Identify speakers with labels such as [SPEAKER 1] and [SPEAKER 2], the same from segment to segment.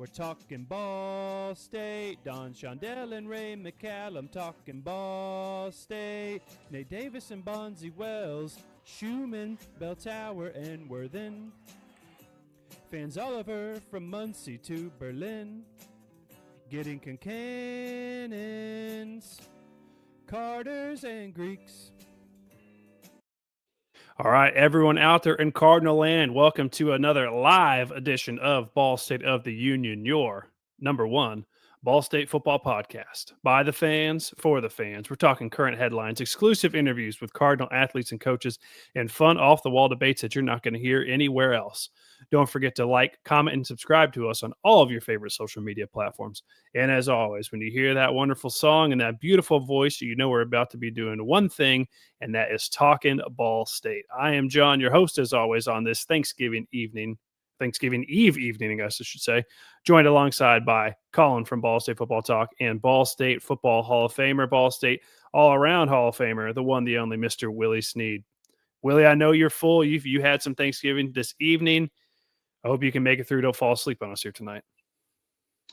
[SPEAKER 1] We're talking Ball State. Don Shondell and Ray McCallum talking Ball State. Nate Davis and Bonzi Wells. Schumann, Bell Tower, and Worthen. Fans all over from Muncie to Berlin. Getting Concannons, Carters, and Greeks. All right, everyone out there in Cardinal land, welcome to another live edition of Ball State of the Union, your number one Ball State football podcast. By the fans, for the fans. We're talking current headlines, exclusive interviews with Cardinal athletes and coaches, and fun off-the-wall debates that you're not going to hear anywhere else. Don't forget to like, comment, and subscribe to us on all of your favorite social media platforms. And as always, when you hear that wonderful song and that beautiful voice, you know we're about to be doing one thing, and that is talking Ball State. I am John, your host, as always, on this Thanksgiving Eve evening, I should say, joined alongside by Colin from Ball State Football Talk and Ball State Football Hall of Famer, Ball State all-around Hall of Famer, the one, the only Mr. Willie Sneed. Willie, I know you're full. You had some Thanksgiving this evening. I hope you can make it through. Don't fall asleep on us here tonight.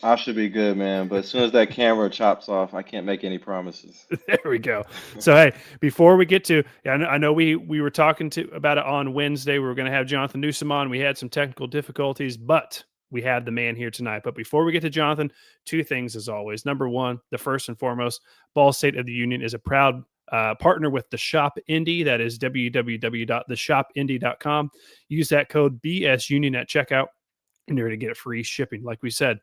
[SPEAKER 2] I should be good, man. But as soon as that camera chops off, I can't make any promises.
[SPEAKER 1] There we go. So, hey, before we get to, I know we were talking about it on Wednesday. We were going to have Jonathan Newsome on. We had some technical difficulties, but we had the man here tonight. But before we get to Jonathan, two things as always. Number one, the first and foremost, Ball State of the Union is a proud partner with the Shop Indy. That is www.theshopindy.com. Use that code BSUnion at checkout and you're going to get free shipping. Like we said,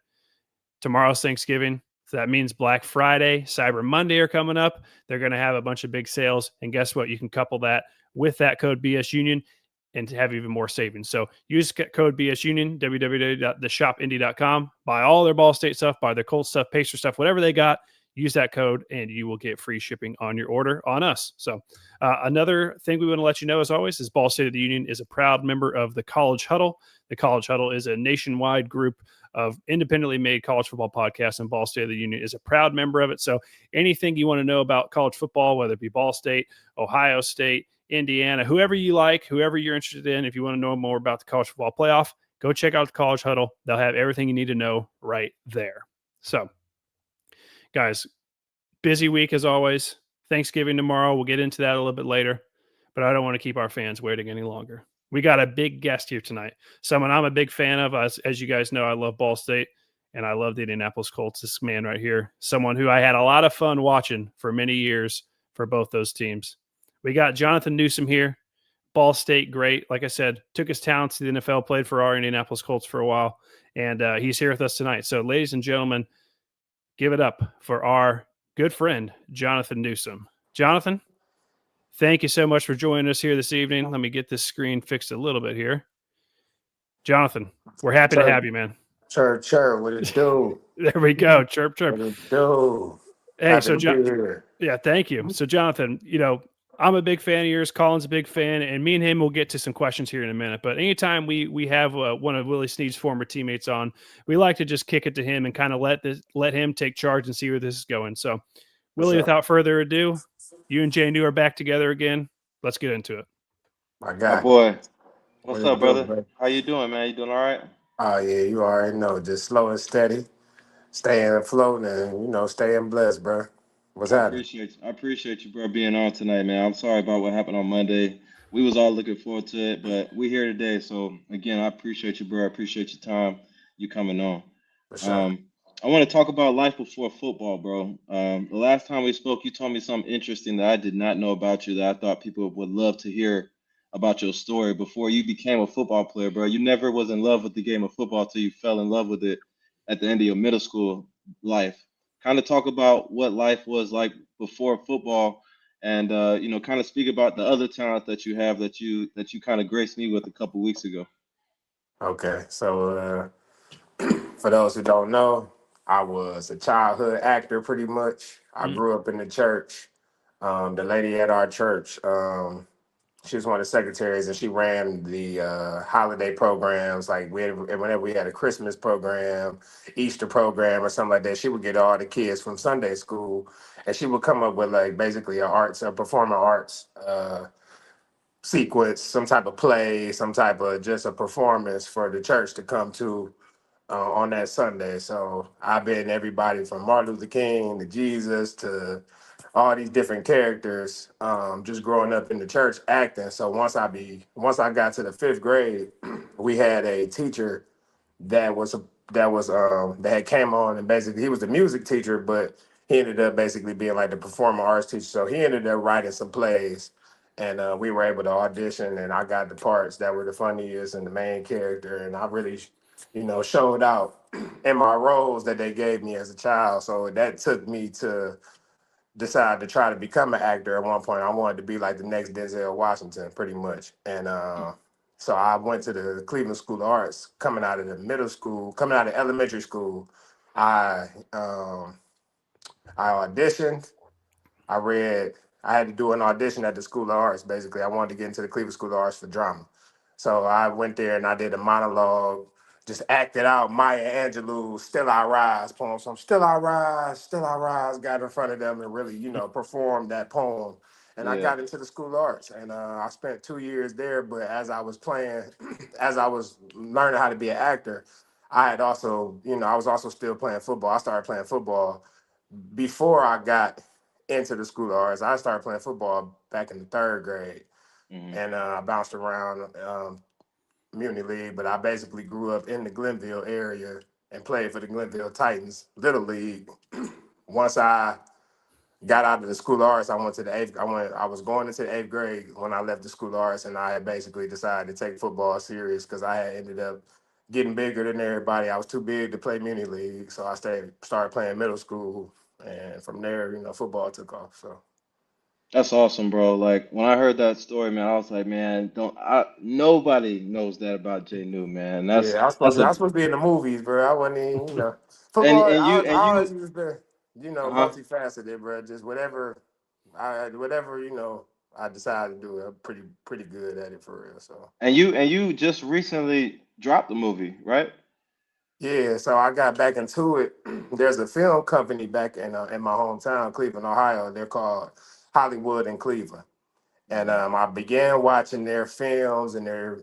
[SPEAKER 1] tomorrow's Thanksgiving. So that means Black Friday, Cyber Monday are coming up. They're going to have a bunch of big sales. And guess what? You can couple that with that code BSUnion and to have even more savings. So use code BSUnion, www.theshopindy.com. Buy all their Ball State stuff, buy their Colt stuff, Pacer stuff, whatever they got. Use that code and you will get free shipping on your order on us. So another thing we want to let you know, as always, is Ball State of the Union is a proud member of the College Huddle. The College Huddle is a nationwide group of independently made college football podcasts, and Ball State of the Union is a proud member of it. So anything you want to know about college football, whether it be Ball State, Ohio State, Indiana, whoever you like, whoever you're interested in, if you want to know more about the college football playoff, go check out the College Huddle. They'll have everything you need to know right there. So, guys, busy week as always. Thanksgiving tomorrow. We'll get into that a little bit later, but I don't want to keep our fans waiting any longer. We got a big guest here tonight. Someone I'm a big fan of. As you guys know, I love Ball State, and I love the Indianapolis Colts. This man right here, someone who I had a lot of fun watching for many years for both those teams. We got Jonathan Newsome here, Ball State great. Like I said, took his talents to the NFL, played for our Indianapolis Colts for a while, and he's here with us tonight. So, ladies and gentlemen, give it up for our good friend, Jonathan Newsome. Jonathan, thank you so much for joining us here this evening. Let me get this screen fixed a little bit here. Jonathan, we're happy to have you, man.
[SPEAKER 3] Chirp, what it do?
[SPEAKER 1] There we go. Chirp, chirp.
[SPEAKER 3] What it do?
[SPEAKER 1] Hey,
[SPEAKER 3] Happy
[SPEAKER 1] so
[SPEAKER 3] to be here.
[SPEAKER 1] yeah, thank you. So, Jonathan, I'm a big fan of yours. Colin's a big fan, and me and him will get to some questions here in a minute. But anytime we have one of Willie Sneed's former teammates on, we like to just kick it to him and kind of let him take charge and see where this is going. So, Willie, without further ado, you and JNew are back together again. Let's get into it.
[SPEAKER 3] My guy.
[SPEAKER 2] My boy. What's
[SPEAKER 3] What
[SPEAKER 2] up,
[SPEAKER 3] it do,
[SPEAKER 2] brother?
[SPEAKER 3] bro?
[SPEAKER 2] How you doing, man? You doing all right?
[SPEAKER 3] Oh, yeah, you already know. Just slow and steady, staying afloat, and, staying blessed, bro. What's happening?
[SPEAKER 2] I appreciate you, bro, being on tonight, man. I'm sorry about what happened on Monday. We was all looking forward to it, but we're here today. So, again, I appreciate you, bro. I appreciate your time, you coming on.
[SPEAKER 3] For sure.
[SPEAKER 2] I want to talk about life before football, bro. The last time we spoke, you told me something interesting that I did not know about you that I thought people would love to hear about your story before you became a football player, bro. You never was in love with the game of football till you fell in love with it at the end of your middle school life. Kind of talk about what life was like before football and, kind of speak about the other talent that you have that you kind of graced me with a couple weeks ago.
[SPEAKER 3] Okay, so for those who don't know, I was a childhood actor pretty much. I grew up in the church. The lady at our church, she was one of the secretaries, and she ran the holiday programs. Like whenever we had a Christmas program, Easter program, or something like that, she would get all the kids from Sunday school, and she would come up with like basically a performing arts sequence, some type of play, some type of just a performance for the church to come to on that Sunday. So I've been everybody from Martin Luther King to Jesus to all these different characters, just growing up in the church acting. So once I got to the 5th grade, we had a teacher that was that had came on, and basically he was the music teacher, but he ended up basically being like the performing arts teacher. So he ended up writing some plays, and we were able to audition, and I got the parts that were the funniest and the main character, and I really, showed out in my roles that they gave me as a child. So that took me to decide to try to become an actor. At one point I wanted to be like the next Denzel Washington pretty much, and so I went to the Cleveland School of Arts. Coming out of elementary school, I I auditioned. I read, I had to do an audition at the School of Arts. Basically, I wanted to get into the Cleveland School of Arts for drama. So I went there and I did a monologue, just acted out Maya Angelou's Still I Rise poem. So I'm Still I Rise, got in front of them and really, performed that poem. And I
[SPEAKER 2] Yeah.
[SPEAKER 3] got into the School of Arts, and I spent 2 years there. But as I was playing, as I was learning how to be an actor, I had also, I was also still playing football. I started playing football before I got into the School of Arts. I started playing football back in the 3rd grade,
[SPEAKER 2] Hmm.
[SPEAKER 3] and I bounced around Muni League, but I basically grew up in the Glenville area and played for the Glenville Titans Little League. Once I got out of the School of Arts, I went to the eighth. I was going into the 8th grade when I left the School of Arts, and I had basically decided to take football serious because I had ended up getting bigger than everybody. I was too big to play Muni League, so I started playing middle school, and from there, football took off. So.
[SPEAKER 2] That's awesome, bro. Like when I heard that story, man, I was like, man, don't nobody knows that about JNew, man.
[SPEAKER 3] Yeah,
[SPEAKER 2] That's a
[SPEAKER 3] I was supposed to be in the movies, bro. I wasn't even,
[SPEAKER 2] and
[SPEAKER 3] football.
[SPEAKER 2] and you
[SPEAKER 3] I
[SPEAKER 2] and
[SPEAKER 3] always
[SPEAKER 2] you
[SPEAKER 3] just been,
[SPEAKER 2] uh-huh.
[SPEAKER 3] multifaceted, bro. Just whatever, I decided to do. I'm pretty good at it for real. So
[SPEAKER 2] And you just recently dropped the movie, right?
[SPEAKER 3] yeah, so I got back into it. There's a film company back in my hometown, Cleveland, Ohio. They're called Hollywood in Cleveland. And
[SPEAKER 2] Hmm.
[SPEAKER 3] I began watching their films and their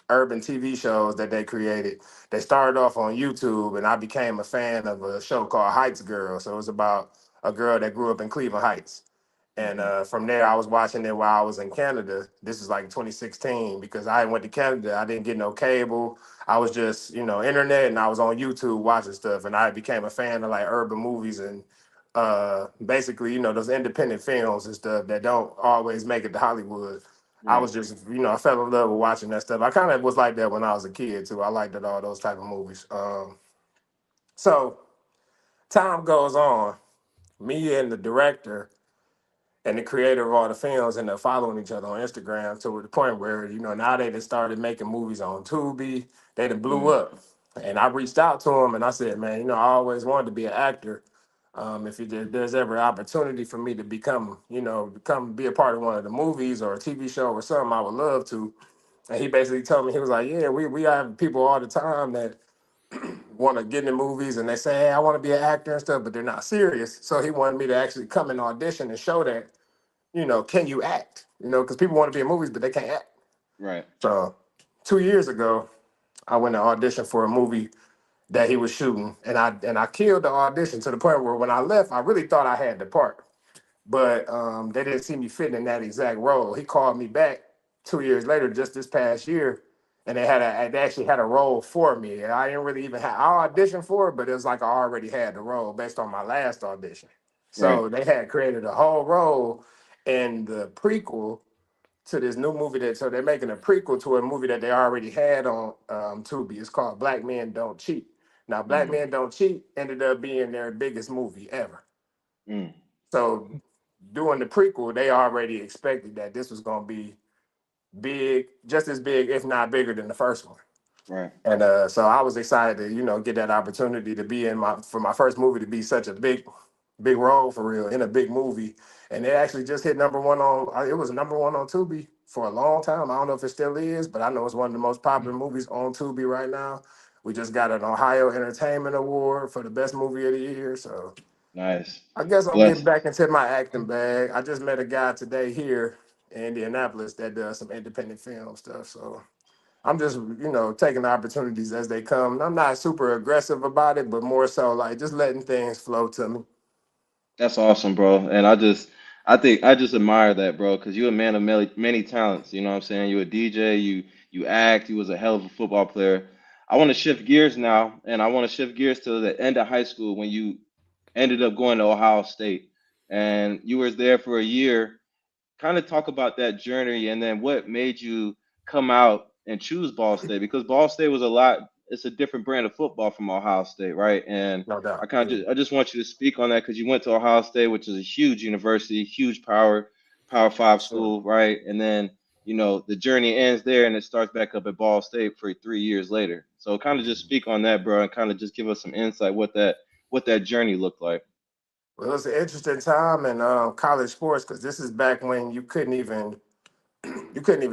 [SPEAKER 3] urban TV shows that they created. They started off on YouTube, and I became a fan of a show called Heights Girl. So it was about a girl that grew up in Cleveland Heights. And
[SPEAKER 2] Hmm.
[SPEAKER 3] from there, I was watching it while I was in Canada. This is like 2016 because I went to Canada. I didn't get no cable. I was just, internet, and I was on YouTube watching stuff. And I became a fan of like urban movies and basically, those independent films and stuff that don't always make it to Hollywood. I
[SPEAKER 2] Right.
[SPEAKER 3] was just, I fell in love with watching that stuff. I kind of was like that when I was a kid too. I liked all those type of movies. So time goes on. Me and the director and the creator of all the films end up following each other on Instagram to the point where, now they just started making movies on Tubi. They done blew
[SPEAKER 2] Mm.
[SPEAKER 3] up. And I reached out to him and I said, man, I always wanted to be an actor. If there's ever an opportunity for me to become be a part of one of the movies or a TV show or something, I would love to. And he basically told me, he was like, yeah, we have people all the time that want to get in the movies and they say, hey, I want to be an actor and stuff, but they're not serious. So he wanted me to actually come and audition and show that, can you act? Because people want to be in movies, but they can't act.
[SPEAKER 2] Right.
[SPEAKER 3] So 2 years ago, I went to audition for a movie that he was shooting, and I killed the audition to the point where when I left, I really thought I had the part, but they didn't see me fitting in that exact role. He called me back 2 years later, just this past year, and they actually had a role for me. And I didn't really even have I auditioned for it, but it was like I already had the role based on my last audition.
[SPEAKER 2] Right.
[SPEAKER 3] So they had created a whole role in the prequel to this new movie so they're making a prequel to a movie that they already had on Tubi. It's called Black Men Don't Cheat. Now, Black
[SPEAKER 2] Mm.
[SPEAKER 3] Men Don't Cheat ended up being their biggest movie ever.
[SPEAKER 2] Mm.
[SPEAKER 3] So doing the prequel, they already expected that this was going to be big, just as big, if not bigger than the first one.
[SPEAKER 2] Right.
[SPEAKER 3] And so I was excited to, get that opportunity to be for my first movie to be such a big role for real in a big movie. And it actually just hit number one it was number one on Tubi for a long time. I don't know if it still is, but I know it's one of the most popular movies on Tubi right now. We just got an Ohio Entertainment Award for the best movie of the year. So
[SPEAKER 2] Nice.
[SPEAKER 3] I guess I'm getting
[SPEAKER 2] Bless.
[SPEAKER 3] back into my acting bag. I just met a guy today here in Indianapolis that does some independent film stuff. So I'm just, taking the opportunities as they come. I'm not super aggressive about it, but more so like just letting things flow to me.
[SPEAKER 2] That's awesome, bro. And I just admire that, bro, because you're a man of many talents. You know what I'm saying? You're a DJ, you act, you was a hell of a football player. I want to shift gears now, and I want to shift gears to the end of high school when you ended up going to Ohio State, and you were there for a year. Kind of talk about that journey and then what made you come out and choose Ball State, because Ball State was a lot, it's a different brand of football from Ohio State, right? And
[SPEAKER 3] No doubt.
[SPEAKER 2] I just want you to speak on that because you went to Ohio State, which is a huge university, huge power five
[SPEAKER 3] Sure.
[SPEAKER 2] school, right? And then the journey ends there and it starts back up at Ball State for 3 years later. So kind of just speak on that, bro, and kind of just give us some insight what that journey looked like.
[SPEAKER 3] Well, it was an interesting time in college sports because this is back when you couldn't even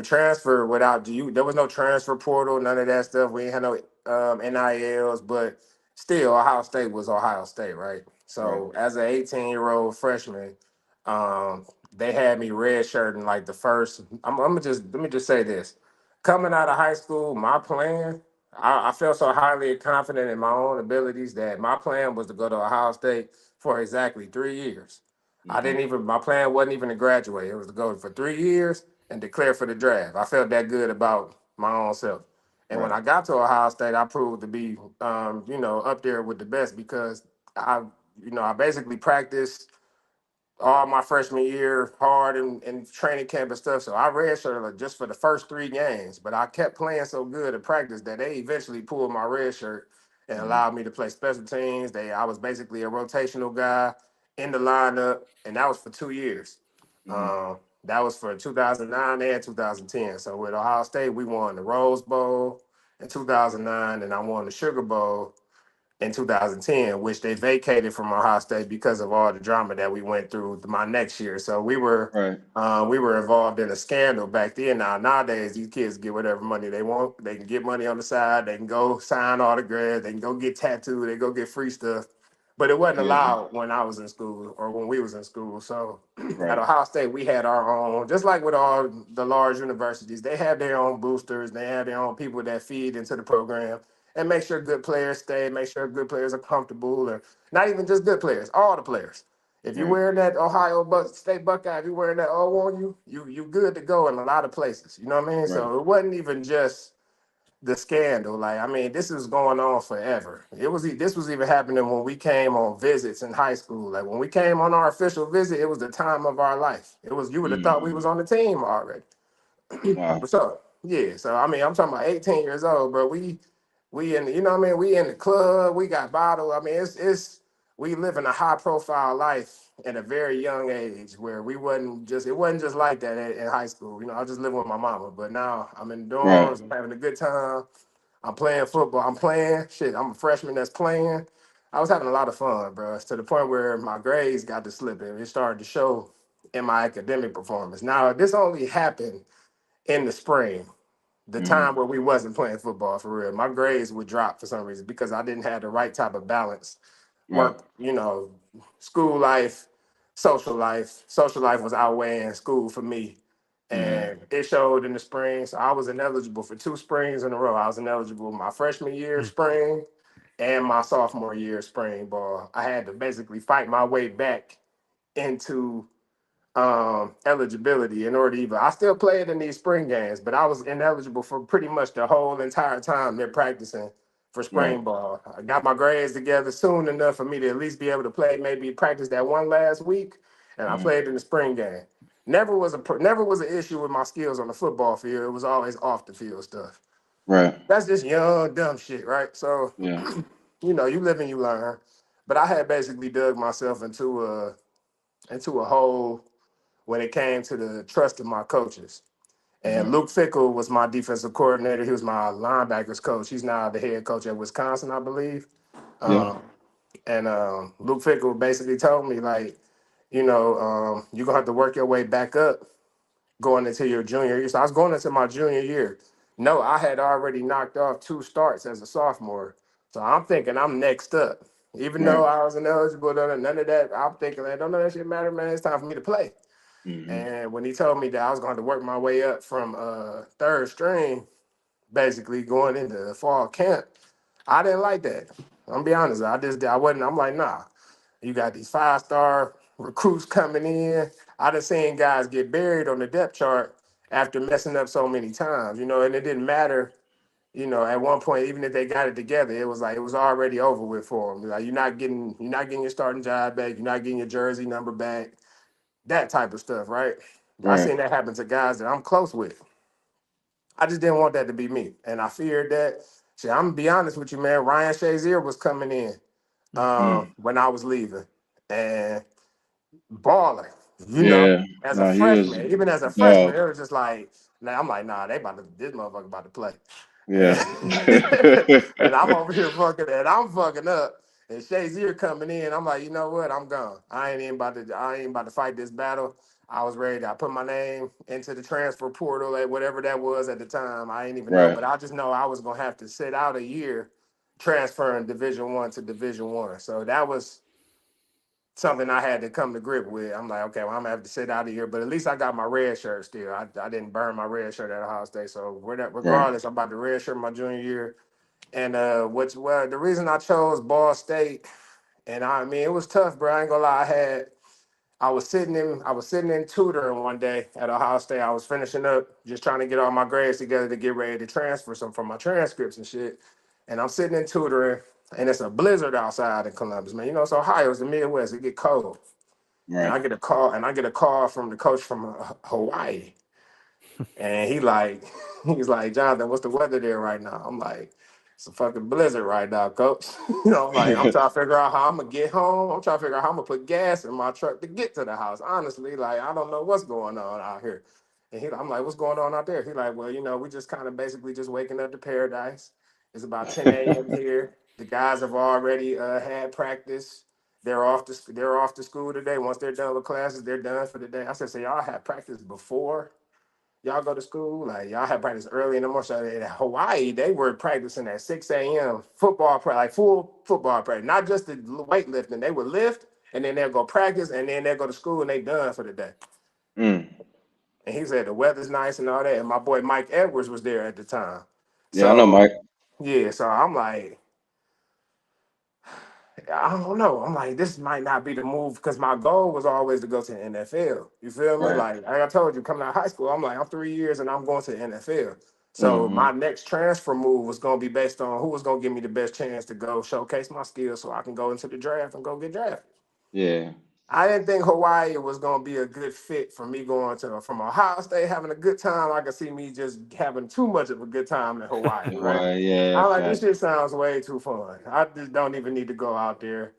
[SPEAKER 3] transfer without you. There was no transfer portal, none of that stuff. We ain't had no NILs, but still, Ohio State was Ohio State, right?
[SPEAKER 2] Right.
[SPEAKER 3] So as an 18-year-old freshman, they had me redshirting like the first. I'm gonna just let me just say this: coming out of high school, my plan. I felt so highly confident in my own abilities that my plan was to go to Ohio State for exactly 3 years.
[SPEAKER 2] Hmm.
[SPEAKER 3] My plan wasn't even to graduate. It was to go for 3 years and declare for the draft. I felt that good about my own self. And when
[SPEAKER 2] Right.
[SPEAKER 3] I got to Ohio State, I proved to be, up there with the best because I basically practiced all my freshman year hard in training camp and stuff. So I redshirted like just for the first 3 games, but I kept playing so good at practice that they eventually pulled my red shirt and
[SPEAKER 2] Hmm.
[SPEAKER 3] allowed me to play special teams. I was basically a rotational guy in the lineup, and that was for 2 years.
[SPEAKER 2] Hmm.
[SPEAKER 3] Um, that was for 2009 and 2010. So with Ohio State, we won the Rose Bowl in 2009, and I won the Sugar Bowl in 2010, which they vacated from Ohio State because of all the drama that we went through my next year. So
[SPEAKER 2] Right.
[SPEAKER 3] we were involved in a scandal back then. Nowadays these kids get whatever money they want. They can get money on the side. They can go sign autographs. They can go get tattooed. They go get free stuff. But it wasn't
[SPEAKER 2] Yeah.
[SPEAKER 3] allowed when I was in school or when we was in school. So at
[SPEAKER 2] Right.
[SPEAKER 3] Ohio State, we had our own, just like with all the large universities, they have their own boosters. They have their own people that feed into the program and make sure good players stay, make sure good players are comfortable, or not even just good players, all the players. If you're
[SPEAKER 2] Right.
[SPEAKER 3] wearing that State Buckeye, if you're wearing that O on you, you good to go in a lot of places. You know what I mean?
[SPEAKER 2] Right.
[SPEAKER 3] So it wasn't even just the scandal. Like, I mean, this is going on forever. This was even happening when we came on visits in high school. Like when we came on our official visit, it was the time of our life. It was you would have thought we
[SPEAKER 2] Hmm.
[SPEAKER 3] was on the team already.
[SPEAKER 2] Wow.
[SPEAKER 3] So yeah, so I mean, I'm talking about 18 years old, bro. We in the, you know what I mean? We in the club. We got bottle. I mean, it's we live in a high profile life at a very young age where it wasn't just like that in high school. I was just living with my mama, but now I'm in
[SPEAKER 2] Right.
[SPEAKER 3] dorms. I'm having a good time. I'm playing football. I'm playing shit. I'm a freshman that's playing. I was having a lot of fun, bro. To the point where my grades got to slipping. It started to show in my academic performance. Now this only happened in the spring, the
[SPEAKER 2] Hmm.
[SPEAKER 3] time where we wasn't playing football for real. My grades would drop for some reason because I didn't have the right type of balance.
[SPEAKER 2] Right.
[SPEAKER 3] Work, school life, social life. Social life was outweighing school for me.
[SPEAKER 2] Hmm.
[SPEAKER 3] And it showed in the spring. So I was ineligible for 2 springs in a row. I was ineligible my freshman year
[SPEAKER 1] Mm.
[SPEAKER 3] spring and my sophomore year spring ball. I had to basically fight my way back into eligibility in order to even I still played in these spring games, but I was ineligible for pretty much the whole entire time they're practicing for
[SPEAKER 2] Right.
[SPEAKER 3] spring ball. I got my grades together soon enough for me to at least be able to play, maybe practice that one last week, and I
[SPEAKER 2] Hmm.
[SPEAKER 3] played in the spring game. Never was an issue with my skills on the football field. It was always off the field stuff.
[SPEAKER 2] Right.
[SPEAKER 3] That's just young dumb shit, right? So,
[SPEAKER 2] Yeah.
[SPEAKER 3] you live and you learn. But I had basically dug myself into a hole when it came to the trust of my coaches. And
[SPEAKER 2] Hmm.
[SPEAKER 3] Luke Fickle was my defensive coordinator. He was my linebackers coach. He's now the head coach at Wisconsin, I believe.
[SPEAKER 2] Yeah.
[SPEAKER 3] Um, and Luke Fickle basically told me, like, you're going to have to work your way back up going into your junior year. So I was going into my junior year. No, I had already knocked off 2 starts as a sophomore. So I'm thinking I'm next up. Even though
[SPEAKER 2] Right.
[SPEAKER 3] I was ineligible, none of that, I'm thinking, like, don't know that shit matter, man. It's time for me to play.
[SPEAKER 2] Hmm.
[SPEAKER 3] And when he told me that I was going to work my way up from third string, basically going into fall camp. I didn't like that. I'm gonna be honest. I wasn't. I'm like, nah. You got these 5-star recruits coming in. I done seen guys get buried on the depth chart after messing up so many times, and it didn't matter. At one point, even if they got it together, it was like it was already over with for them. Like you're not getting your starting job back. You're not getting your jersey number back. That type of stuff, right? I
[SPEAKER 2] Right.
[SPEAKER 3] seen that happen to guys that I'm close with. I just didn't want that to be me, and I feared that. See, I'm gonna be honest with you, man. Ryan Shazier was coming in
[SPEAKER 2] Mm.
[SPEAKER 3] when I was leaving, and balling,
[SPEAKER 2] Yeah.
[SPEAKER 3] as a
[SPEAKER 2] No, he was
[SPEAKER 3] freshman. Even as a freshman,
[SPEAKER 2] dog.
[SPEAKER 3] it was just like, now I'm like, nah, this motherfucker about to play. And,
[SPEAKER 2] Yeah.
[SPEAKER 3] and I'm over here I'm fucking up. And Shazier coming in, I'm like, you know what? I'm gone. I ain't about to fight this battle. I was ready. I put my name into the transfer portal at whatever that was at the time. I ain't even know,
[SPEAKER 2] Right.
[SPEAKER 3] but I just know I was gonna have to sit out a year transferring Division 1 to Division 1. So that was something I had to come to grip with. I'm like, okay, well, I'm gonna have to sit out of here, but at least I got my red shirt still. I didn't burn my red shirt at Ohio State, so
[SPEAKER 2] Right.
[SPEAKER 3] regardless, I'm about to red shirt my junior year. And the reason I chose Ball State, and I mean it was tough, bro. I ain't gonna lie. I was sitting in tutoring one day at Ohio State. I was finishing up, just trying to get all my grades together to get ready to transfer some from my transcripts and shit. And I'm sitting in tutoring, and it's a blizzard outside in Columbus, man. It's Ohio, it's the Midwest, it get cold. And
[SPEAKER 2] Right.
[SPEAKER 3] I get a call from the coach from Hawaii. And he's like, Jonathan, what's the weather there right now? I'm like, it's a fucking blizzard right now, coach. I'm trying to figure out how I'm gonna get home. I'm trying to figure out how I'm gonna put gas in my truck to get to the house. Honestly, like I don't know what's going on out here. And I'm like, what's going on out there? He like, well, we just kind of basically just waking up to paradise. It's about 10 a.m. here. The guys have already had practice. They're off to school today. Once they're done with classes, they're done for the day. I said, so y'all had practice before y'all go to school? Like y'all had practice early in the morning. So in Hawaii, they were practicing at 6 a.m. football practice, like full football practice, not just the weightlifting. They would lift and then they'll go practice and then they'll go to school and they done for the day.
[SPEAKER 2] Mm.
[SPEAKER 3] And he said the weather's nice and all that. And my boy Mike Edwards was there at the time.
[SPEAKER 2] Yeah, I know,
[SPEAKER 3] So
[SPEAKER 2] Mike.
[SPEAKER 3] yeah, so I'm like, I don't know. I'm like, this might not be the move because my goal was always to go to the NFL. You feel me?
[SPEAKER 2] Right.
[SPEAKER 3] Like I told you, coming out of high school, I'm like, I'm 3 years and I'm going to the NFL. So
[SPEAKER 2] Mm-hmm.
[SPEAKER 3] my next transfer move was going to be based on who was going to give me the best chance to go showcase my skills so I can go into the draft and go get drafted.
[SPEAKER 2] Yeah.
[SPEAKER 3] I didn't think Hawaii was going to be a good fit for me going from Ohio State having a good time. I could see me just having too much of a good time in Hawaii, right?
[SPEAKER 2] Right. Yeah.
[SPEAKER 3] I'm like, this
[SPEAKER 2] Fact.
[SPEAKER 3] shit sounds way too fun. I just don't even need to go out there.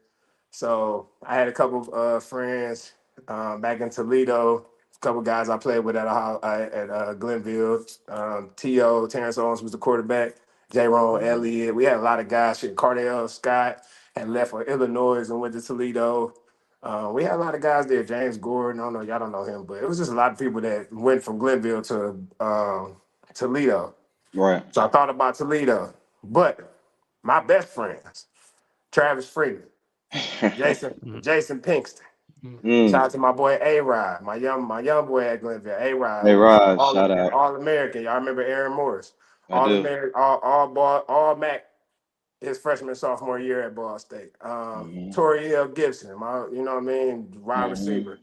[SPEAKER 3] So I had a couple of friends back in Toledo, a couple of guys I played with at Glenville. T.O. Terrence Owens was the quarterback. J-Ron
[SPEAKER 2] Mhm.
[SPEAKER 3] Elliott. We had a lot of guys. Shit, Cardell Scott had left for Illinois and went to Toledo. We had a lot of guys there. James Gordon, I don't know, y'all don't know him, but it was just a lot of people that went from Glenville to Toledo.
[SPEAKER 2] Right.
[SPEAKER 3] So I thought about Toledo. But my best friends, Travis Freeman, Jason
[SPEAKER 1] Mm.
[SPEAKER 3] Jason Pinkston.
[SPEAKER 1] Mm.
[SPEAKER 3] Shout
[SPEAKER 2] Mm.
[SPEAKER 3] out to my boy A Rod, my young boy at Glenville. A Rod,
[SPEAKER 2] Hey,
[SPEAKER 3] who was
[SPEAKER 2] Rod, shout out.
[SPEAKER 3] all American. Y'all remember Aaron Morris?
[SPEAKER 2] I
[SPEAKER 3] All
[SPEAKER 2] do.
[SPEAKER 3] American, all MAC his freshman sophomore year at Ball State.
[SPEAKER 2] Mm-hmm.
[SPEAKER 3] Toriel Gibson, what I mean, wide
[SPEAKER 2] Mm-hmm.
[SPEAKER 3] receiver.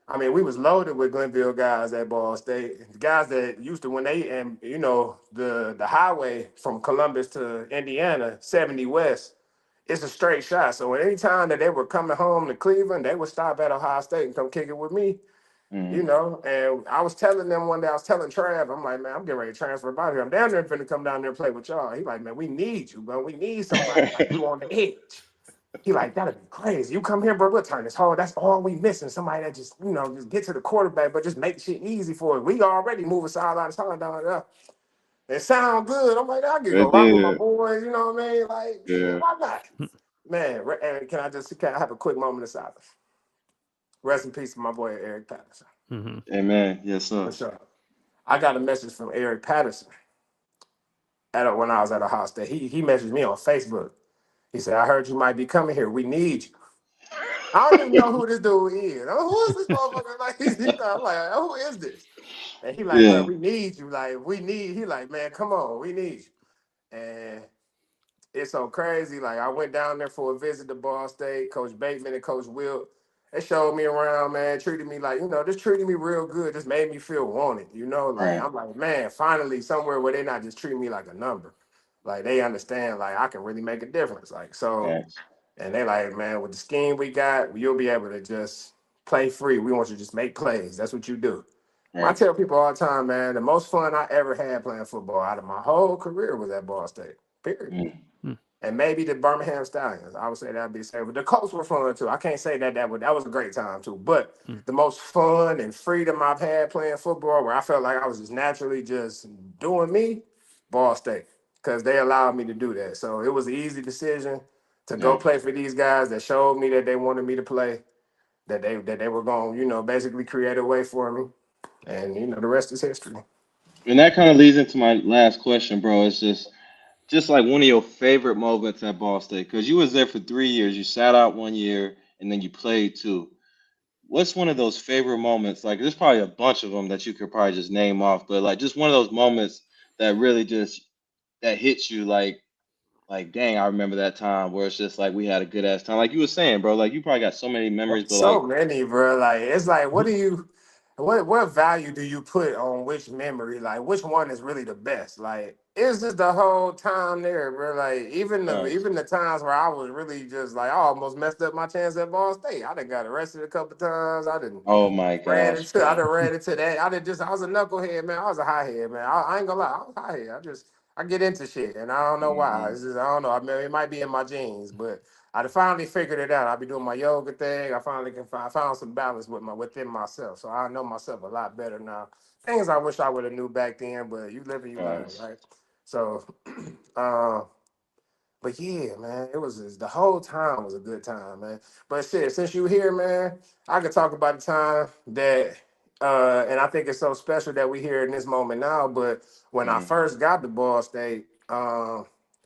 [SPEAKER 3] I mean, we was loaded with Glenville guys at Ball State. Guys that used to when they and the highway from Columbus to Indiana, 70 West, it's a straight shot. So anytime that they were coming home to Cleveland, they would stop at Ohio State and come kick it with me.
[SPEAKER 2] Mm.
[SPEAKER 3] And I was telling them one day, I was telling Trav, I'm like, man, I'm getting ready to transfer out here. I'm down there finna come down there and play with y'all. He like, man, we need you, bro. We need somebody like you on the edge. He like, that'd be crazy. You come here, bro, we'll turn this whole, that's all we missing. Somebody that just get to the quarterback, but just make shit easy for it. We already moving sideline to sideline. It sound good. I'm like, I can go
[SPEAKER 2] It
[SPEAKER 3] rock with my
[SPEAKER 2] did.
[SPEAKER 3] boys, you know what I mean? Like, shit,
[SPEAKER 2] Yeah.
[SPEAKER 3] why not? Man, and can I have a quick moment of silence? Rest in peace to my boy Eric Patterson.
[SPEAKER 1] Mhm.
[SPEAKER 2] Amen. Yes,
[SPEAKER 3] For
[SPEAKER 2] sir.
[SPEAKER 3] sure. I got a message from Eric Patterson when I was at Ohio State. He messaged me on Facebook. He said, I heard you might be coming here. We need you. I don't even know who this dude is. Who is this motherfucker? Like, I'm like, who is this? And he like, bro,
[SPEAKER 2] Yeah.
[SPEAKER 3] we need you. Like, we need. He like, man, come on, we need you. And it's so crazy. Like, I went down there for a visit to Ball State. Coach Bateman and Coach Wilt, they showed me around, man. Treated me like, just treated me real good. Just made me feel wanted. Like
[SPEAKER 2] Right.
[SPEAKER 3] I'm like, man, finally somewhere where they not just treating me like a number. Like they understand, like I can really make a difference. Like so.
[SPEAKER 2] Right.
[SPEAKER 3] And they like, man, with the scheme we got, you'll be able to just play free. We want you to just make plays. That's what you do. I
[SPEAKER 2] Right.
[SPEAKER 3] tell people all the time, man, the most fun I ever had playing football out of my whole career was at Ball State. Period.
[SPEAKER 2] Mm.
[SPEAKER 3] And maybe the Birmingham Stallions. I would say that'd be safe. But the Colts were fun too. I can't say that was a great time too. But the most fun and freedom I've had playing football, where I felt like I was just naturally just doing me, Ball State, because they allowed me to do that. So it was an easy decision to go
[SPEAKER 2] Yeah.
[SPEAKER 3] play for these guys that showed me that they wanted me to play, that they were going, basically create a way for me, and the rest is history.
[SPEAKER 2] And that kind of leads into my last question, bro. It's just like one of your favorite moments at Ball State, because you was there for 3 years. You sat out 1 year, and then you played two. What's one of those favorite moments? Like, there's probably a bunch of them that you could probably just name off, but like just one of those moments that really just that hits you like dang, I remember that time where it's just like we had a good ass time. Like you were saying, bro, like you probably got so many memories, but
[SPEAKER 3] So
[SPEAKER 2] like,
[SPEAKER 3] many, bro. Like it's like, what value do you put on which memory? Like which one is really the best? Like it's just the whole time there, bro. Like even the times where I was really just like I almost messed up my chance at Ball State. I done got arrested a couple times.
[SPEAKER 2] oh my gosh,
[SPEAKER 3] I
[SPEAKER 2] bro.
[SPEAKER 3] done ran into that. I was a knucklehead, man. I was a hothead, man. I ain't gonna lie, I was a hothead. I get into shit, and I don't know why.
[SPEAKER 2] Hmm.
[SPEAKER 3] It's just I don't know. I mean, it might be in my genes, but I finally figured it out. I be doing my yoga thing. I finally found some balance within myself, so I know myself a lot better now. Things I wish I would have knew back then, but you live and you learn,
[SPEAKER 2] Gosh.
[SPEAKER 3] right? So, uh, but yeah, man, the whole time was a good time, man. But shit, since you here, man, I could talk about the time that, and I think it's so special that we here in this moment now. But when I
[SPEAKER 2] Hmm.
[SPEAKER 3] first got to Ball State,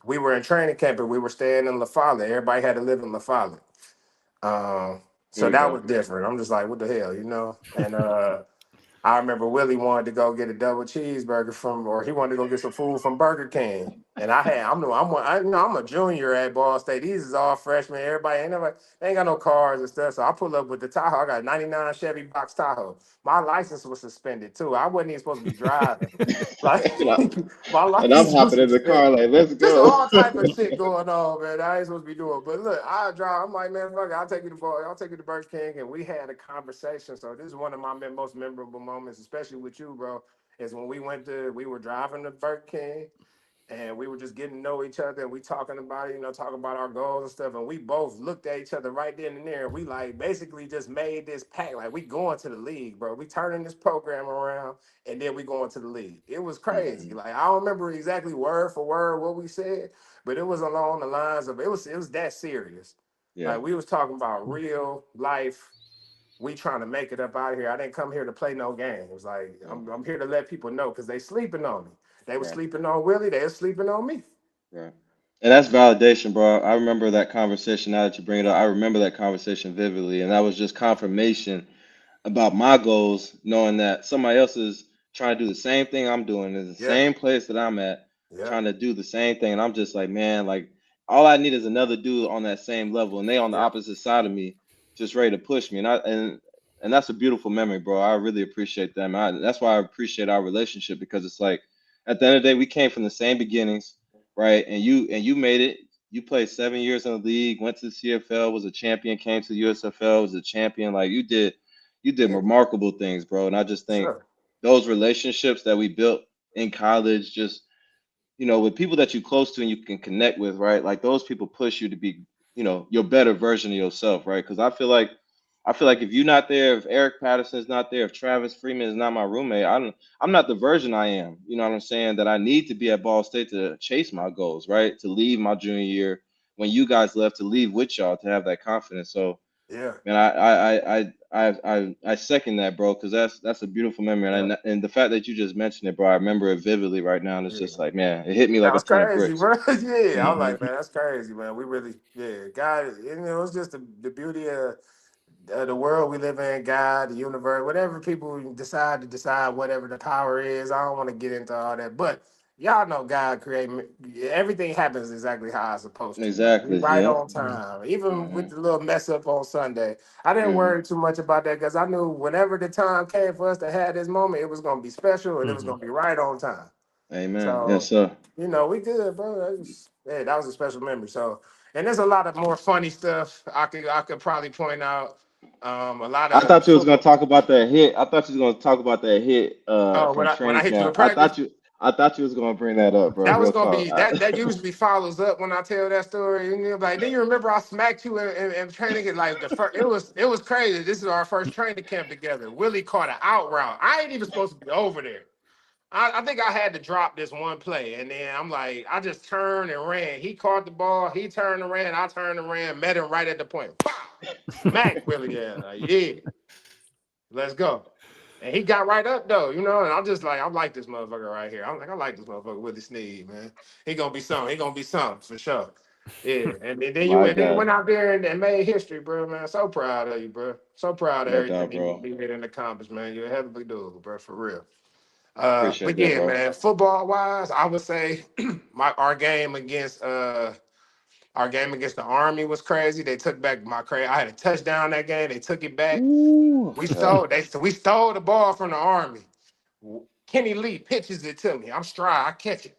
[SPEAKER 3] we were in training camp and we were staying in La Follette. Everybody had to live in La Follette.
[SPEAKER 2] Here
[SPEAKER 3] So
[SPEAKER 2] we
[SPEAKER 3] that
[SPEAKER 2] go.
[SPEAKER 3] was different. I'm just like, what the hell? And I remember Willie wanted to go get a double cheeseburger or he wanted to go get some food from Burger King. And I'm a junior at Ball State. These is all freshmen. Everybody they ain't got no cars and stuff. So I pull up with the Tahoe. I got a '99 Chevy box Tahoe. My license was suspended too. I wasn't even supposed to be driving. Like
[SPEAKER 2] and, I,
[SPEAKER 3] my
[SPEAKER 2] and I'm
[SPEAKER 3] license was
[SPEAKER 2] hopping in the car
[SPEAKER 3] suspended.
[SPEAKER 2] like, let's
[SPEAKER 3] Just
[SPEAKER 2] go.
[SPEAKER 3] all type of shit going on, man. I ain't supposed to be doing. But look, I drive. I'm like, man, fuck it. I'll take you to Burger King. And we had a conversation. So this is one of my most memorable moments, especially with you, bro. Is when we were driving to Burger King and we were just getting to know each other and we talking about it, talking about our goals and stuff. And we both looked at each other right then and there. And we like basically just made this pact. Like we going to the league, bro. We turning this program around and then we going to the league. It was crazy.
[SPEAKER 2] Hmm.
[SPEAKER 3] Like I don't remember exactly word for word what we said, but it was along the lines of it was that serious.
[SPEAKER 2] Yeah.
[SPEAKER 3] Like we was talking about real life. We trying to make it up out of here. I didn't come here to play no games. Like
[SPEAKER 2] Yeah.
[SPEAKER 3] I'm here to let people know because they sleeping on me. They were
[SPEAKER 2] Right.
[SPEAKER 3] sleeping on Willie. They were sleeping on me.
[SPEAKER 2] Right. And that's validation, bro. I remember that conversation. Now that you bring it up, I remember that conversation vividly, and that was just confirmation about my goals, knowing that somebody else is trying to do the same thing I'm doing, in the
[SPEAKER 3] Yeah,
[SPEAKER 2] same place that I'm at,
[SPEAKER 3] yeah,
[SPEAKER 2] trying to do the same thing. And I'm just like, man, like all I need is another dude on that same level, and they on the
[SPEAKER 3] yeah,
[SPEAKER 2] opposite side of me, just ready to push me. And that's a beautiful memory, bro. I really appreciate them. That's why I appreciate our relationship because it's like at the end of the day, we came from the same beginnings, right? And you made it. You played 7 years in the league, went to the CFL, was a champion, came to the USFL, was a champion. Like you did
[SPEAKER 3] yeah,
[SPEAKER 2] remarkable things, bro. And I just think
[SPEAKER 3] sure.
[SPEAKER 2] those relationships that we built in college, just with people that you close to and you can connect with, right? Like those people push you to be, your better version of yourself, right? Because I feel like if you're not there, if Eric Patterson's not there, if Travis Freeman is not my roommate, I'm not the version I am. You know what I'm saying? That I need to be at Ball State to chase my goals, right? To leave my junior year when you guys left, to leave with y'all, to have that confidence. So
[SPEAKER 3] Yeah,
[SPEAKER 2] man, I second that, bro, because that's a beautiful memory,
[SPEAKER 3] yeah,
[SPEAKER 2] and the fact that you just mentioned it, bro, I remember it vividly right now, and it's
[SPEAKER 3] yeah.
[SPEAKER 2] just like, man, it hit me
[SPEAKER 3] That
[SPEAKER 2] like a
[SPEAKER 3] was
[SPEAKER 2] ton of
[SPEAKER 3] crazy,
[SPEAKER 2] bricks.
[SPEAKER 3] bro. Yeah, I was
[SPEAKER 2] Hmm.
[SPEAKER 3] like, man, that's crazy, man. We really, yeah, God, it's just the beauty of the world we live in, God, the universe, whatever people decide whatever the power is. I don't want to get into all that, but y'all know God created everything happens exactly how it's supposed to. Like we
[SPEAKER 2] Exactly.
[SPEAKER 3] right
[SPEAKER 2] Yep.
[SPEAKER 3] on time. Even with
[SPEAKER 2] Hmm.
[SPEAKER 3] the little mess up on Sunday, I didn't
[SPEAKER 2] Hmm.
[SPEAKER 3] worry too much about that because I knew whenever the time came for us to have this moment, it was gonna be special and it was
[SPEAKER 1] Hmm.
[SPEAKER 3] gonna be right on time.
[SPEAKER 2] Amen. Yes,
[SPEAKER 3] So,
[SPEAKER 2] sir.
[SPEAKER 3] we good, bro. That was a special memory. So, and there's a lot of more funny stuff I could probably point out. A lot
[SPEAKER 2] I
[SPEAKER 3] of
[SPEAKER 2] thought you was gonna
[SPEAKER 3] football.
[SPEAKER 2] talk about that hit. I thought you was gonna talk about that hit
[SPEAKER 3] Oh, when
[SPEAKER 2] from
[SPEAKER 3] I
[SPEAKER 2] training
[SPEAKER 3] hit you in
[SPEAKER 2] camp.
[SPEAKER 3] practice,
[SPEAKER 2] I thought you was gonna bring that up, bro.
[SPEAKER 3] that was
[SPEAKER 2] Real
[SPEAKER 3] gonna
[SPEAKER 2] talk.
[SPEAKER 3] be that usually follows up when I tell that story. And you're like, then you remember I smacked you in training it like the first. It was crazy. This is our first training camp together. Willie caught an out route. I ain't even supposed to be over there. I think I had to drop this one play, and then I'm like, I just turned and ran. He caught the ball, he turned and ran, I turned and ran, met him right at the point. Pow! Smack Willie, yeah, like, yeah, let's go. And he got right up though, and I'm just like, I like this motherfucker right here. I'm like, I like this motherfucker Willie Sneed, man. He gonna be something. He gonna be something for sure. Yeah,
[SPEAKER 2] My
[SPEAKER 3] then you went
[SPEAKER 2] God.
[SPEAKER 3] out there and made history, bro, man. So proud of you, bro. So proud of
[SPEAKER 2] No
[SPEAKER 3] everything
[SPEAKER 2] doubt,
[SPEAKER 3] you
[SPEAKER 2] bro.
[SPEAKER 3] did and accomplished, man. You're a hell of a dude, bro, for real.
[SPEAKER 2] Appreciate
[SPEAKER 3] But
[SPEAKER 2] that,
[SPEAKER 3] yeah,
[SPEAKER 2] bro.
[SPEAKER 3] man, football wise, I would say our game against the Army was crazy. They took back my crazy. I had a touchdown that game. They took it back.
[SPEAKER 2] Ooh,
[SPEAKER 3] We
[SPEAKER 2] okay.
[SPEAKER 3] stole the ball from the Army. Kenny Lee pitches it to me. I'm stride. I catch it.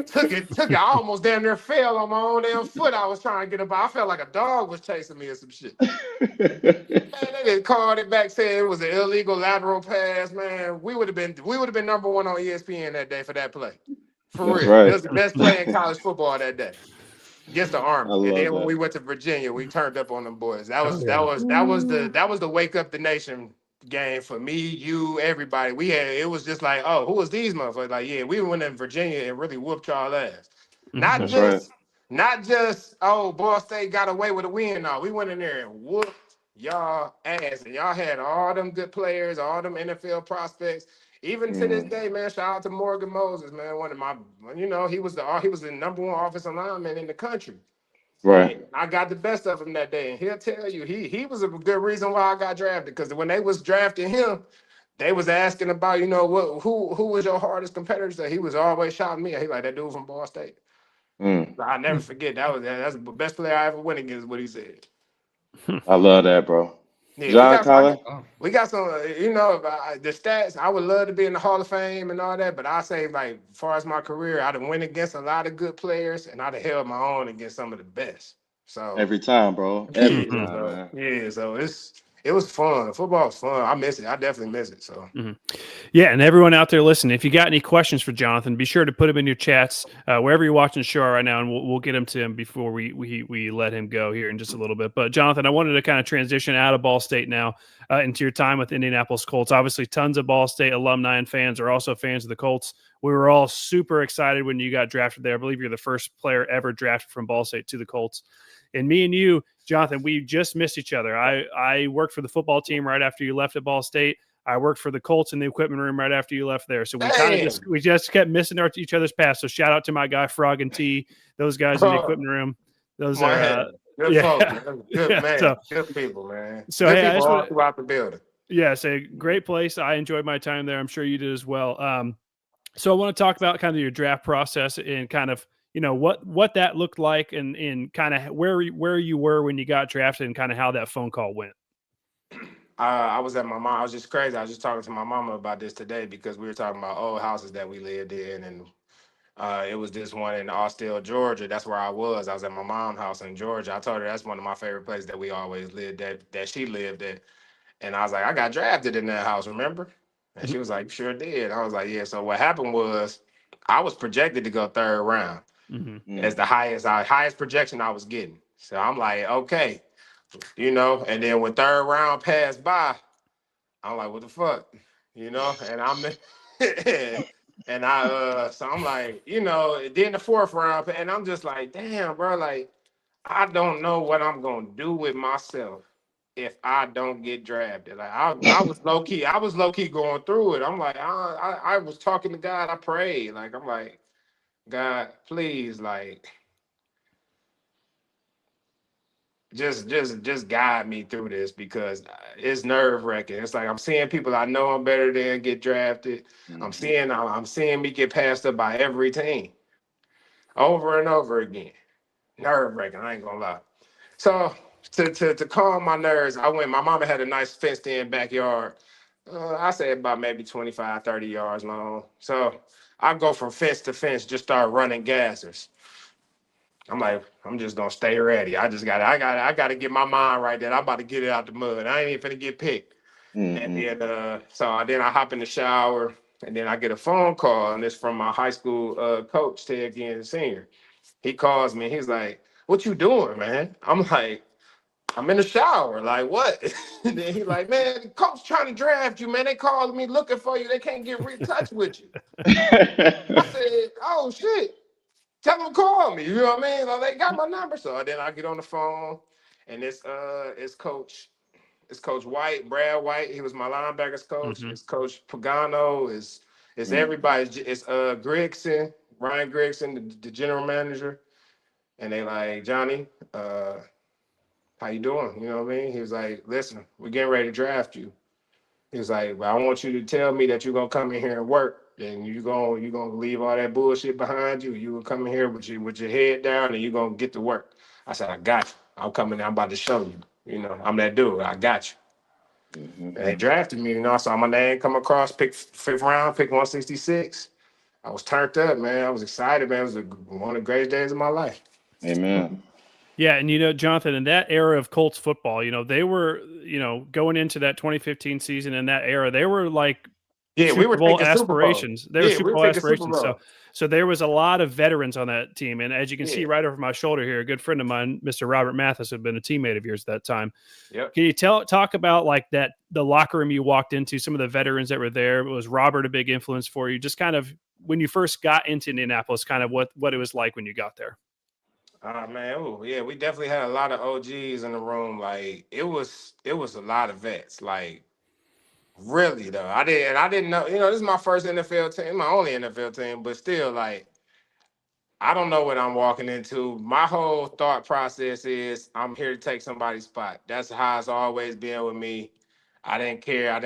[SPEAKER 3] Took it. I almost damn near fell on my own damn foot. I was trying to get about. I felt like a dog was chasing me or some shit. Man, they just called it back, said it was an illegal lateral pass. Man, we would have been number one on ESPN that day for that play. For
[SPEAKER 2] That's
[SPEAKER 3] real, it
[SPEAKER 2] right.
[SPEAKER 3] was the best play in college football that day against the
[SPEAKER 2] I
[SPEAKER 3] Army. And
[SPEAKER 2] love
[SPEAKER 3] then when
[SPEAKER 2] that.
[SPEAKER 3] we went to Virginia, we turned up on them boys. That
[SPEAKER 1] Oh
[SPEAKER 3] was that
[SPEAKER 1] yeah.
[SPEAKER 3] was that was the
[SPEAKER 2] Ooh.
[SPEAKER 3] that was the wake up the nation game for me, you, everybody. It was just like, oh, who was these motherfuckers? Like, yeah, we went in Virginia and really whooped y'all ass. Not
[SPEAKER 1] Hmm.
[SPEAKER 2] That's right.
[SPEAKER 3] just not just oh, Ball State got away with a win. No, we went in there and whooped y'all ass, and y'all had all them good players, all them NFL prospects. Even to this
[SPEAKER 2] Mm,
[SPEAKER 3] day, man, shout out to Morgan Moses, man. One of my, he was the number one offensive lineman in the country.
[SPEAKER 2] right.
[SPEAKER 3] And I got the best of him that day. And he'll tell you, he was a good reason why I got drafted. Because when they was drafting him, they was asking about, who was your hardest competitor? So he was always shouting me. He like that dude from Ball State.
[SPEAKER 2] Mm,
[SPEAKER 3] I never forget that's the best player I ever went against. What he said.
[SPEAKER 2] I love that, bro.
[SPEAKER 3] Yeah,
[SPEAKER 2] John Collar.
[SPEAKER 3] we got some, the stats. I would love to be in the Hall of Fame and all that, but I say like, as far as my career, I'd have went against a lot of good players, and I'd have held my own against some of the best. So
[SPEAKER 2] Every time, bro. Every
[SPEAKER 3] yeah,
[SPEAKER 1] Hmm.
[SPEAKER 2] time,
[SPEAKER 3] so
[SPEAKER 2] man.
[SPEAKER 3] yeah, so it was fun. Football was fun. I miss it. I definitely miss it. So
[SPEAKER 1] Hmm. Yeah, and everyone out there listening, if you got any questions for Jonathan, be sure to put them in your chats wherever you're watching the show right now, and we'll get them to him before we let him go here in just a little bit. But Jonathan, I wanted to kind of transition out of Ball State now into your time with Indianapolis Colts. Obviously, tons of Ball State alumni and fans are also fans of the Colts. We were all super excited when you got drafted there. I believe you're the first player ever drafted from Ball State to the Colts. And me and you, Jonathan, we just missed each other. I worked for the football team right after you left at Ball State. I worked for the Colts in the equipment room right after you left there. So we kind of
[SPEAKER 3] damn,
[SPEAKER 1] just kept missing each other's paths. So shout out to my guy Frog and T, those guys in the
[SPEAKER 3] bro,
[SPEAKER 1] equipment room. Those are
[SPEAKER 3] man, good
[SPEAKER 1] yeah.
[SPEAKER 3] folks, man. Good
[SPEAKER 1] Yeah.
[SPEAKER 3] man,
[SPEAKER 1] So
[SPEAKER 3] good people, man. Good
[SPEAKER 1] hey, I
[SPEAKER 3] people
[SPEAKER 1] just
[SPEAKER 3] all
[SPEAKER 1] want to
[SPEAKER 3] throughout the building.
[SPEAKER 1] yeah, say great place. I enjoyed my time there. I'm sure you did as well. So I want to talk about kind of your draft process and kind of what that looked like and kind of where you were when you got drafted and kind of how that phone call went.
[SPEAKER 3] I was at my mom. I was just crazy. I was just talking to my mama about this today because we were talking about old houses that we lived in, and it was this one in Austell, Georgia. That's where I was. I was at my mom's house in Georgia. I told her that's one of my favorite places that we always lived that she lived at. And I was like, I got drafted in that house, remember? And she was like, sure did. I was like, yeah. So what happened was I was projected to go third round
[SPEAKER 1] Mm-hmm.
[SPEAKER 3] as
[SPEAKER 2] Mm,
[SPEAKER 3] the highest projection I was getting. So I'm like, okay, and then when third round passed by, I'm like, what the fuck? And I'm and so I'm like, then the fourth round, and I'm just like, damn, bro, like I don't know what I'm gonna do with myself if I don't get drafted. Like I was low key going through it. I'm like, I was talking to God, I prayed. Like I'm like, God, please, like just guide me through this because it's nerve wracking. It's like I'm seeing people I know I'm better than get drafted. I'm seeing me get passed up by every team over and over again. Nerve wracking. I ain't gonna lie. So to calm my nerves, I went. My mama had a nice fenced in backyard. I say about maybe 25, 30 yards long. So I go from fence to fence, just start running gassers. I'm like, I'm just gonna stay ready. I gotta get my mind right there. I'm about to get it out the mud. I ain't even finna get picked. And then then I hop in the shower and then I get a phone call and it's from my high school coach, Ted again, senior. He calls me, he's like, "What you doing, man?" I'm like, "I'm in the shower." Like, what? And then he like, "Man, the coach trying to draft you, man. They calling me looking for you. They can't get in touch with you." I said, "Oh shit. Tell them to call me." You know what I mean? Like, they got my number. So then I get on the phone and it's Coach White, Brad White. He was my linebackers coach.
[SPEAKER 1] Mm-hmm.
[SPEAKER 3] It's Coach Pagano. It's everybody. It's Gregson, Ryan Gregson, the general manager. And they like, "Johnny, how you doing?" You know what I mean? He was like, "Listen, we're getting ready to draft you." He was like, "Well, I want you to tell me that you're gonna come in here and work, and you gonna leave all that bullshit behind you. You gonna come in here with your head down, and you gonna get to work." I said, "I got you. I'm coming. I'm about to show you. You know, I'm that dude. I got you." And they drafted me. You know, I saw my name come across, pick fifth round, pick 166. I was turned up, man. I was excited, man. It was one of the greatest days of my life.
[SPEAKER 2] Amen.
[SPEAKER 1] Yeah, and Jonathan, in that era of Colts football, they were, going into that 2015 season in that era, they were like
[SPEAKER 3] Yeah, we
[SPEAKER 1] Super
[SPEAKER 3] were
[SPEAKER 1] Bowl
[SPEAKER 3] thinking Super Bowl.
[SPEAKER 1] aspirations. They were
[SPEAKER 3] Yeah, we
[SPEAKER 1] Super
[SPEAKER 3] were
[SPEAKER 1] Bowl
[SPEAKER 3] thinking Super
[SPEAKER 1] aspirations.
[SPEAKER 3] Bowl.
[SPEAKER 1] So there was a lot of veterans on that team. And as you can see
[SPEAKER 3] Yeah.
[SPEAKER 1] right over my shoulder here, a good friend of mine, Mr. Robert Mathis, had been a teammate of yours at that time.
[SPEAKER 3] Yep.
[SPEAKER 1] Can you talk about like that, the locker room you walked into, some of the veterans that were there? Was Robert a big influence for you? Just kind of when you first got into Indianapolis, kind of what it was like when you got there.
[SPEAKER 3] Man, ooh, yeah, we definitely had a lot of OGs in the room. Like it was a lot of vets. Like really though, I didn't know. You know, this is my first NFL team, my only NFL team, but still, like I don't know what I'm walking into. My whole thought process is I'm here to take somebody's spot. That's how it's always been with me. I didn't care. I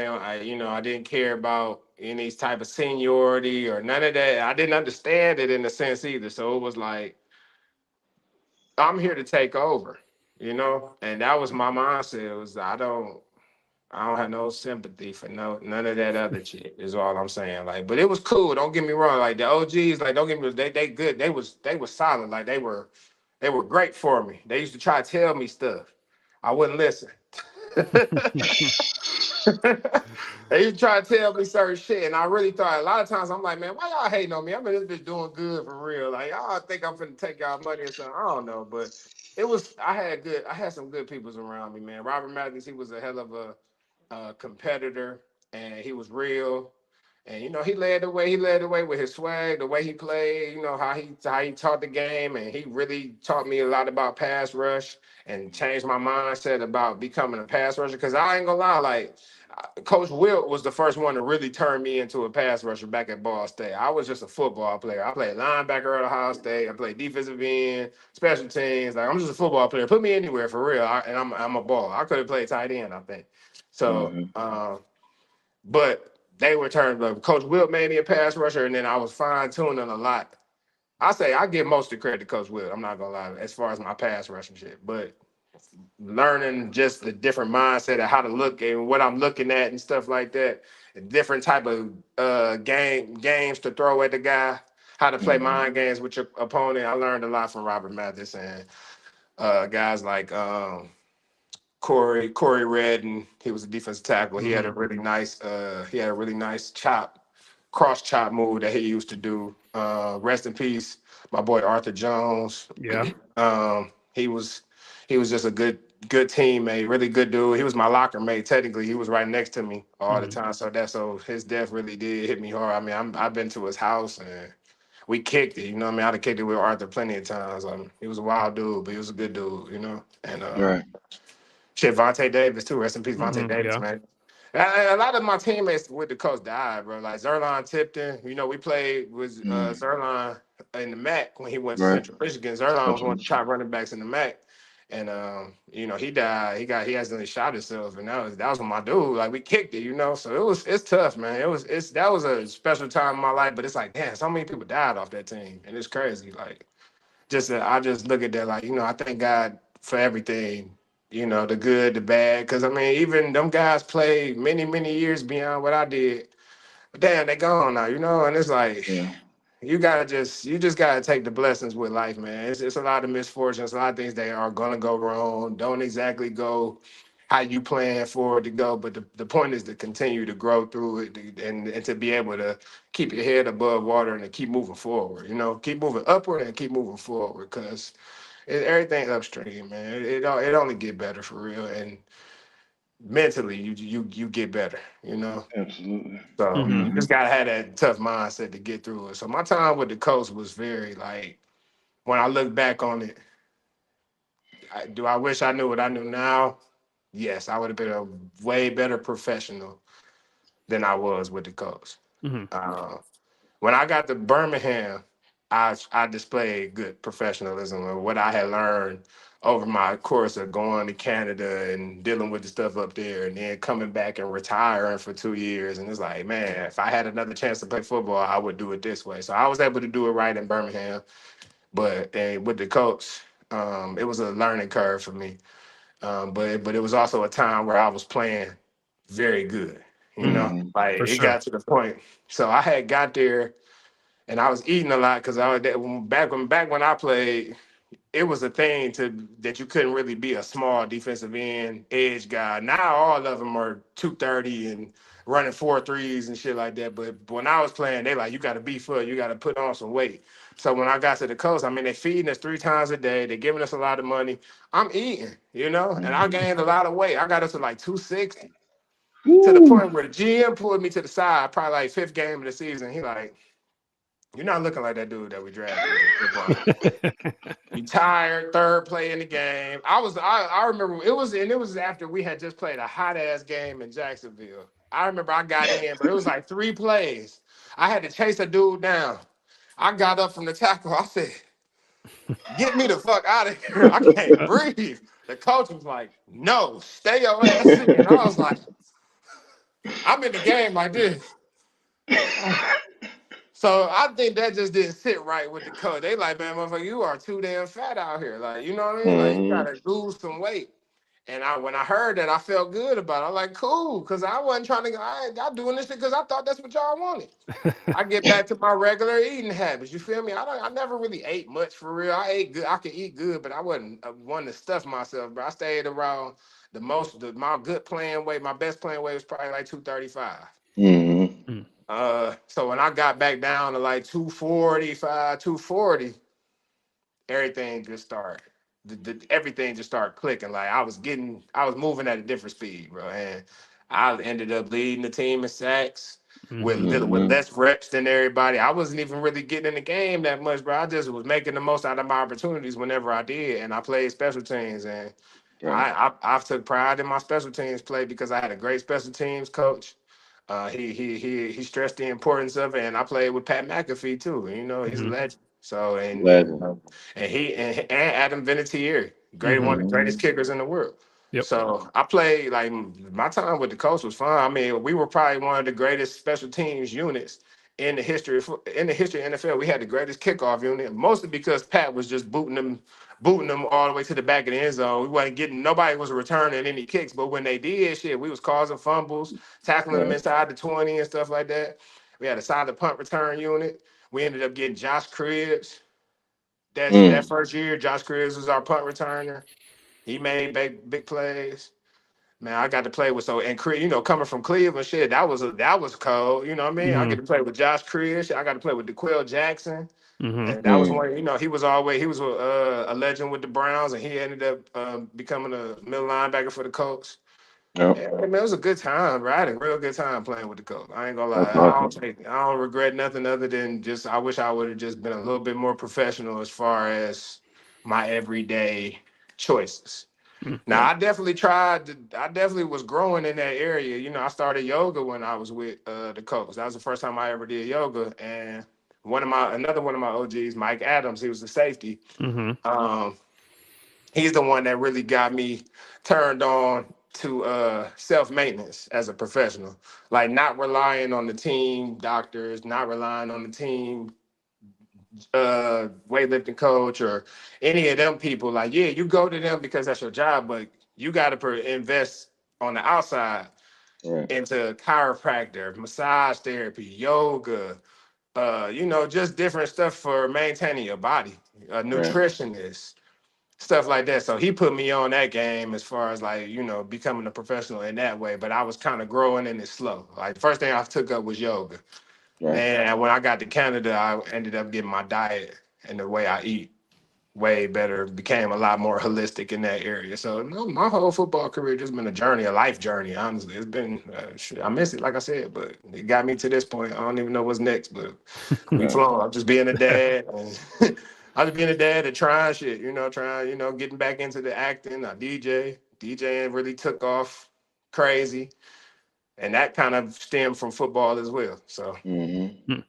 [SPEAKER 3] didn't care about any type of seniority or none of that. I didn't understand it in a sense either. So it was like I'm here to take over, and that was my mindset. It was I don't have no sympathy for none of that other shit. Is all I'm saying. Like, but it was cool. Don't get me wrong. Like the OGs, like don't get me they good. They was solid. Like they were great for me. They used to try to tell me stuff. I wouldn't listen. They used to try to tell me certain shit, and I really thought a lot of times I'm like, man, why y'all hating on me? I'm in this bitch doing good for real. Like y'all think I'm finna take y'all money or something. I don't know, but it was. I had some good peoples around me, man. Robert Mathis, he was a hell of a competitor, and he was real. And he led the way. He led the way with his swag, the way he played. You know how he taught the game, and he really taught me a lot about pass rush and changed my mindset about becoming a pass rusher. Because I ain't gonna lie, like Coach Wilt was the first one to really turn me into a pass rusher back at Ball State. I was just a football player. I played linebacker at Ohio State. I played defensive end, special teams. Like I'm just a football player. Put me anywhere for real, and I'm a baller. I could have played tight end, I think. So, but they were turned. Coach Wilt made me a pass rusher, and then I was fine tuning a lot. I give most of the credit to Coach Wilt. I'm not gonna lie, as far as my pass rushing shit, but learning just the different mindset of how to look and what I'm looking at and stuff like that. Different type of games to throw at the guy, how to play mind games with your opponent. I learned a lot from Robert Mathis and guys like Corey Redden. He was a defensive tackle. He had a really nice cross chop move that he used to do. Rest in peace, my boy Arthur Jones.
[SPEAKER 1] Yeah.
[SPEAKER 3] He was just a good teammate, really good dude. He was my locker mate. Technically, he was right next to me all the time. So his death really did hit me hard. I mean, I've been to his house and we kicked it. You know what I mean? I'd have kicked it with Arthur plenty of times. He was a wild dude, but he was a good dude. And
[SPEAKER 2] Right.
[SPEAKER 3] shit, Vontae Davis too. Rest in peace, Vontae Davis,
[SPEAKER 1] Yeah.
[SPEAKER 3] man. A lot of my teammates with the coach died, bro. Like Zerline Tipton. We played with Zerline in the MAC when he went to
[SPEAKER 2] Right.
[SPEAKER 3] Central Michigan. Zerline was one of the top running backs in the MAC. And you know, he died. He accidentally shot himself, and that was my dude. Like we kicked it, you know. So it's tough, man. That was a special time in my life. But it's like, damn, so many people died off that team, and it's crazy. Like I just look at that like, you know, I thank God for everything, you know, the good, the bad. Because I mean, even them guys played many years beyond what I did. But damn, they gone now, you know. And it's like,
[SPEAKER 2] Yeah.
[SPEAKER 3] you just gotta take the blessings with life, man. It's a lot of misfortunes, a lot of things that are gonna go wrong. Don't exactly go how you plan for it to go, but the point is to continue to grow through it and to be able to keep your head above water and to keep moving forward. You know, keep moving upward and keep moving forward because everything upstream, man. It only get better for real, and mentally you get better. You know.
[SPEAKER 2] Absolutely.
[SPEAKER 3] So
[SPEAKER 1] Hmm.
[SPEAKER 3] you just gotta have that tough mindset to get through it. So my time with the coach was very like when I look back on it, do I wish I knew what I knew now? Yes, I would have been a way better professional than I was with the coach.
[SPEAKER 1] Hmm.
[SPEAKER 3] Uh, when I got to Birmingham, I displayed good professionalism and what I had learned over my course of going to Canada and dealing with the stuff up there and then coming back and retiring for 2 years. And it's like, man, if I had another chance to play football, I would do it this way. So I was able to do it right in Birmingham. But with the coach, it was a learning curve for me. But it was also a time where I was playing very good. You know,
[SPEAKER 2] Mm-hmm.
[SPEAKER 3] like
[SPEAKER 1] For
[SPEAKER 3] it
[SPEAKER 1] sure.
[SPEAKER 3] got to the point. So I had got there and I was eating a lot because back when I played, it was a thing that you couldn't really be a small defensive end edge guy. Now all of them are 230 and running 4.3s and shit like that. But when I was playing, they like you got to beef up, you got to put on some weight. So when I got to the coast, I mean they feeding us 3 times a day, they're giving us a lot of money. I'm eating, you know, and I
[SPEAKER 2] Mm-hmm.
[SPEAKER 3] gained a lot of weight. I got up to like 260 to the
[SPEAKER 2] Woo.
[SPEAKER 3] point where the GM pulled me to the side, probably like fifth game of the season. He like, you're not looking like that dude that we drafted in football. You tired, third play in the game. I remember it was after we had just played a hot ass game in Jacksonville. I remember I got in, but it was like 3 plays. I had to chase a dude down. I got up from the tackle. I said, get me the fuck out of here. I can't breathe. The coach was like, no, stay your ass in. And I was like, I'm in the game like this. So I think that just didn't sit right with the coach. They like, man, motherfucker, you are too damn fat out here. Like, you know what I mean? Like, you
[SPEAKER 2] Mm-hmm.
[SPEAKER 3] gotta lose some weight. And when I heard that, I felt good about it. I'm like, cool, because I wasn't trying to. I'm doing this because I thought that's what y'all wanted. I get back to my regular eating habits. You feel me? I never really ate much for real. I ate good. I could eat good, but I wasn't one to stuff myself. But I stayed around my good playing weight. My best playing weight was probably like 235.
[SPEAKER 2] Mm-hmm.
[SPEAKER 3] So when I got back down to like 245, 240, everything just started. Everything just started clicking. Like I was moving at a different speed, bro. And I ended up leading the team in sacks
[SPEAKER 1] Hmm.
[SPEAKER 3] with
[SPEAKER 2] Mm-hmm.
[SPEAKER 3] less reps than everybody. I wasn't even really getting in the game that much, bro. I just was making the most out of my opportunities whenever I did, and I played special teams. And
[SPEAKER 2] Right.
[SPEAKER 3] I took pride in my special teams play because I had a great special teams coach. He stressed the importance of it, and I played with Pat McAfee too. You know, he's a
[SPEAKER 1] Hmm.
[SPEAKER 3] legend. So
[SPEAKER 2] Legend.
[SPEAKER 3] and Adam Vinatieri, one of
[SPEAKER 1] Hmm.
[SPEAKER 3] the greatest
[SPEAKER 2] Mm-hmm.
[SPEAKER 3] kickers in the world.
[SPEAKER 1] Yep.
[SPEAKER 3] So I played like my time with the coach was fun. I mean, we were probably one of the greatest special teams units in the history of NFL. We had the greatest kickoff unit, mostly because Pat was just booting them all the way to the back of the end zone. We wasn't getting nobody was returning any kicks, but when they did, shit, we was causing fumbles, tackling them
[SPEAKER 2] Right.
[SPEAKER 3] inside the 20 and stuff like that. We had a solid punt return unit. We ended up getting Josh Cribbs. That
[SPEAKER 2] Mm.
[SPEAKER 3] first year, Josh Cribbs was our punt returner. He made big plays. Man, I got to play with you know, coming from Cleveland, shit, that was cold. You know what I mean? I
[SPEAKER 1] Hmm.
[SPEAKER 3] get to play with Josh Cribbs. I got to play with DeQuell Jackson.
[SPEAKER 1] Hmm.
[SPEAKER 3] And that was
[SPEAKER 2] Mm.
[SPEAKER 3] one, you know, he was a legend with the Browns, and he ended up becoming a middle linebacker for the Colts.
[SPEAKER 2] Yep.
[SPEAKER 3] Yeah, man, it was a good time, bro. I had a real good time playing with the Colts. I ain't gonna lie.
[SPEAKER 2] That's awesome.
[SPEAKER 3] I don't regret nothing other than just I wish I would have just been a little bit more professional as far as my everyday choices. Now
[SPEAKER 2] Yeah.
[SPEAKER 3] I definitely was growing in that area. You know, I started yoga when I was with the Colts. That was the first time I ever did yoga. And another one of my OGs, Mike Adams, he was the safety.
[SPEAKER 1] Hmm.
[SPEAKER 3] Um, he's the one that really got me turned on to self-maintenance as a professional. Like not relying on the team doctors, not relying on the team weightlifting coach or any of them people. Like, yeah, you go to them because that's your job, but you got to invest on the outside
[SPEAKER 2] Right.
[SPEAKER 3] into chiropractor, massage therapy, yoga, just different stuff for maintaining your body, a
[SPEAKER 2] Right.
[SPEAKER 3] nutritionist, stuff like that. So he put me on that game as far as like, becoming a professional in that way. But I was kind of growing in it slow. Like the first thing I took up was yoga.
[SPEAKER 2] Right.
[SPEAKER 3] And when I got to Canada, I ended up getting my diet and the way I eat way better, became a lot more holistic in that area. So no, my whole football career just been a journey, a life journey. Honestly, it's been I miss it, like I said, but it got me to this point. I don't even know what's next, but we
[SPEAKER 2] Right.
[SPEAKER 3] flowing. I'm just being a dad. And I'm just being a dad and trying shit. Getting back into the acting. I DJing really took off crazy, and that kind of stemmed from football as well. So.
[SPEAKER 2] Mm-hmm.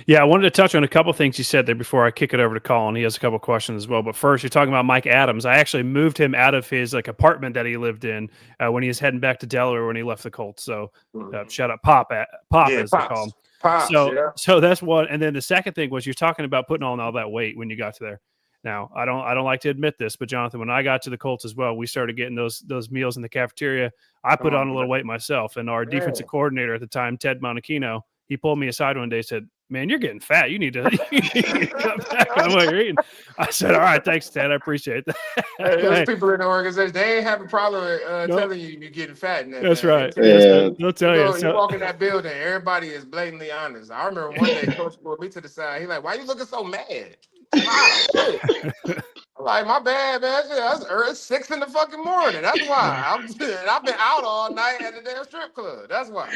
[SPEAKER 1] Yeah, I wanted to touch on a couple things you said there before I kick it over to Colin. He has a couple questions as well. But first, you're talking about Mike Adams. I actually moved him out of his apartment that he lived in when he was heading back to Delaware when he left the Colts. So shout out Pop,
[SPEAKER 3] Yeah,
[SPEAKER 1] as they call him.
[SPEAKER 3] pops, yeah.
[SPEAKER 1] So that's one. And then the second thing was you're talking about putting on all that weight when you got to there. Now, I don't like to admit this, but Jonathan, when I got to the Colts as well, we started getting those meals in the cafeteria. I put on a little weight myself, and our defensive coordinator at the time, Ted Monachino, he pulled me aside one day and said, "Man, you're getting fat. You need to cut back on what you're eating." I said, "All right, thanks, Ted. I appreciate that."
[SPEAKER 3] Hey, there's people in the organization, they ain't have a problem telling you you're getting fat in that.
[SPEAKER 1] That's
[SPEAKER 3] thing.
[SPEAKER 1] right.
[SPEAKER 2] Yeah.
[SPEAKER 1] They'll tell you.
[SPEAKER 3] You walk in that building, everybody is blatantly honest. I remember one day Coach pulled me to the side. He's like, "Why you looking so mad?" Wow, shit. I'm like, my bad, man. It's 6 in the fucking morning. That's why. I've been out all night at the damn strip club. That's why.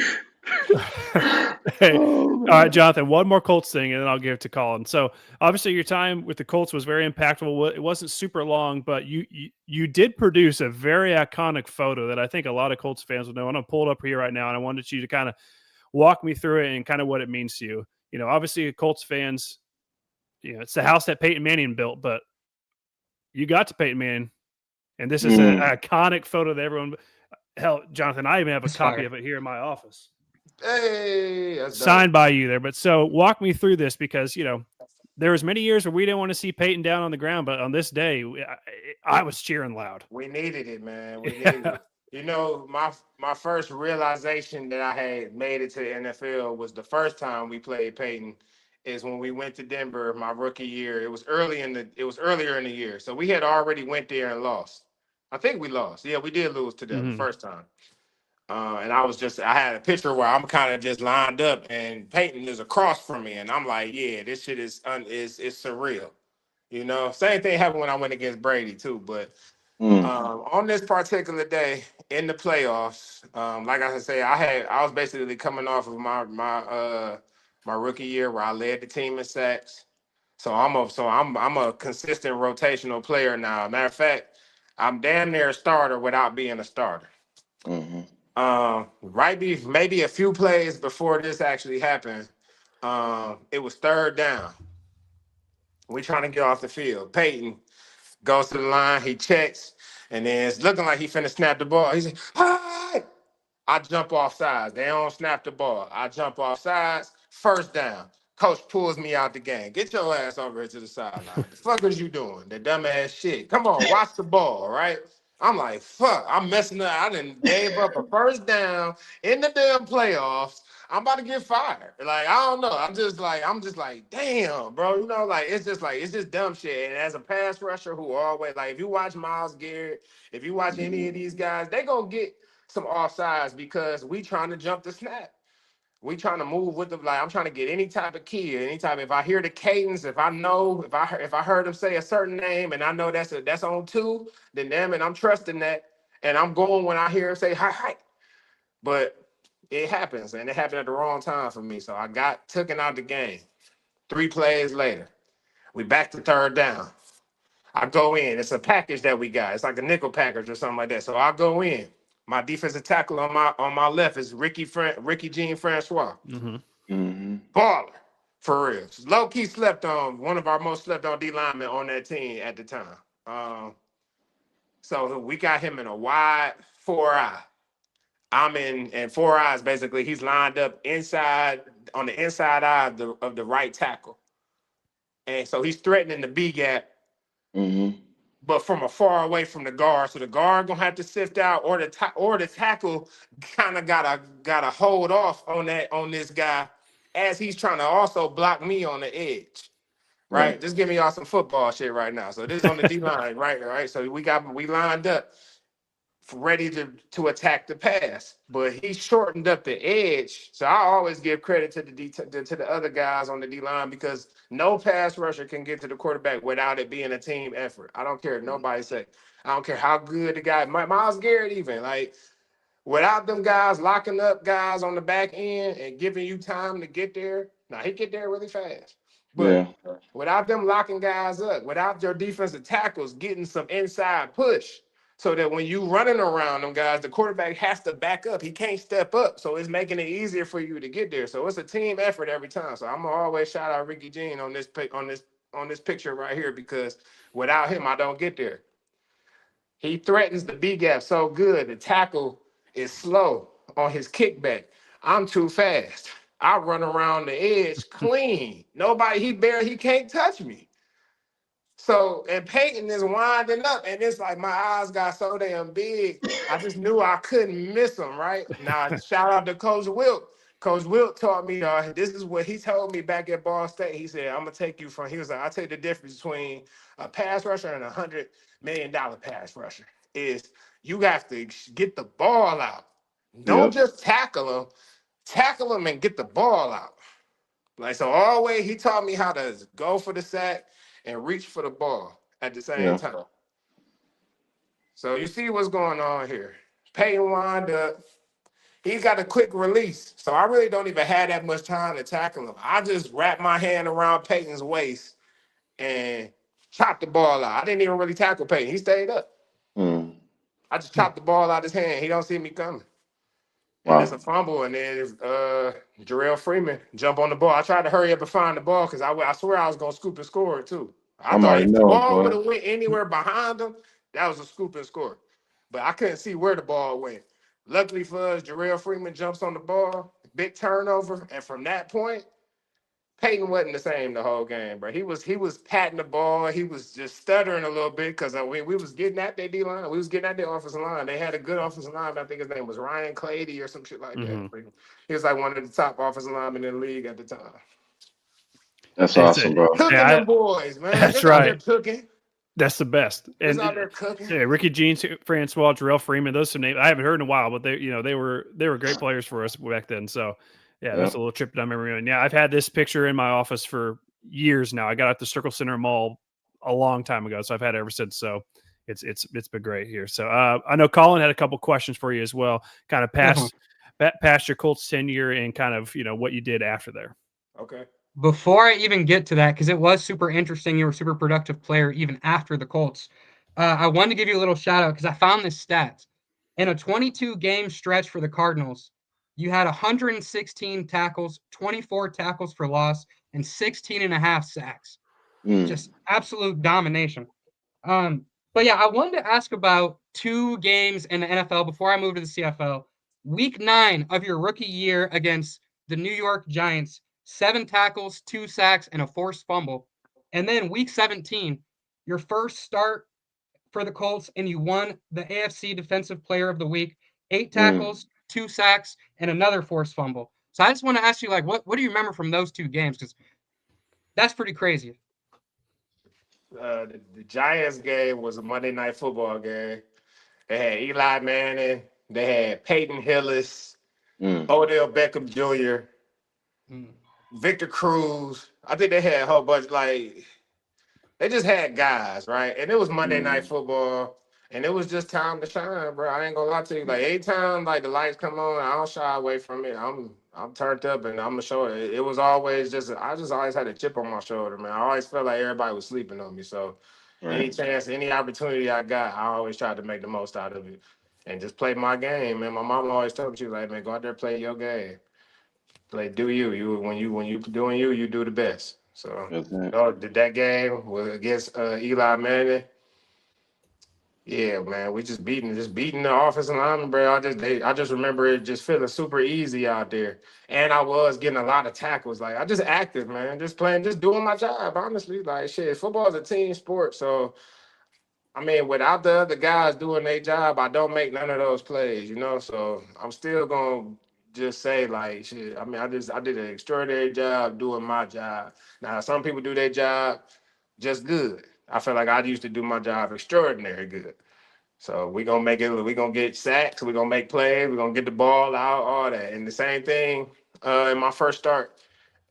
[SPEAKER 1] Hey, all right, Jonathan, one more Colts thing, and then I'll give it to Colin. So obviously your time with the Colts was very impactful. It wasn't super long, but you did produce a very iconic photo that I think a lot of Colts fans will know. I'm going to pull it up here right now, and I wanted you to kind of walk me through it and kind of what it means to you. Obviously Colts fans, it's the house that Peyton Manning built, but you got to Peyton Manning, and this is an iconic photo that everyone. Hell, Jonathan, I even have a copy of it here in my office.
[SPEAKER 3] Hey, that's
[SPEAKER 1] signed by you there. But so walk me through this because, there was many years where we didn't want to see Peyton down on the ground, but on this day, I was cheering loud.
[SPEAKER 3] We needed it, man. We needed it. My first realization that I had made it to the NFL was the first time we played Peyton is when we went to Denver my rookie year. It was earlier in the year. So we had already went there and lost. I think we lost. Yeah, we did lose to them the first time. And I had a picture where I'm kind of just lined up and Peyton is across from me. And I'm like, yeah, this shit is surreal. Same thing happened when I went against Brady too. But on this particular day in the playoffs, like I said, I was basically coming off of my rookie year where I led the team in sacks. So I'm a consistent rotational player now. Matter of fact, I'm damn near a starter without being a starter.
[SPEAKER 2] Mm-hmm.
[SPEAKER 3] Maybe a few plays before this actually happened, it was third down. We trying to get off the field. Peyton goes to the line, he checks, and then it's looking like he finna snap the ball. He's like, "Hi!" I jump off sides. They don't snap the ball. I jump off sides. First down. Coach pulls me out the game. Get your ass over here to the sideline. The fuck is you doing? That dumbass shit. Come on, watch the ball, right? I'm like, fuck, I'm messing up. I done gave up a first down in the damn playoffs. I'm about to get fired. Like, I don't know. I'm just like, damn, bro. It's just dumb shit. And as a pass rusher who always, like, if you watch Myles Garrett, if you watch any of these guys, they gonna get some offsides because we trying to jump the snap. We trying to move with I'm trying to get any type of key, if I hear the cadence, if I heard him say a certain name and I know that's on 2, then damn it, I'm trusting that. And I'm going when I hear him say hi. But it happens, and it happened at the wrong time for me. So I got taken out the game. 3 plays later, we back to third down. I go in. It's a package that we got. It's like a nickel package or something like that. So I go in. My defensive tackle on my left is Ricky Jean Francois. Baller, for real. Low key slept on, one of our most slept on D linemen on that team at the time. So we got him in a wide 4-eye. I'm in, and 4 eyes basically. He's lined up inside on the inside eye of the right tackle, and so he's threatening the B gap, but from afar away from the guard. So the guard gonna have to sift out, or the tackle kind of gotta hold off on this guy as he's trying to also block me on the edge. Right, just give me y'all some football shit right now. So this is on the D line, right. So we lined up, ready to attack the pass, but he shortened up the edge. So I always give credit to the other guys on the D line, because no pass rusher can get to the quarterback without it being a team effort. I don't care if nobody say. I don't care how good the guy, Myles Garrett even, like, without them guys locking up guys on the back end and giving you time to get there. Now he get there really fast, but without them locking guys up, without your defensive tackles getting some inside push, so that when you running around them guys, the quarterback has to back up. He can't step up, so it's making it easier for you to get there. So it's a team effort every time. So I'm gonna always shout out Ricky Jean on this picture right here, because without him, I don't get there. He threatens the B gap so good. The tackle is slow on his kickback. I'm too fast. I run around the edge clean. He can't touch me. So, and Peyton is winding up, and it's like my eyes got so damn big, I just knew I couldn't miss him, right? Now, shout out to Coach Wilt. Coach Wilt taught me, this is what he told me back at Ball State. He said, I'm going to take you from, he was like, I'll tell you the difference between a pass rusher and $100 million pass rusher is you have to get the ball out. Don't just tackle him and get the ball out. Like, so always he taught me how to go for the sack and reach for the ball at the same time. So you see what's going on here. Peyton wound up. He's got a quick release. So I really don't even have that much time to tackle him. I just wrap my hand around Peyton's waist and chop the ball out. I didn't even really tackle Peyton. He stayed up. I just chopped the ball out his hand. He don't see me coming. And it's a fumble, and then Jarrell Freeman jump on the ball. I tried to hurry up and find the ball, because I swear I was going to scoop and score it too. I thought if the ball would have went anywhere behind him, that was a scoop and score. But I couldn't see where the ball went. Luckily for us, Jarrell Freeman jumps on the ball, big turnover, and from that point, Peyton wasn't the same the whole game, bro. He was patting the ball. He was just stuttering a little bit, because we was getting at their D-line. We was getting at their offensive line. They had a good offensive line. I think his name was Ryan Clady or some shit like that. He was like one of the top offensive linemen in the league at the time.
[SPEAKER 2] That's awesome, bro.
[SPEAKER 3] Cooking them boys, man.
[SPEAKER 1] That's right.
[SPEAKER 3] They're cooking.
[SPEAKER 1] That's the best.
[SPEAKER 3] And out there cooking.
[SPEAKER 1] Yeah, Ricky Jean, Francois, Jarrell Freeman, those some names I haven't heard in a while, but they were great players for us back then. So yeah, that's a little trip down memory lane. Yeah, I've had this picture in my office for years now. I got at the Circle Center Mall a long time ago, so I've had it ever since. So it's been great here. So I know Colin had a couple questions for you as well, kind of past your Colts tenure and kind of what you did after there.
[SPEAKER 3] Okay.
[SPEAKER 4] Before I even get to that, because it was super interesting, you were a super productive player even after the Colts. I wanted to give you a little shout out because I found this stat. In a 22-game stretch for the Cardinals, you had 116 tackles, 24 tackles for loss, and 16.5 sacks. Just absolute domination. But yeah, I wanted to ask about 2 games in the NFL before I move to the CFL. Week 9 of your rookie year against the New York Giants, 7 tackles, 2 sacks, and a forced fumble. And then week 17, your first start for the Colts, and you won the AFC Defensive Player of the Week, 8 tackles, 2 sacks, and another forced fumble. So I just want to ask you, like, what do you remember from those 2 games? Because that's pretty crazy.
[SPEAKER 3] The Giants game was a Monday Night Football game. They had Eli Manning. They had Peyton Hillis, Odell Beckham Jr., Victor Cruz. I think they had a whole bunch, like, they just had guys, right? And it was Monday Night Football, and it was just time to shine, bro. I ain't gonna lie to you. Like, anytime like the lights come on, I don't shy away from it. I'm turned up, and I'm gonna show it. It was always I just always had a chip on my shoulder, man. I always felt like everybody was sleeping on me. So any chance, any opportunity I got, I always tried to make the most out of it and just play my game, man. My mom always told me, she was like, man, go out there, play your game. Like, do you. When you doing you do the best. So did that game against Eli Manning. Yeah, man, we just beating the offensive lineman, bro. I just remember it just feeling super easy out there, and I was getting a lot of tackles. Like I just active, man, just playing, just doing my job. Honestly, like shit, football is a team sport, so I mean, without the other guys doing their job, I don't make none of those plays, you know. So I'm still gonna just say like shit. I mean, I did an extraordinary job doing my job. Now some people do their job just good. I feel like I used to do my job extraordinary good. So we gonna make it. We gonna get sacks. We gonna make plays. We gonna get the ball out. All that. And the same thing in my first start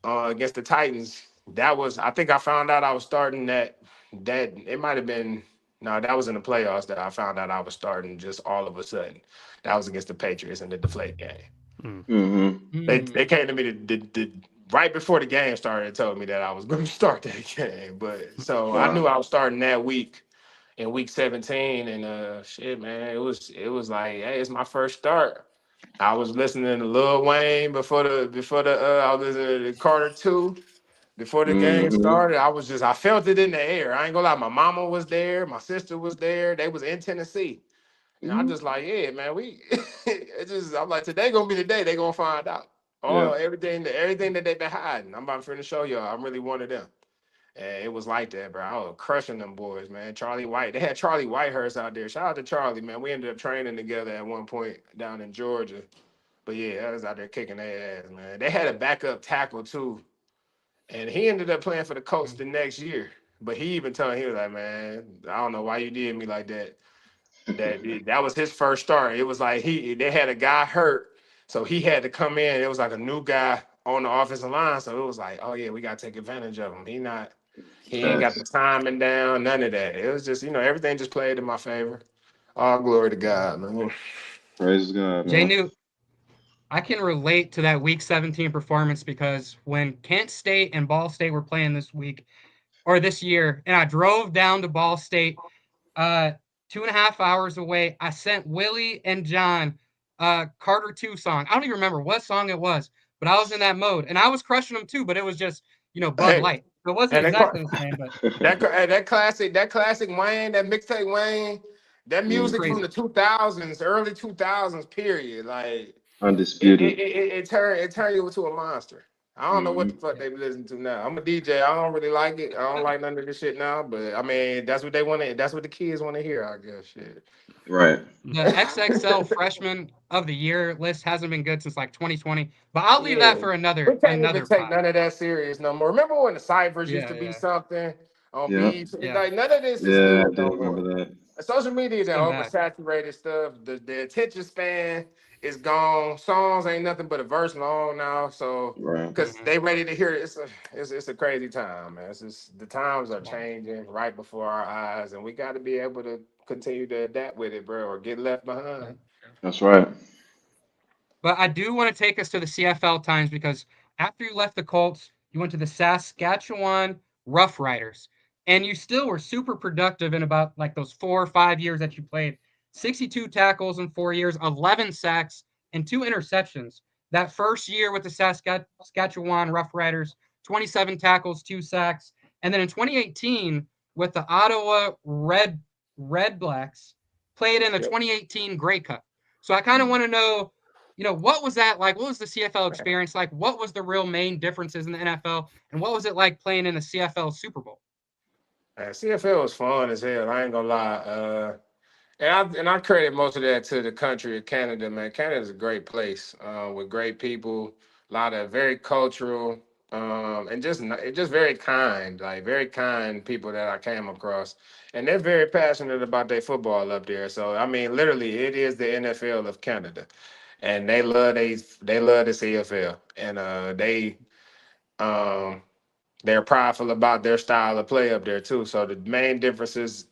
[SPEAKER 3] against the Titans. That was. I think I found out I was starting that. That it might have been. No, that was in the playoffs that I found out I was starting just all of a sudden. That was against the Patriots in the deflate game.
[SPEAKER 1] Mm.
[SPEAKER 2] Mm-hmm.
[SPEAKER 3] They came to me right before the game started and told me that I was going to start that game. But so I knew
[SPEAKER 2] Wow.
[SPEAKER 3] I was starting that week in week 17, and shit, man, it was like, hey, it's my first start. I was listening to Lil Wayne before the I was listening to Carter 2 before the game
[SPEAKER 2] Mm-hmm.
[SPEAKER 3] started. I felt it in the air. I ain't gonna lie, my mama was there, my sister was there. They was in Tennessee. And I'm just like, yeah, man, we I'm like, today gonna be the day they gonna find out.
[SPEAKER 2] Yeah.
[SPEAKER 3] Everything that they've been hiding. I'm about to show y'all. I'm really one of them. And it was like that, bro. I was crushing them boys, man. Charlie White. They had Charlie Whitehurst out there. Shout out to Charlie, man. We ended up training together at one point down in Georgia. But yeah, I was out there kicking their ass, man. They had a backup tackle too. And he ended up playing for the Colts the next year. But he even told me, he was like, man, I don't know why you did me like that. That was his first start. It was like they had a guy hurt, so he had to come in. It was like a new guy on the offensive line, so it was like, oh yeah, we gotta take advantage of him. He ain't got
[SPEAKER 2] Facts.
[SPEAKER 3] the timing down, none of that. It was just everything just played in my favor. All glory to God, man.
[SPEAKER 2] Praise God, man.
[SPEAKER 4] JNew, I can relate to that Week 17 performance because when Kent State and Ball State were playing this week or this year, and I drove down to Ball State, 2.5 hours away, I sent Willie and John Carter 2 song. I don't even remember what song it was, but I was in that mode, and I was crushing them too. But it was just Bud
[SPEAKER 3] Hey,
[SPEAKER 4] Light. So it wasn't
[SPEAKER 3] and
[SPEAKER 4] exactly the same, but
[SPEAKER 3] that classic Wayne, that mixtape Wayne, that
[SPEAKER 4] it's
[SPEAKER 3] music from
[SPEAKER 4] crazy.
[SPEAKER 3] the 2000s, early 2000s period, like
[SPEAKER 2] Undisputed.
[SPEAKER 3] it turned you into a monster. I don't know what
[SPEAKER 2] Mm-hmm.
[SPEAKER 3] the fuck they be listening to now. I'm a DJ. I don't really like it. I don't like none of this shit now. But I mean, that's what they want to. That's what the kids want to hear. I guess shit.
[SPEAKER 2] Right.
[SPEAKER 4] The XXL Freshman of the Year list hasn't been good since like 2020, but I'll leave
[SPEAKER 3] Yeah,
[SPEAKER 4] that for
[SPEAKER 3] we
[SPEAKER 4] another
[SPEAKER 3] can't even
[SPEAKER 4] another
[SPEAKER 3] take
[SPEAKER 4] pod.
[SPEAKER 3] none of that serious no more. Remember when the ciphers used
[SPEAKER 4] Yeah,
[SPEAKER 3] to be
[SPEAKER 4] yeah,
[SPEAKER 3] something on
[SPEAKER 2] Yeah.
[SPEAKER 3] beats?
[SPEAKER 4] yeah.
[SPEAKER 3] Like none of this is
[SPEAKER 2] Yeah, I
[SPEAKER 3] good
[SPEAKER 2] do
[SPEAKER 3] no more.
[SPEAKER 2] remember that.
[SPEAKER 3] Social media
[SPEAKER 4] It's
[SPEAKER 3] that
[SPEAKER 4] been back.
[SPEAKER 3] oversaturated stuff. The attention span is gone. Songs ain't nothing but a verse long now. So
[SPEAKER 2] Right.
[SPEAKER 3] because
[SPEAKER 4] Mhm.
[SPEAKER 3] they ready to hear it, it's a crazy time, man. It's just the times are changing right before our eyes, and we got to be able to continue to adapt with it, bro, or get left behind.
[SPEAKER 4] Yeah.
[SPEAKER 2] That's right.
[SPEAKER 4] But I do want to take us to the CFL times because after you left the Colts, you went to the Saskatchewan Roughriders, and you still were super productive in about like those 4 or 5 years that you played. 62 tackles in 4 years, 11 sacks, and 2 interceptions. That first year with the Saskatchewan Roughriders, 27 tackles, 2 sacks, and then in 2018 with the Ottawa Red Blacks, played in the
[SPEAKER 3] Yep.
[SPEAKER 4] 2018 Grey Cup. So I kind of want to know what was that like? What was the CFL experience like? What was the real main differences in the NFL? And what was it like playing in the CFL Super Bowl?
[SPEAKER 3] Man, CFL was fun as hell. I ain't gonna lie. And I credit most of that to the country of Canada, man. Canada's a great place with great people, a lot of very cultural, and just very kind, like very kind people that I came across, and they're very passionate about their football up there. So I mean, literally, it is the NFL of Canada, and they love the CFL, and um, they're prideful about their style of play up there too. So the main differences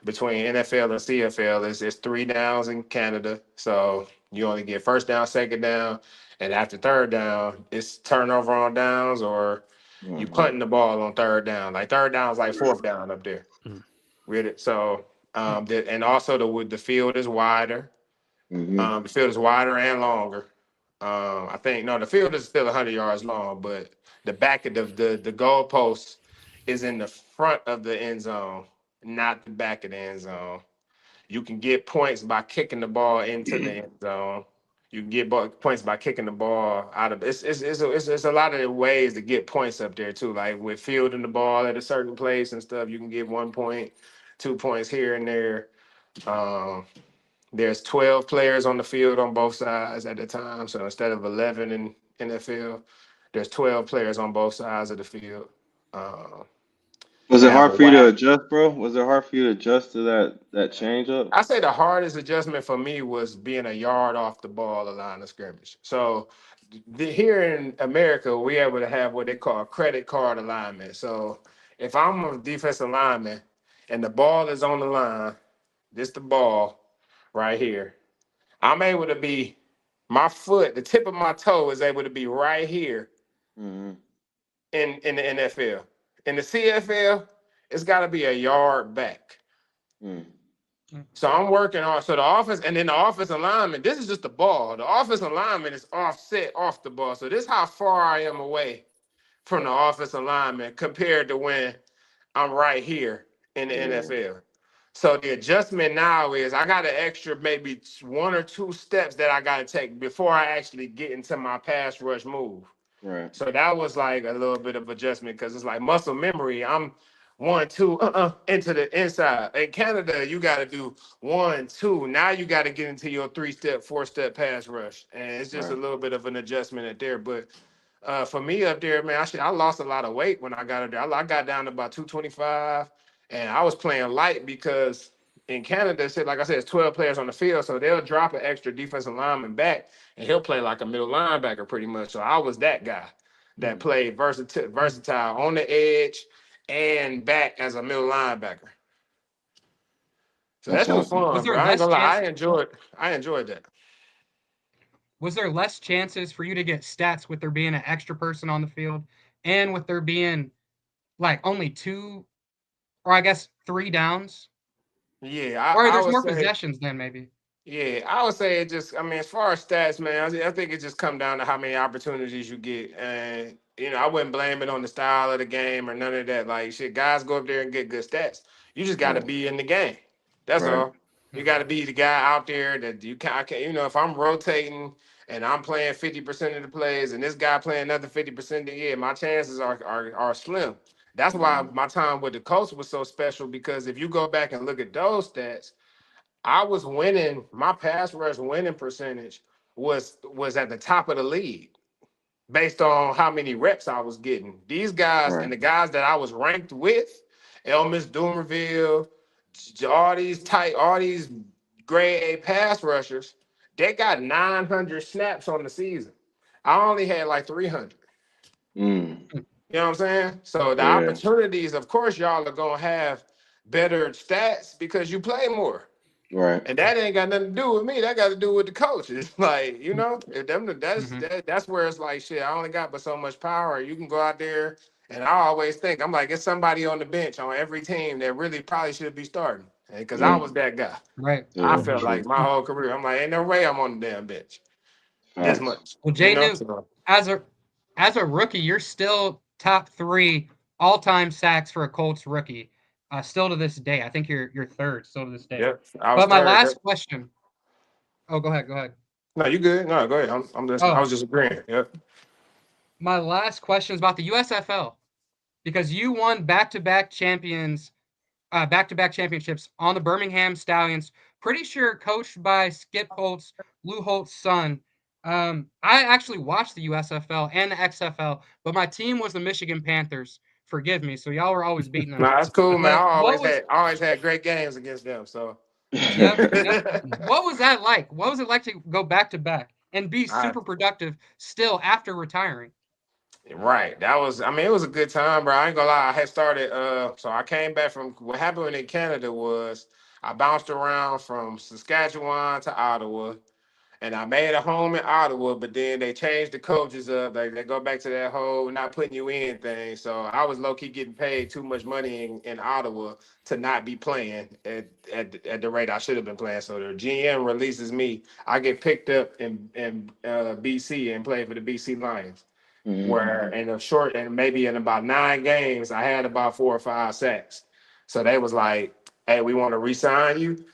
[SPEAKER 3] between NFL and CFL is it's 3 downs in Canada. So you only get first down, second down, and after third down, it's turnover on downs or you
[SPEAKER 2] Mm-hmm.
[SPEAKER 3] punting the ball on third down. Like third down is like fourth down up there
[SPEAKER 1] Mm.
[SPEAKER 3] with it. So and also the field is wider.
[SPEAKER 2] Mm-hmm.
[SPEAKER 3] The field is wider and longer. I think no, the field is still 100 yards long, but the back of the goalpost is in the front of the end zone, not the back of the end zone. You can get points by kicking the ball into the end zone. You can get points by kicking the ball out of it's a lot of ways to get points up there too. Like with fielding the ball at a certain place and stuff, you can get 1 point, 2 points here and there. There's 12 players on the field on both sides at the time. So instead of 11 in NFL, there's 12 players on both sides of the field.
[SPEAKER 2] Was
[SPEAKER 3] They
[SPEAKER 2] it
[SPEAKER 3] have
[SPEAKER 2] hard
[SPEAKER 3] a
[SPEAKER 2] for you to
[SPEAKER 3] wide.
[SPEAKER 2] adjust, bro? Was it hard for you to adjust to that change up?
[SPEAKER 3] I say the hardest adjustment for me was being a yard off the ball, the line of scrimmage. So here in America, we're able to have what they call credit card alignment. So if I'm a defensive lineman and the ball is on the line, this the ball right here. I'm able to be, my foot, the tip of my toe is able to be right here
[SPEAKER 2] Mm-hmm.
[SPEAKER 3] in the NFL. In the CFL, it's got to be a yard back.
[SPEAKER 2] Mm.
[SPEAKER 3] So I'm working on, so the offense, and then the offensive alignment, this is just the ball. The offensive alignment is offset off the ball. So this is how far I am away from the offensive alignment compared to when I'm right here in the
[SPEAKER 2] Yeah.
[SPEAKER 3] NFL. So the adjustment now is I got an extra maybe 1 or 2 steps that I got to take before I actually get into my pass rush move.
[SPEAKER 2] Right.
[SPEAKER 3] So that was like a little bit of adjustment because it's like muscle memory. I'm 1, 2, into the inside. In Canada, you got to do 1, 2. Now you got to get into your 3-step, 4-step pass rush, and it's just a
[SPEAKER 2] Right.
[SPEAKER 3] little bit of an adjustment at there. But for me up there, man, I lost a lot of weight when I got up there. I got down to about 225, and I was playing light because in Canada, like I said, it's 12 players on the field, so they'll drop an extra defensive lineman back, and he'll play like a middle linebacker pretty much. So I was that guy that played versatile on the edge and back as a middle linebacker. So
[SPEAKER 2] That's
[SPEAKER 3] that shit was
[SPEAKER 2] awesome.
[SPEAKER 4] Was
[SPEAKER 3] fun,
[SPEAKER 4] there
[SPEAKER 3] bro. I ain't
[SPEAKER 4] less
[SPEAKER 3] gonna lie,
[SPEAKER 4] chance?
[SPEAKER 3] I enjoyed that.
[SPEAKER 4] Was there less chances for you to get stats with there being an extra person on the field, and with there being like only 2, or I guess 3 downs?
[SPEAKER 3] Yeah,
[SPEAKER 4] Or
[SPEAKER 3] I
[SPEAKER 4] there's
[SPEAKER 3] would
[SPEAKER 4] more
[SPEAKER 3] say.
[SPEAKER 4] possessions then maybe.
[SPEAKER 3] Yeah, I would say it just, I mean, as far as stats, man, I think it just come down to how many opportunities you get. And, I wouldn't blame it on the style of the game or none of that. Like, shit, guys go up there and get good stats. You just got to
[SPEAKER 2] Right.
[SPEAKER 3] be in the game. That's
[SPEAKER 2] Right.
[SPEAKER 3] all. You got to be the guy out there that I can, if I'm rotating and I'm playing 50% of the plays and this guy playing another 50%, yeah, my chances are slim. That's why
[SPEAKER 2] Mm-hmm.
[SPEAKER 3] my time with the Colts was so special because if you go back and look at those stats, I was winning. My pass rush winning percentage was at the top of the league based on how many reps I was getting. These guys
[SPEAKER 2] Right.
[SPEAKER 3] and the guys that I was ranked with, Elmis Dumerville, all these grade A pass rushers, they got 900 snaps on the season. I only had like 300.
[SPEAKER 2] Mm.
[SPEAKER 3] You know what I'm saying? So the
[SPEAKER 2] Yeah.
[SPEAKER 3] opportunities, of course, y'all are gonna have better stats because you play more.
[SPEAKER 2] Right.
[SPEAKER 3] And that ain't got nothing to do with me. That got to do with the coaches. Like, if
[SPEAKER 4] Mm-hmm.
[SPEAKER 3] that's where it's like shit. I only got but so much power. You can go out there, and I always think I'm like, it's somebody on the bench on every team that really probably should be starting. Because I
[SPEAKER 2] Yeah.
[SPEAKER 3] was that guy.
[SPEAKER 4] Right.
[SPEAKER 3] I
[SPEAKER 2] Yeah.
[SPEAKER 3] felt
[SPEAKER 2] True.
[SPEAKER 3] like my whole career. I'm like, ain't no way I'm on the damn bench this
[SPEAKER 2] Facts.
[SPEAKER 3] much.
[SPEAKER 4] Well,
[SPEAKER 3] You know?
[SPEAKER 4] JNew,
[SPEAKER 3] So,
[SPEAKER 4] as a rookie, you're still top 3 all-time sacks for a Colts rookie. Still to this day. I think you're third still to this day.
[SPEAKER 3] yep. I was
[SPEAKER 4] But my
[SPEAKER 3] third.
[SPEAKER 4] last question. Oh, go ahead. Go ahead.
[SPEAKER 3] No, you good? No, go ahead. I'm listening. I
[SPEAKER 4] Oh,
[SPEAKER 3] was just agreeing. Yep.
[SPEAKER 4] my last question is about the USFL because you won back-to-back championships on the Birmingham Stallions. Pretty sure coached by Skip Holtz, Lou Holtz's son. I actually watched the USFL and the XFL, but my team was the Michigan Panthers. Forgive me. So y'all were always beating
[SPEAKER 3] No,
[SPEAKER 4] them.
[SPEAKER 3] that's cool, man.
[SPEAKER 4] But what was?
[SPEAKER 3] I always had great games against them. So.
[SPEAKER 4] Yep, yep. What was that like? What was it like to go back to back and be
[SPEAKER 3] I
[SPEAKER 4] super productive still after retiring?
[SPEAKER 3] Right. That was, I mean, it was a good time, bro. I ain't gonna lie. I had started, so I came back from what happened in Canada was I bounced around from Saskatchewan to Ottawa, and I made a home in Ottawa, but then they changed the coaches up. They go back to that whole not putting you in thing. So I was low key getting paid too much money in Ottawa to not be playing at the rate I should have been playing. So the GM releases me. I get picked up in BC and play for the BC Lions
[SPEAKER 2] Mhm.
[SPEAKER 3] where in a short and maybe in about 9 games, I had about 4 or 5 sacks. So they was like, "Hey, we want to re-sign you."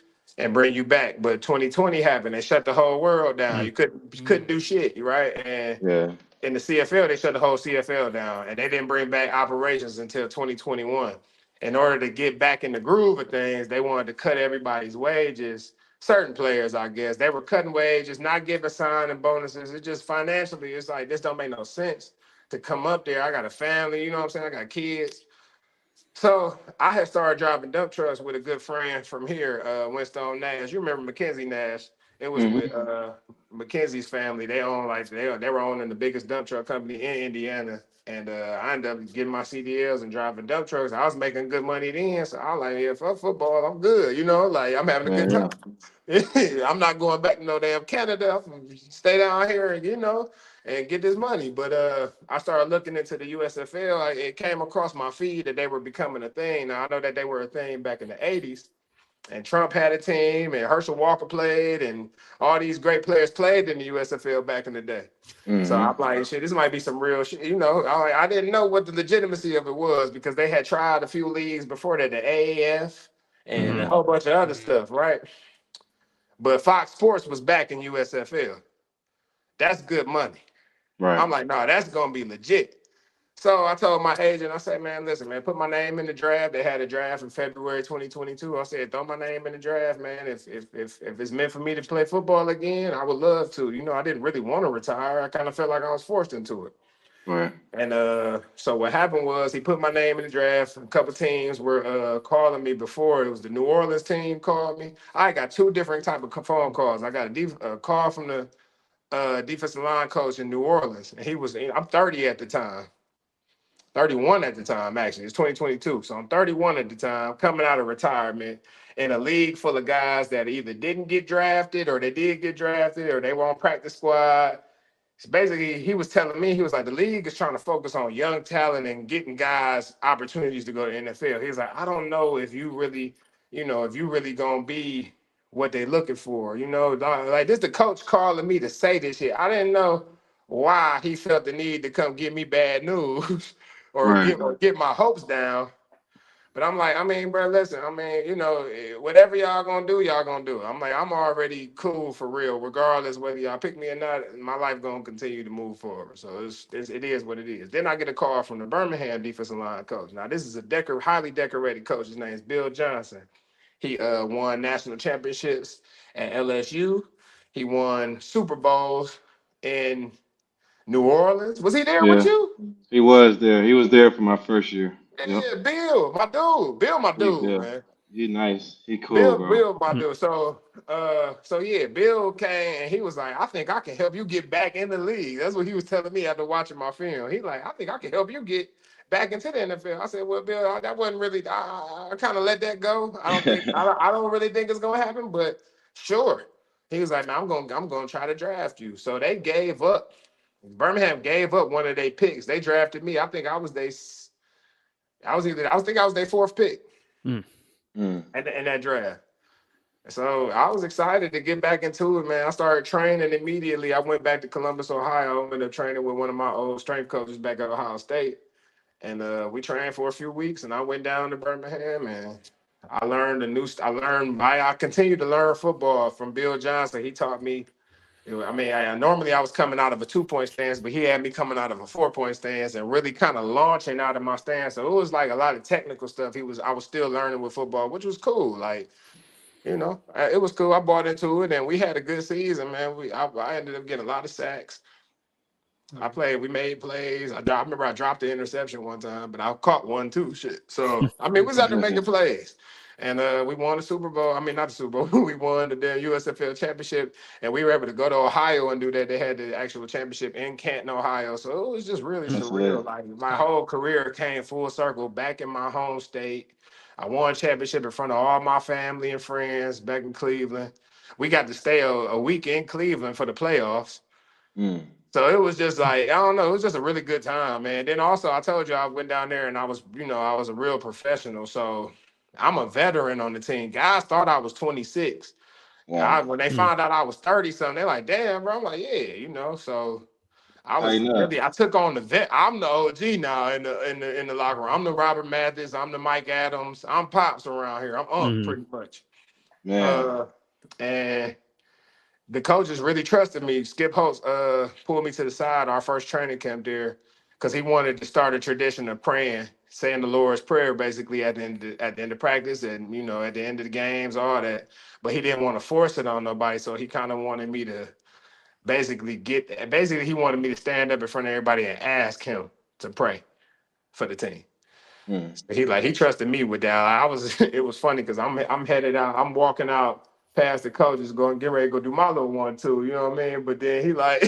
[SPEAKER 3] and bring you back. But 2020 happened. They shut the whole world down. You couldn't do shit, right? And
[SPEAKER 2] Yeah.
[SPEAKER 3] in the CFL, they shut the whole CFL down, and they didn't bring back operations until 2021. In order to get back in the groove of things, they wanted to cut everybody's wages. Certain players, I guess, they were cutting wages, not giving signing bonuses. It's just financially, it's like this don't make no sense to come up there. I got a family, you know what I'm saying? I got kids. So I had started driving dump trucks with a good friend from here, Winston Nash. You remember Mackenzie Nash? It was
[SPEAKER 2] Hmm.
[SPEAKER 3] with Mackenzie's family. They own like they were owning the biggest dump truck company in Indiana. And I ended up getting my CDLs and driving dump trucks. I was making good money then, so I was like, yeah, fuck football, I'm good. You know, like I'm having a
[SPEAKER 2] Yeah,
[SPEAKER 3] good
[SPEAKER 2] yeah.
[SPEAKER 3] time. I'm not going back to no damn Canada. I'm stay down here and and get this money. But I started looking into the USFL. It came across my feed that they were becoming a thing. Now I know that they were a thing back in the '80s, and Trump had a team, and Herschel Walker played, and all these great players played in the USFL back in the day. So
[SPEAKER 2] Hmm.
[SPEAKER 3] I'm like, shit, this might be some real shit. You know, I didn't know what the legitimacy of it was because they had tried a few leagues before that, the AAF and a
[SPEAKER 2] Hmm.
[SPEAKER 3] whole bunch of other stuff, right? But Fox Sports was back in USFL. That's good money.
[SPEAKER 2] Right.
[SPEAKER 3] I'm like, no, that's gonna be legit. So I told my agent, I said, man, listen, man, put my name in the draft. They had a draft in February 2022. I said, throw my name in the draft, man. If it's meant for me to play football again, I would love to. You know, I didn't really want to retire. I kind of felt like I was forced into it.
[SPEAKER 2] Right.
[SPEAKER 3] And so what happened was he put my name in the draft. A couple teams were calling me before. It was the New Orleans team called me. I got two different type of phone calls. I got a call from the defensive line coach in New Orleans. And I'm 30 at the time. 31 at the time, actually. It's 2022. So I'm 31 at the time, coming out of retirement in a league full of guys that either didn't get drafted or they did get drafted or they were on practice squad. So basically, he was telling me, he was like, the league is trying to focus on young talent and getting guys opportunities to go to NFL. He's like, I don't know if you really, if you really gonna be what they looking for. Like this the coach calling me to say this shit. I didn't know why he felt the need to come give me bad news or
[SPEAKER 2] Right.
[SPEAKER 3] get my hopes down. But I'm like, I mean, bro, listen, I mean, whatever y'all gonna do, y'all gonna do. I'm like, I'm already cool for real, regardless whether y'all pick me or not. My life gonna continue to move forward. So it is what it is. Then I get a call from the Birmingham defensive line coach. Now this is a highly decorated coach. His name is Bill Johnson. He won national championships at LSU. He won Super Bowls in New Orleans. Was he there with
[SPEAKER 2] Yeah.
[SPEAKER 3] you?
[SPEAKER 2] He was there. He was there for my first year. Yep.
[SPEAKER 3] Yeah, Bill, my dude. Bill, my
[SPEAKER 2] Big
[SPEAKER 3] dude,
[SPEAKER 2] Bill.
[SPEAKER 3] man.
[SPEAKER 2] He nice. He cool,
[SPEAKER 3] Bill,
[SPEAKER 2] bro.
[SPEAKER 3] Bill, my dude. So yeah, Bill came and he was like, I think I can help you get back in the league. That's what he was telling me after watching my film. He like, I think I can help you get back into the NFL. I said, well, Bill, that wasn't really. I kind of let that go. I don't really think it's gonna happen, but sure. He was like, man, I'm gonna try to draft you. So they gave up. Birmingham gave up one of their picks. They drafted me. I think I was their fourth pick
[SPEAKER 1] Mm.
[SPEAKER 2] Mm.
[SPEAKER 3] in that draft. So I was excited to get back into it, man. I started training immediately. I went back to Columbus, Ohio. I ended up training with one of my old strength coaches back at Ohio State. And we trained for a few weeks and I went down to Birmingham and I continued to learn football from Bill Johnson. He taught me, normally I was coming out of a 2-point stance, but he had me coming out of a 4-point stance and really kind of launching out of my stance. So it was like a lot of technical stuff. I was still learning with football, which was cool. Like, it was cool. I bought into it, and we had a good season, man. I ended up getting a lot of sacks. We made plays. I remember I dropped the interception one time, but I caught one too. Shit. So I mean, we was out there making plays, and we won the Super Bowl. I mean, not the Super Bowl. We won the damn USFL championship, and we were able to go to Ohio and do that. They had the actual championship in Canton, Ohio. So it was just really
[SPEAKER 2] That's
[SPEAKER 3] surreal.
[SPEAKER 2] lit.
[SPEAKER 3] Like my whole career came full circle back in my home state. I won a championship in front of all my family and friends back in Cleveland. We got to stay a week in Cleveland for the playoffs.
[SPEAKER 2] Mm.
[SPEAKER 3] So it was just like, I don't know, it was just a really good time, man. Then also I told you I went down there and I was a real professional. So I'm a veteran on the team. Guys thought I was 26.
[SPEAKER 2] Wow.
[SPEAKER 3] When they
[SPEAKER 1] Mm.
[SPEAKER 3] found out I was 30 something, they're like, damn, bro. I'm like, yeah, so
[SPEAKER 2] Tighten up.
[SPEAKER 3] I took on the vet. I'm the OG now in the locker room. I'm the Robert Mathis, I'm the Mike Adams, I'm Pops around here. I'm
[SPEAKER 1] Mm.
[SPEAKER 3] pretty much.
[SPEAKER 2] Man.
[SPEAKER 3] And the coaches really trusted me. Skip Holtz pulled me to the side our first training camp there because he wanted to start a tradition of praying, saying the Lord's Prayer basically at the end of practice and at the end of the games, all that. But he didn't want to force it on nobody, so he kind of wanted me to basically he wanted me to stand up in front of everybody and ask him to pray for the team. He trusted me with that. It was funny because I'm headed out. I'm walking out past the coaches, get ready to go do my little 1 2. You know what I mean? But then he like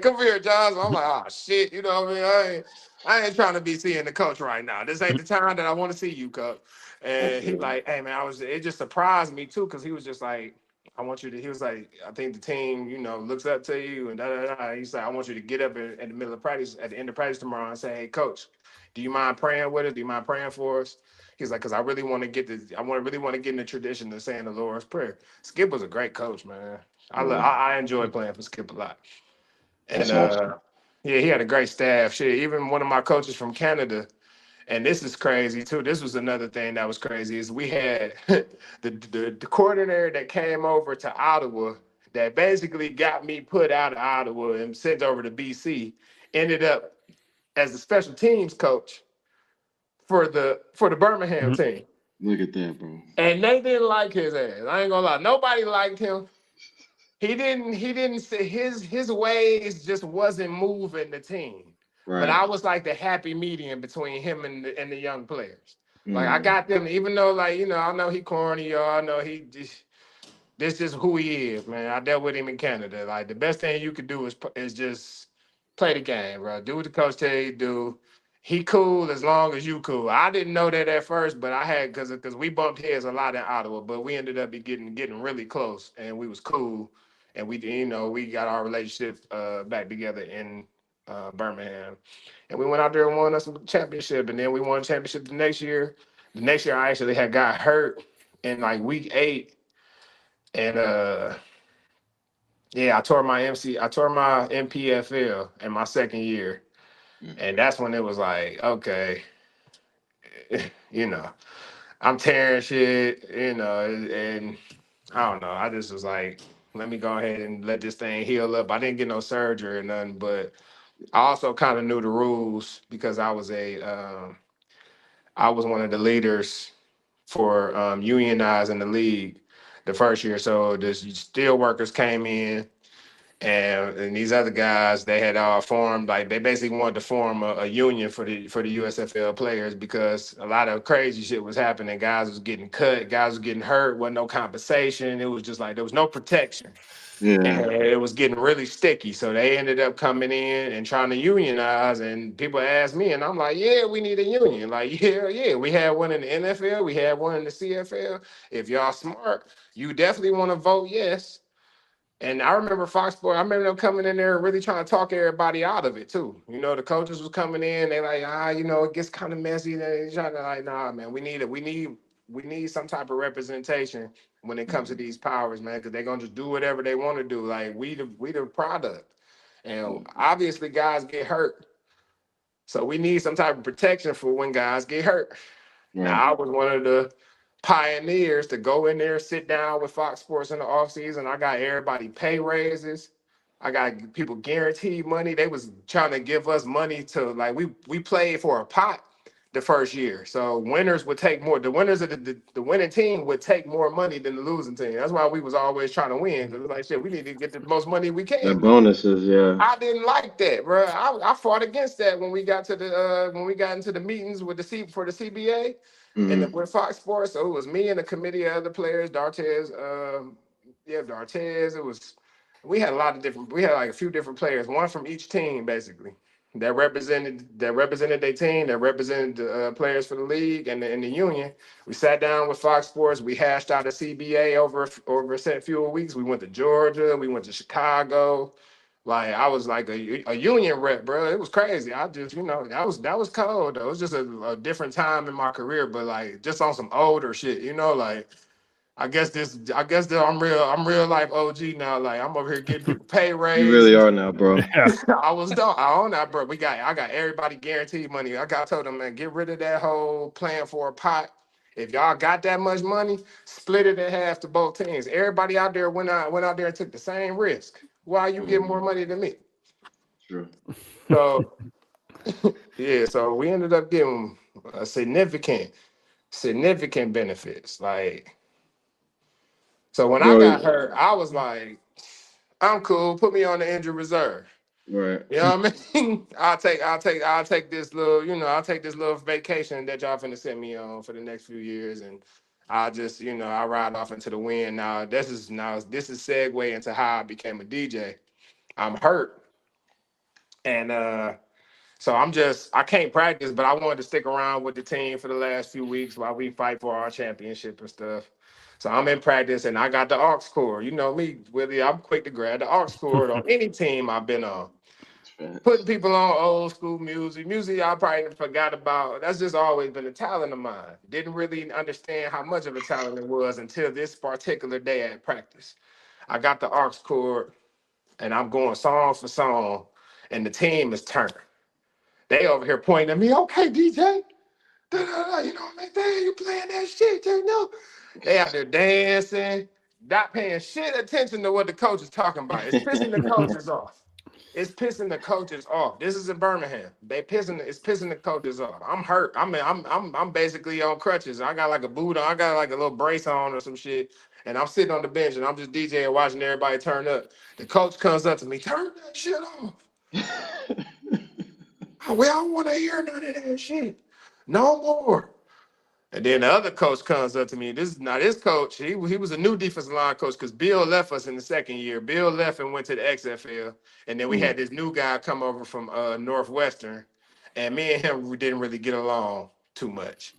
[SPEAKER 3] come here, John. So I'm like, oh shit. You know what I mean? I ain't trying to be seeing the coach right now. This ain't the time that I want to see you, coach. And he like, hey man, it just surprised me too because he was just like, I want you to. He was like, I think the team, looks up to you and da da da. He's like, I want you to get up in the middle of practice at the end of practice tomorrow and say, hey coach, do you mind praying with us? Do you mind praying for us? He's like, because I really want to get this. Really want to get in the tradition of saying the Lord's Prayer. Skip was a great coach, man. I enjoyed playing for Skip a lot. And
[SPEAKER 2] That's awesome.
[SPEAKER 3] yeah, he had a great staff. Shit, even one of my coaches from Canada, and this is crazy too. This was another thing that was crazy is we had the coordinator that came over to Ottawa that basically got me put out of Ottawa and sent over to BC. Ended up as the special teams coach for the Birmingham team.
[SPEAKER 2] Look at that, bro.
[SPEAKER 3] And they didn't like his ass. I ain't gonna lie. Nobody liked him. He didn't say his ways just wasn't moving the team.
[SPEAKER 2] Right.
[SPEAKER 3] But I was like the happy medium between him and the young players. Like I got them, even though I know he corny, y'all. I know this is who he is, man. I dealt with him in Canada. Like the best thing you could do is just play the game, bro. Do what the coach tell you to do. He cool as long as you cool. I didn't know that at first, but I had because we bumped heads a lot in Ottawa, but we ended up getting really close, and we was cool, and we got our relationship back together in Birmingham, and we went out there and won us a championship, and then we won a championship the next year. The next year, I actually got hurt in like week 8. And I tore my MPFL in my second year. And that's when it was like, okay, I'm tearing shit, and I don't know. I just was like, let me go ahead and let this thing heal up. I didn't get no surgery or nothing, but I also kind of knew the rules because I was one of the leaders for unionizing the league the first year. So the steel workers came in, and these other guys, they had all formed, like they basically wanted to form a union for the USFL players because a lot of crazy shit was happening. Guys was getting cut, guys was getting hurt, wasn't no compensation. It was just like there was no protection.
[SPEAKER 2] Yeah.
[SPEAKER 3] And it was getting really sticky. So they ended up coming in and trying to unionize. And people asked me, and I'm like, yeah, we need a union. Like, yeah. We had one in the NFL. We had one in the CFL. If y'all smart, you definitely want to vote yes. And I remember Fox Sports, I remember them coming in there really trying to talk everybody out of it too. The coaches was coming in, they like, it gets kind of messy. They trying to like, nah, man, we need some type of representation when it comes to these powers, man, because they're gonna just do whatever they want to do. Like we the product. And obviously guys get hurt. So we need some type of protection for when guys get hurt. Right. Now I was one of the pioneers to go in there, sit down with Fox Sports in the offseason. I got everybody pay raises. I got people guaranteed money. They was trying to give us money to we played for a pot the first year. So winners would take more. The winners of the winning team would take more money than the losing team. That's why we was always trying to win. Because like shit, we need to get the most money we can.
[SPEAKER 2] The bonuses, yeah.
[SPEAKER 3] I didn't like that, bro. I fought against that when we got into the meetings with for the CBA. And with Fox Sports, so it was me and a committee of other players, Dartez. Dartez. We had like a few different players, one from each team basically that represented their team, that represented the players for the league and the union. We sat down with Fox Sports. We hashed out a CBA over a set few weeks. We went to Georgia. We went to Chicago. Like I was like a union rep, bro. It was crazy. I just, that was cold though. It was just a different time in my career, but like just on some older shit, like I guess that I'm real life OG now. Like I'm over here getting people pay raise.
[SPEAKER 2] You really are now, bro.
[SPEAKER 1] Yeah.
[SPEAKER 3] I own that, bro. I got everybody guaranteed money. I told them, man, get rid of that whole plan for a pot. If y'all got that much money, split it in half to both teams. Everybody out there went out there and took the same risk. Why you get more money than me?
[SPEAKER 2] True.
[SPEAKER 3] So yeah, so we ended up getting a significant benefits. Like, so when I
[SPEAKER 2] Bro,
[SPEAKER 3] got hurt, I was like, I'm cool. Put me on the injured reserve.
[SPEAKER 2] right.
[SPEAKER 3] You know what I mean? I'll take this little, I'll take this little vacation that y'all finna send me on for the next few years, and I'll just, I'll ride off into the wind. This is segue into how I became a DJ. I'm hurt, and so I can't practice, but I wanted to stick around with the team for the last few weeks while we fight for our championship and stuff. So I'm in practice, and I got the aux cord. You know me, Willie. I'm quick to grab the aux cord on any team I've been on. Putting people on old school music I probably forgot about. That's just always been a talent of mine. Didn't really understand how much of a talent it was until this particular day at practice. I got the aux cord, and I'm going song for song, and the team is turning. They over here pointing at me, okay, DJ. You know what I mean? Damn, you playing that shit, you know? They out there dancing, not paying shit attention to what the coach is talking about. It's pissing the coaches off. It's pissing the coaches off. This is in Birmingham. It's pissing the coaches off. I'm hurt. I'm basically on crutches. I got like a boot on. I got like a little brace on or some shit. And I'm sitting on the bench and I'm just DJing, watching everybody turn up. The coach comes up to me, turn that shit off. We don't want to hear none of that shit. No more. And then the other coach comes up to me. This is not his coach. He was a new defensive line coach because Bill left us in the second year. Bill left and went to the XFL. And then we had this new guy come over from Northwestern. And me and him, we didn't really get along too much.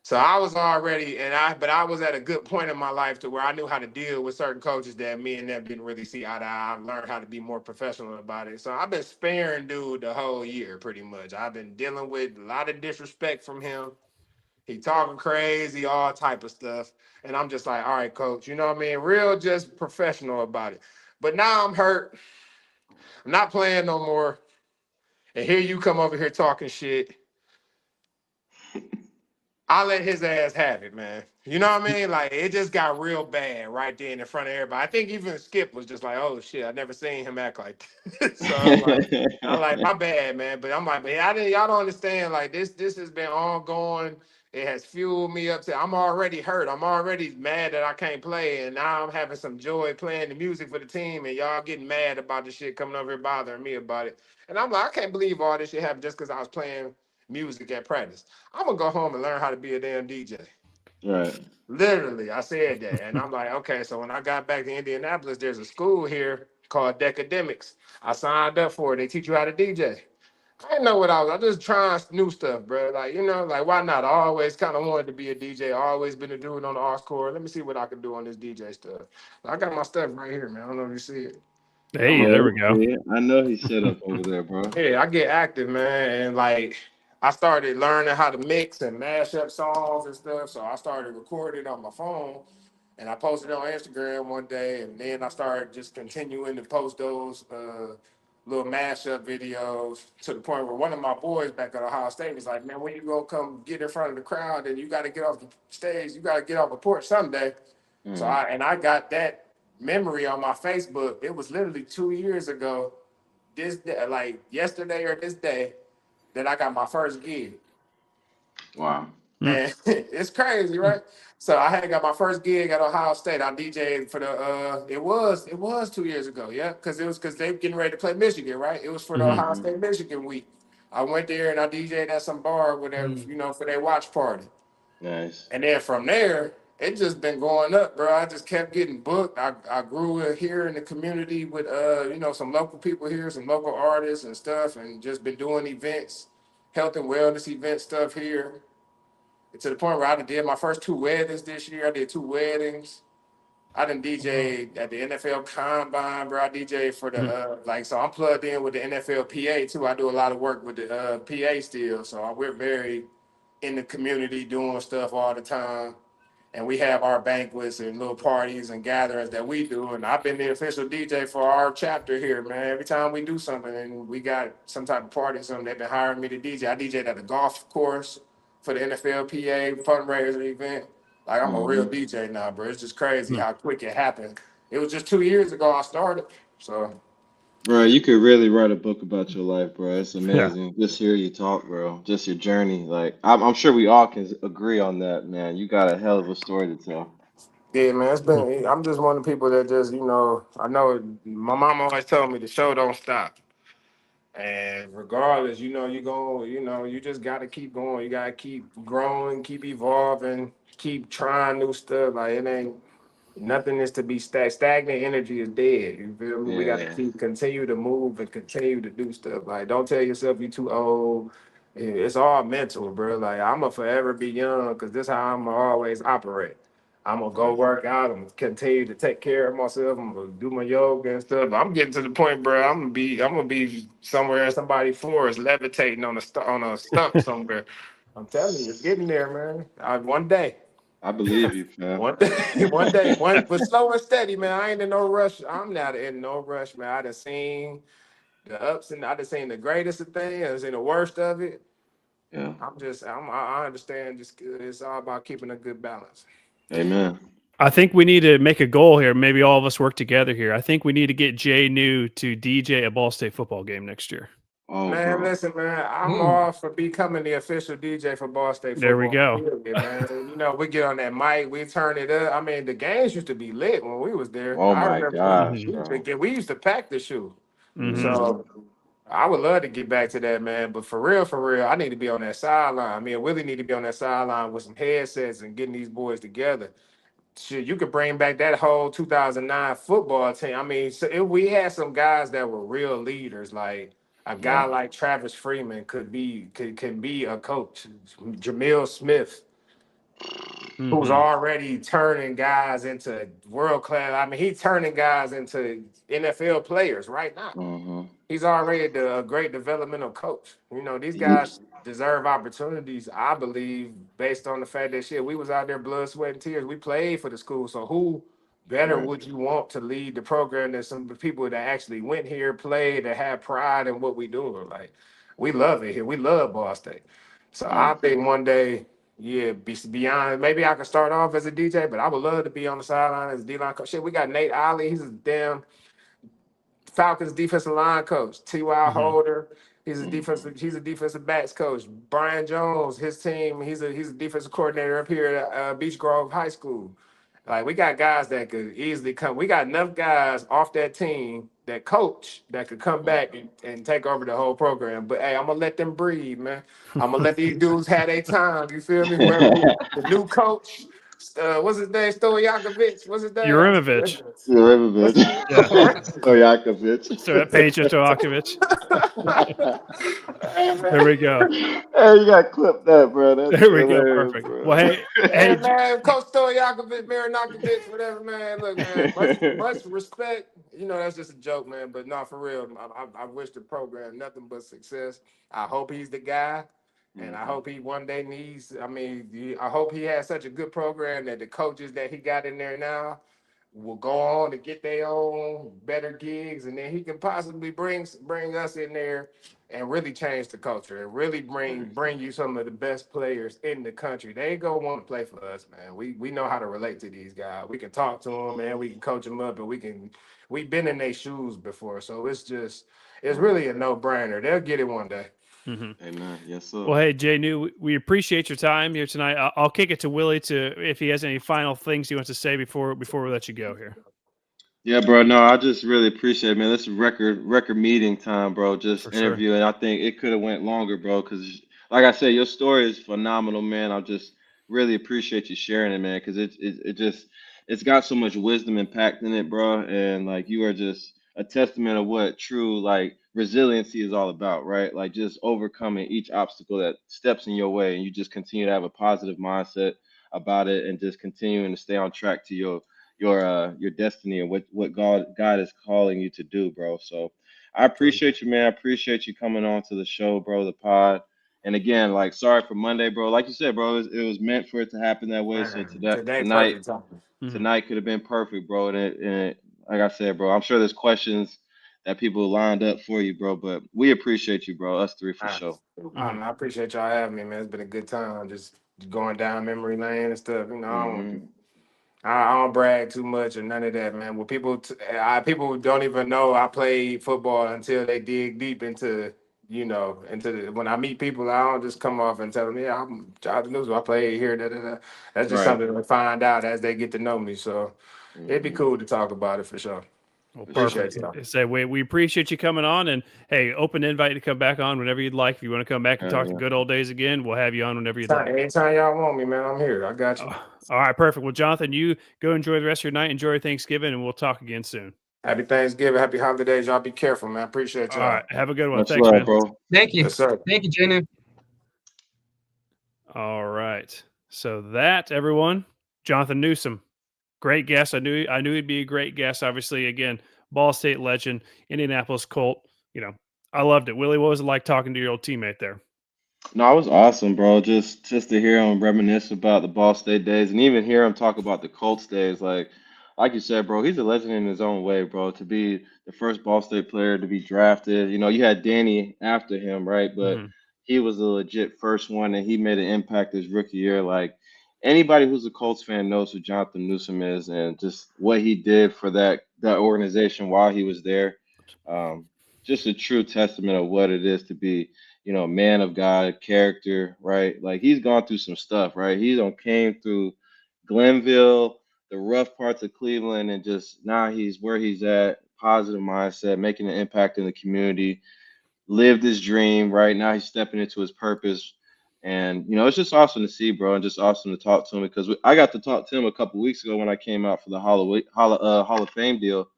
[SPEAKER 3] So I was already, but I was at a good point in my life to where I knew how to deal with certain coaches that me and them didn't really see eye to eye. I learned how to be more professional about it. So I've been sparing dude the whole year, pretty much. I've been dealing with a lot of disrespect from him. He talking crazy, all type of stuff. And I'm just like, all right, coach, you know what I mean? Real just professional about it. But now I'm hurt. I'm not playing no more. And here you come over here talking shit. I let his ass have it, man. You know what I mean? Like, it just got real bad right there in front of everybody. I think even Skip was just like, oh, shit, I never seen him act like that. So I'm like, my bad, man. But I'm like, man, y'all don't understand. Like, this has been ongoing. It has fueled me up to, I'm already hurt. I'm already mad that I can't play. And now I'm having some joy playing the music for the team. And y'all getting mad about the shit coming over here bothering me about it. And I'm like, I can't believe all this shit happened just because I was playing music at practice. I'm gonna go home and learn how to be a damn DJ.
[SPEAKER 2] Right.
[SPEAKER 3] Literally, I said that. And I'm like, okay, so when I got back to Indianapolis, there's a school here called Decademics. I signed up for it. They teach you how to DJ. I didn't know what I just trying new stuff, bro. Like, like why not? I always kind of wanted to be a DJ. I always been a dude on the aux cord. Let me see what I can do on this DJ stuff. I got my stuff right here, man. I don't know if you see it.
[SPEAKER 1] Hey, there we go.
[SPEAKER 2] Yeah, I know he's set up over there, bro.
[SPEAKER 3] Yeah, I get active, man, and like I started learning how to mix and mash up songs and stuff. So I started recording on my phone, and I posted it on Instagram one day, and then I started just continuing to post those little mashup videos to the point where one of my boys back at Ohio State was like, "Man, when you go come get in front of the crowd, and you got to get off the stage, you got to get off the porch someday." So I got that memory on my Facebook. It was literally 2 years ago. This day, like yesterday or this day, that I got my first gig.
[SPEAKER 2] Wow.
[SPEAKER 3] And it's crazy, right? So I had got my first gig at Ohio State. I DJed for the it was 2 years ago, yeah, because they getting ready to play Michigan, right? It was for the Ohio State Michigan week. I went there and I DJed at some bar with their, for their watch party.
[SPEAKER 2] Nice.
[SPEAKER 3] And then from there, it just been going up, bro. I just kept getting booked. I grew here in the community with some local people here, some local artists and stuff, and just been doing events, health and wellness event stuff here. To the point where I did my first 2 weddings this year. I did 2 weddings. I done DJ at the NFL Combine, bro. I DJ for the so I'm plugged in with the NFL PA too. I do a lot of work with the PA still, so we're very in the community doing stuff all the time. And we have our banquets and little parties and gatherings that we do. And I've been the official DJ for our chapter here, man. Every time we do something and we got some type of party or something, they've been hiring me to DJ. I DJed at the golf course for the NFLPA fundraiser event. Like I'm a real DJ now, bro. It's just crazy how quick it happened. It was just 2 years ago I started. So
[SPEAKER 2] Bro, you could really write a book about your life, bro. It's
[SPEAKER 1] Yeah.
[SPEAKER 2] amazing. Just hear you talk, bro. Just your journey. Like, I'm sure we all can agree on that, man. You got a hell of a story to tell.
[SPEAKER 3] yeah, man, it's been. I'm just one of the people that just, I know my mom always told me the show don't stop. And regardless, you just got to keep going. You got to keep growing, keep evolving, keep trying new stuff. Like it ain't nothing is to be stagnant. Energy is dead. You feel me? We got to
[SPEAKER 2] Yeah.
[SPEAKER 3] continue to move and continue to do stuff. Like don't tell yourself you're too old. It's all mental, bro. Like I'm gonna forever be young because this how I'm gonna always operate. I'm gonna go work out. I'm gonna continue to take care of myself. I'm gonna do my yoga and stuff. I'm getting to the point, bro. I'm gonna be somewhere in somebody's forest, levitating on a stump somewhere. I'm telling you, it's getting there, man. One day,
[SPEAKER 2] I believe you, fam.
[SPEAKER 3] one day, but slow and steady, man. I ain't in no rush. I'm not in no rush, man. I done seen the ups and I done seen the greatest of things. I done seen the worst of it.
[SPEAKER 2] Yeah.
[SPEAKER 3] I understand. Just it's all about keeping a good balance.
[SPEAKER 2] Amen.
[SPEAKER 1] I think we need to make a goal here. Maybe all of us work together here. I think we need to get JNew to DJ a Ball State football game next year.
[SPEAKER 2] Oh,
[SPEAKER 3] Man,
[SPEAKER 2] bro.
[SPEAKER 3] listen, man. I'm
[SPEAKER 4] Ooh.
[SPEAKER 3] all for becoming the official DJ for Ball State
[SPEAKER 1] There we
[SPEAKER 3] football.
[SPEAKER 1] go.
[SPEAKER 3] Period, man. We get on that mic, we turn it up. I mean, the games used to be lit when we was there.
[SPEAKER 2] Oh
[SPEAKER 3] I
[SPEAKER 2] my
[SPEAKER 3] remember
[SPEAKER 2] gosh,
[SPEAKER 1] Mhm.
[SPEAKER 3] we used to pack the shoe.
[SPEAKER 1] Mhm.
[SPEAKER 3] So I would love to get back to that, man. But for real, I need to be on that sideline. Me and Willie need to be on that sideline with some headsets and getting these boys together. Shit, you could bring back that whole 2009 football team. I mean, so if we had some guys that were real leaders, like a guy
[SPEAKER 2] Yeah.
[SPEAKER 3] like Travis Freeman can be a coach. Jamil Smith, who's
[SPEAKER 1] Mhm.
[SPEAKER 3] already turning guys into world class. I mean, he's turning guys into NFL players right now.
[SPEAKER 2] Mm-hmm.
[SPEAKER 3] He's already a great developmental coach. These guys deserve opportunities, I believe, based on the fact that we was out there blood, sweat, and tears. We played for the school. So who better
[SPEAKER 2] Right.
[SPEAKER 3] would you want to lead the program than some people that actually went here, played, that have pride in what we do? Like, we love it here. We love Ball State. So I
[SPEAKER 2] Right.
[SPEAKER 3] think one day, yeah, beyond maybe I could start off as a DJ, but I would love to be on the sideline as a D-line coach. Shit, we got Nate Ollie. He's a damn Falcons defensive line coach. T.Y.
[SPEAKER 1] Mhm.
[SPEAKER 3] Holder, he's a
[SPEAKER 2] Mm.
[SPEAKER 3] defensive backs coach. Brian Jones, his team, he's a defensive coordinator up here at Beach Grove High School. Like we got guys that could easily come. We got enough guys off that team that coach that could come back and take over the whole program. But hey, I'm gonna let them breathe, man. I'm gonna let these dudes have their time. You feel me? Whoever the new coach, what's his name? Stojakovic. What's his name?
[SPEAKER 1] Jurimovic.
[SPEAKER 3] What's
[SPEAKER 1] Yeah.
[SPEAKER 2] Stojakovic.
[SPEAKER 1] So that Peja Stojakovic.
[SPEAKER 3] Hey,
[SPEAKER 1] There we go.
[SPEAKER 2] Hey, you got to clip that, bro. That's
[SPEAKER 1] There we go.
[SPEAKER 2] hilarious,
[SPEAKER 1] Perfect.
[SPEAKER 2] bro.
[SPEAKER 1] Well, hey,
[SPEAKER 3] man, Coach Stojakovic, Marinokovic, whatever, man. Look, man, much respect. That's just a joke, man. But not for real. I wish the program nothing but success. I hope he's the guy. And I
[SPEAKER 2] Mhm.
[SPEAKER 3] hope he one day I hope he has such a good program that the coaches that he got in there now will go on to get their own better gigs, and then he can possibly bring us in there and really change the culture and really bring
[SPEAKER 2] Right.
[SPEAKER 3] bring you some of the best players in the country. They ain't gonna want to play for us, man. We know how to relate to these guys. We can talk to them, man. We can coach them up, and we've been in their shoes before, so it's
[SPEAKER 2] Right.
[SPEAKER 3] really a no brainer. They'll get it one day.
[SPEAKER 1] Mhm.
[SPEAKER 2] Amen. Yes, sir.
[SPEAKER 1] Well, hey, JNew, we appreciate your time here tonight. I'll kick it to Willie to if he has any final things he wants to say before we let you go here.
[SPEAKER 2] Yeah, bro. No, I just really appreciate it, man. This is record meeting time, bro.
[SPEAKER 1] For
[SPEAKER 2] Just
[SPEAKER 1] sure.
[SPEAKER 2] interviewing. I think it could have went longer, bro. Because, like I said, your story is phenomenal, man. I just really appreciate you sharing it, man. Because it's got so much wisdom and packed in it, bro. And like you are just a testament of what true like resiliency is all about, right? Like just overcoming each obstacle that steps in your way, and you just continue to have a positive mindset about it, and just continuing to stay on track to your destiny and what God is calling you to do, bro. So I appreciate you, man. I appreciate you coming on to the show, bro, the pod. And again, like sorry for Monday, bro. Like you said, bro, it was meant for it to happen that way. So
[SPEAKER 3] Man,
[SPEAKER 2] today
[SPEAKER 3] today
[SPEAKER 2] tonight
[SPEAKER 3] perfect time.
[SPEAKER 1] Mhm.
[SPEAKER 2] tonight could have been perfect, bro. And like I said, bro, I'm sure there's questions that people lined up for you, bro. But we appreciate you, bro. Us three for
[SPEAKER 3] I,
[SPEAKER 2] sure.
[SPEAKER 3] I appreciate y'all having me, man. It's been a good time just going down memory lane and stuff. You know,
[SPEAKER 2] Hmm.
[SPEAKER 3] I don't brag too much or none of that, man. When people don't even know I played football until they dig deep into, when I meet people, I don't just come off and tell them, yeah, I'm Jonathan Newsome. I played here. Da, da, da. That's just
[SPEAKER 2] Right.
[SPEAKER 3] something they find out as they get to know me. So it'd be
[SPEAKER 2] Hmm.
[SPEAKER 3] cool to talk about it for sure.
[SPEAKER 1] Well,
[SPEAKER 2] For sure,
[SPEAKER 3] Appreciate
[SPEAKER 1] perfect.
[SPEAKER 2] bro.
[SPEAKER 3] y'all.
[SPEAKER 1] So we appreciate you coming on, and hey, open invite to come back on whenever you'd like. If you want to come back and talk the
[SPEAKER 2] Yeah.
[SPEAKER 1] good old days again, we'll have you on whenever you'd like.
[SPEAKER 3] Anytime y'all want me, man, I'm here. I got you.
[SPEAKER 1] All right, perfect. Well, Jonathan, you go enjoy the rest of your night. Enjoy your Thanksgiving, and we'll talk again soon.
[SPEAKER 3] Happy Thanksgiving. Happy holidays. Y'all be careful, man. Appreciate
[SPEAKER 1] All right,
[SPEAKER 3] y'all.
[SPEAKER 1] have a good one.
[SPEAKER 2] Much
[SPEAKER 1] Thanks,
[SPEAKER 2] love,
[SPEAKER 1] man.
[SPEAKER 2] bro.
[SPEAKER 4] Thank you.
[SPEAKER 3] Yes, sir.
[SPEAKER 4] Thank you, JNew.
[SPEAKER 1] All right. So that everyone, Jonathan Newsome, great guest. I knew he'd be a great guest. Obviously, again, Ball State legend, Indianapolis Colt. I loved it. Willie, what was it like talking to your old teammate there?
[SPEAKER 2] No, it was awesome, bro. Just to hear him reminisce about the Ball State days, and even hear him talk about the Colts days. Like you said, bro, he's a legend in his own way, bro. To be the first Ball State player to be drafted, you had Danny after him, right? But
[SPEAKER 1] Hmm.
[SPEAKER 2] he was a legit first one, and he made an impact his rookie year. Like anybody who's a Colts fan knows who Jonathan Newsome is, and just what he did for that organization while he was there. Um, just a true testament of what it is to be man of God, character, right? Like he's gone through some stuff, right? He done came through Glenville, the rough parts of Cleveland, and just now he's where he's at, positive mindset, making an impact in the community, lived his dream, right? Now he's stepping into his purpose. And it's just awesome to see, bro, and just awesome to talk to him because I got to talk to him a couple weeks ago when I came out for the Hall of Fame deal.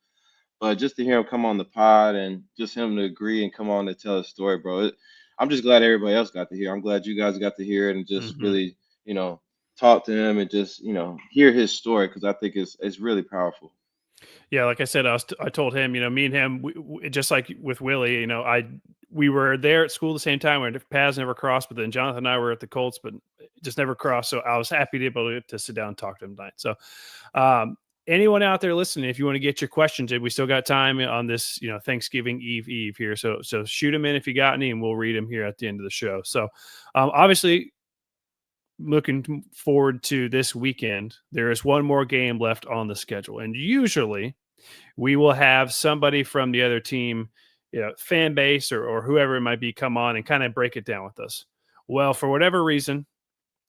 [SPEAKER 2] But just to hear him come on the pod and just him to agree and come on to tell his story, bro. I'm just glad everybody else got to hear. I'm glad you guys got to hear it and just
[SPEAKER 1] Hmm.
[SPEAKER 2] really, talk to him and just, hear his story because I think it's really powerful.
[SPEAKER 1] Yeah, like I said, I told him, me and him, just like with Willie, we were there at school at the same time. Our paths never crossed, but then Jonathan and I were at the Colts, but just never crossed. So I was happy to be able to sit down and talk to him tonight. So, anyone out there listening, if you want to get your questions in, we still got time on this, Thanksgiving Eve here. So shoot them in if you got any, and we'll read them here at the end of the show. So, obviously, looking forward to this weekend. There is one more game left on the schedule, and usually we will have somebody from the other team, fan base or whoever it might be, come on and kind of break it down with us. Well, for whatever reason,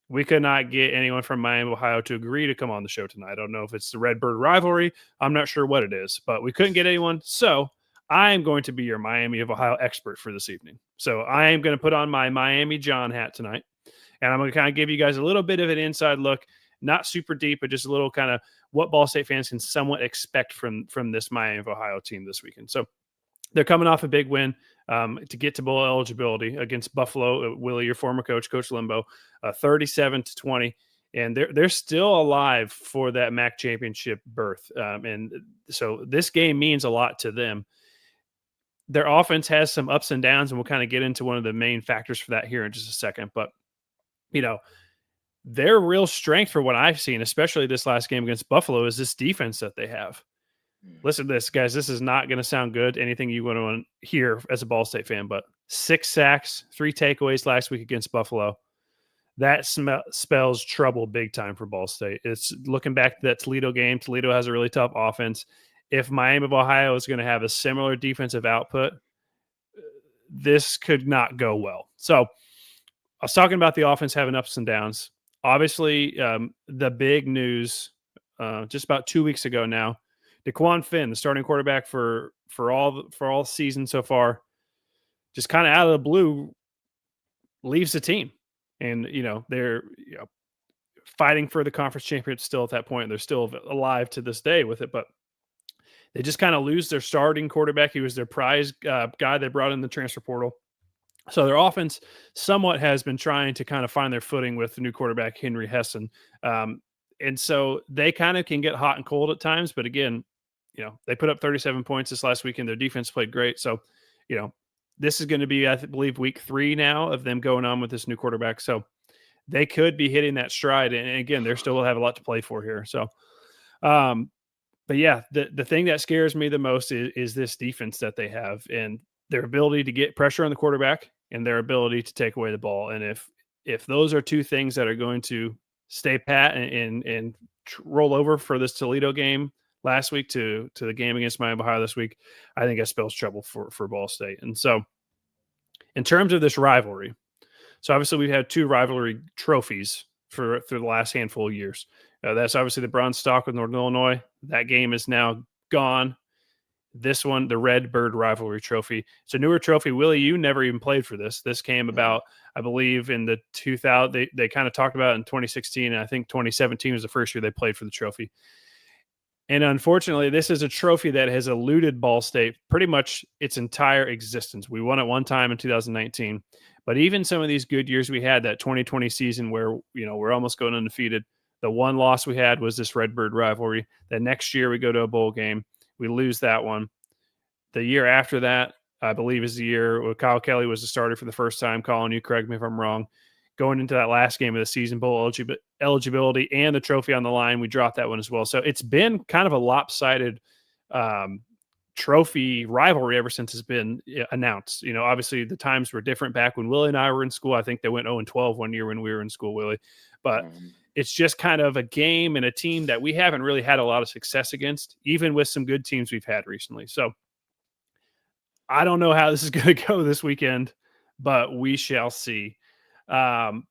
[SPEAKER 1] we could not get anyone from Miami, Ohio to agree to come on the show tonight. I don't know if it's the Redbird rivalry. I'm not sure what it is, but we couldn't get anyone. So I am going to be your Miami of Ohio expert for this evening. So I am going to put on my Miami John hat tonight, and I'm going to kind of give you guys a little bit of an inside look, not super deep, but just a little kind of what Ball State fans can somewhat expect from this Miami of Ohio team this weekend. So they're coming off a big win to get to bowl eligibility against Buffalo. Willie, your former coach, Coach Limbo, 37-20, and they're still alive for that MAC championship berth. And so this game means a lot to them. Their offense has some ups and downs, and we'll kind of get into one of the main factors for that here in just a second. But their real strength for what I've seen, especially this last game against Buffalo, is this defense that they have. Listen to this, guys. This is not going to sound good, anything you want to hear as a Ball State fan, but 6 sacks, 3 takeaways last week against Buffalo. That spells trouble big time for Ball State. It's looking back to that Toledo game. Toledo has a really tough offense. If Miami of Ohio is going to have a similar defensive output, this could not go well. So I was talking about the offense having ups and downs. Obviously, the big news just about 2 weeks ago now, DeQuan Finn, the starting quarterback for all season so far, just kind of out of the blue leaves the team, and they're fighting for the conference championship still at that point. They're still alive to this day with it, but they just kind of lose their starting quarterback. He was their prize guy they brought in the transfer portal. So their offense somewhat has been trying to kind of find their footing with the new quarterback, Henry Hessen. And so they kind of can get hot and cold at times. But again, they put up 37 points this last weekend. Their defense played great. So, this is going to be, I believe, week 3 now of them going on with this new quarterback. So they could be hitting that stride. And again, they still have a lot to play for here. So But yeah, the thing that scares me the most is this defense that they have and their ability to get pressure on the quarterback and their ability to take away the ball. And if those are two things that are going to stay pat and roll over for this Toledo game last week to the game against Miami Ohio this week, I think that spells trouble for Ball State. And so, in terms of this rivalry, so obviously we've had two rivalry trophies for the last handful of years. That's obviously the Bronze Stalk with Northern Illinois. That game is now gone. This one, the Red Bird Rivalry Trophy. It's a newer trophy. Willie, you never even played for this. This came about, I believe, in the 2000. They kind of talked about it in 2016, and I think 2017 was the first year they played for the trophy. And unfortunately, this is a trophy that has eluded Ball State pretty much its entire existence. We won it one time in 2019, but even some of these good years we had, that 2020 season where we're almost going undefeated, the one loss we had was this Redbird rivalry. The next year we go to a bowl game, we lose that one. The year after that, I believe, is the year where Kyle Kelly was the starter for the first time. Colin, you correct me if I'm wrong. Going into that last game of the season, bowl eligibility and the trophy on the line, we dropped that one as well. So it's been kind of a lopsided trophy rivalry ever since it's been announced. Obviously the times were different back when Willie and I were in school. I think they went 0-12 one year when we were in school, Willie. But it's just kind of a game and a team that we haven't really had a lot of success against, even with some good teams we've had recently. So I don't know how this is going to go this weekend, but we shall see. Do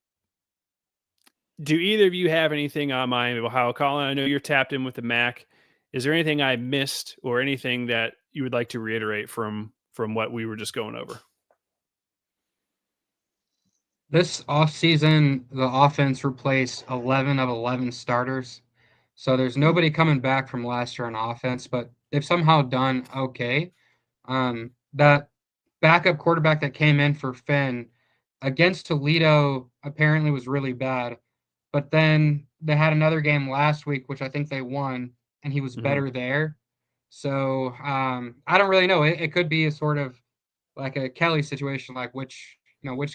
[SPEAKER 1] either of you have anything on Miami of Ohio? Colin, I know you're tapped in with the MAC. Is there anything I missed or anything that you would like to reiterate from what we were just going over?
[SPEAKER 4] This offseason, the offense replaced 11 of 11 starters. So there's nobody coming back from last year on offense, but they've somehow done okay. That backup quarterback that came in for Finn against Toledo apparently was really bad. But then they had another game last week, which I think they won, and he was better there. So I don't really know. It could be a sort of like a Kelly situation, like which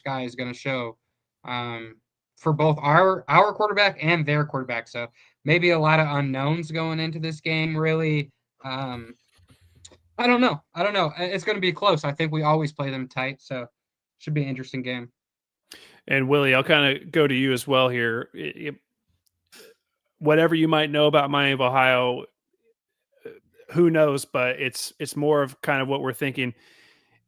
[SPEAKER 4] guy is going to show for both our quarterback and their quarterback. So maybe a lot of unknowns going into this game. Really, I don't know. It's going to be close. I think we always play them tight, so should be an interesting game.
[SPEAKER 1] And Willie, I'll kind of go to you as well here. Whatever you might know about Miami of Ohio, who knows? But it's more of kind of what we're thinking.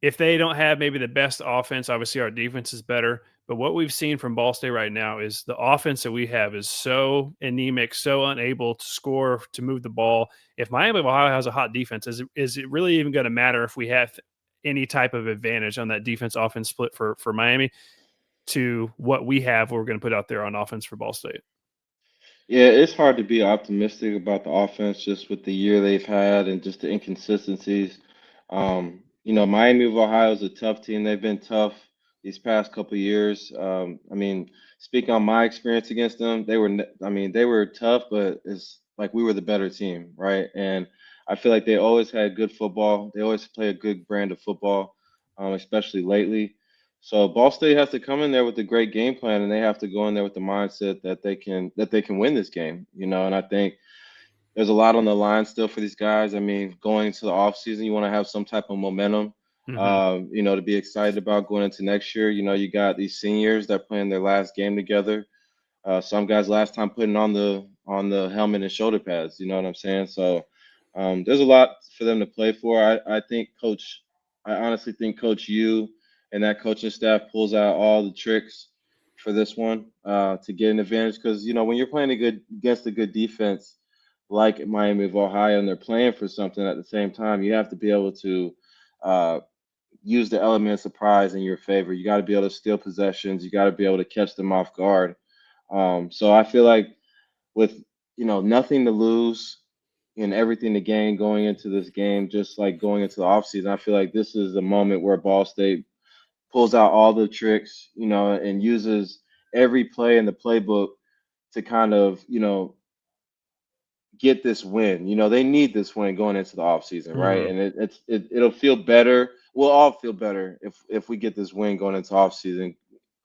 [SPEAKER 1] If they don't have maybe the best offense, obviously our defense is better. But what we've seen from Ball State right now is the offense that we have is so anemic, so unable to score, to move the ball. If Miami of Ohio has a hot defense, is it really even going to matter if we have any type of advantage on that defense-offense split for Miami to what we have, what we're going to put out there on offense for Ball State?
[SPEAKER 2] Yeah, it's hard to be optimistic about the offense just with the year they've had and just the inconsistencies. Miami of Ohio is a tough team. They've been tough these past couple of years. Speaking on my experience against them, they were tough, but it's like we were the better team, right? And I feel like they always had good football. They always play a good brand of football, especially lately. So Ball State has to come in there with a great game plan, and they have to go in there with the mindset that they can win this game. And I think there's a lot on the line still for these guys. I mean, going into the offseason, you want to have some type of momentum, to be excited about going into next year. You got these seniors that playing their last game together. Some guys last time putting on the helmet and shoulder pads. You know what I'm saying? So there's a lot for them to play for. I honestly think Coach U and that coaching staff pulls out all the tricks for this one to get an advantage. Because when you're playing against a good defense like Miami of Ohio and they're playing for something at the same time, you have to be able to use the element of surprise in your favor. You got to be able to steal possessions. You got to be able to catch them off guard. So I feel like with nothing to lose and everything to gain going into this game, just like going into the offseason, I feel like this is the moment where Ball State pulls out all the tricks, and uses every play in the playbook to kind of, get this win. They need this win going into the offseason, right? And it'll feel better. We'll all feel better if we get this win going into offseason,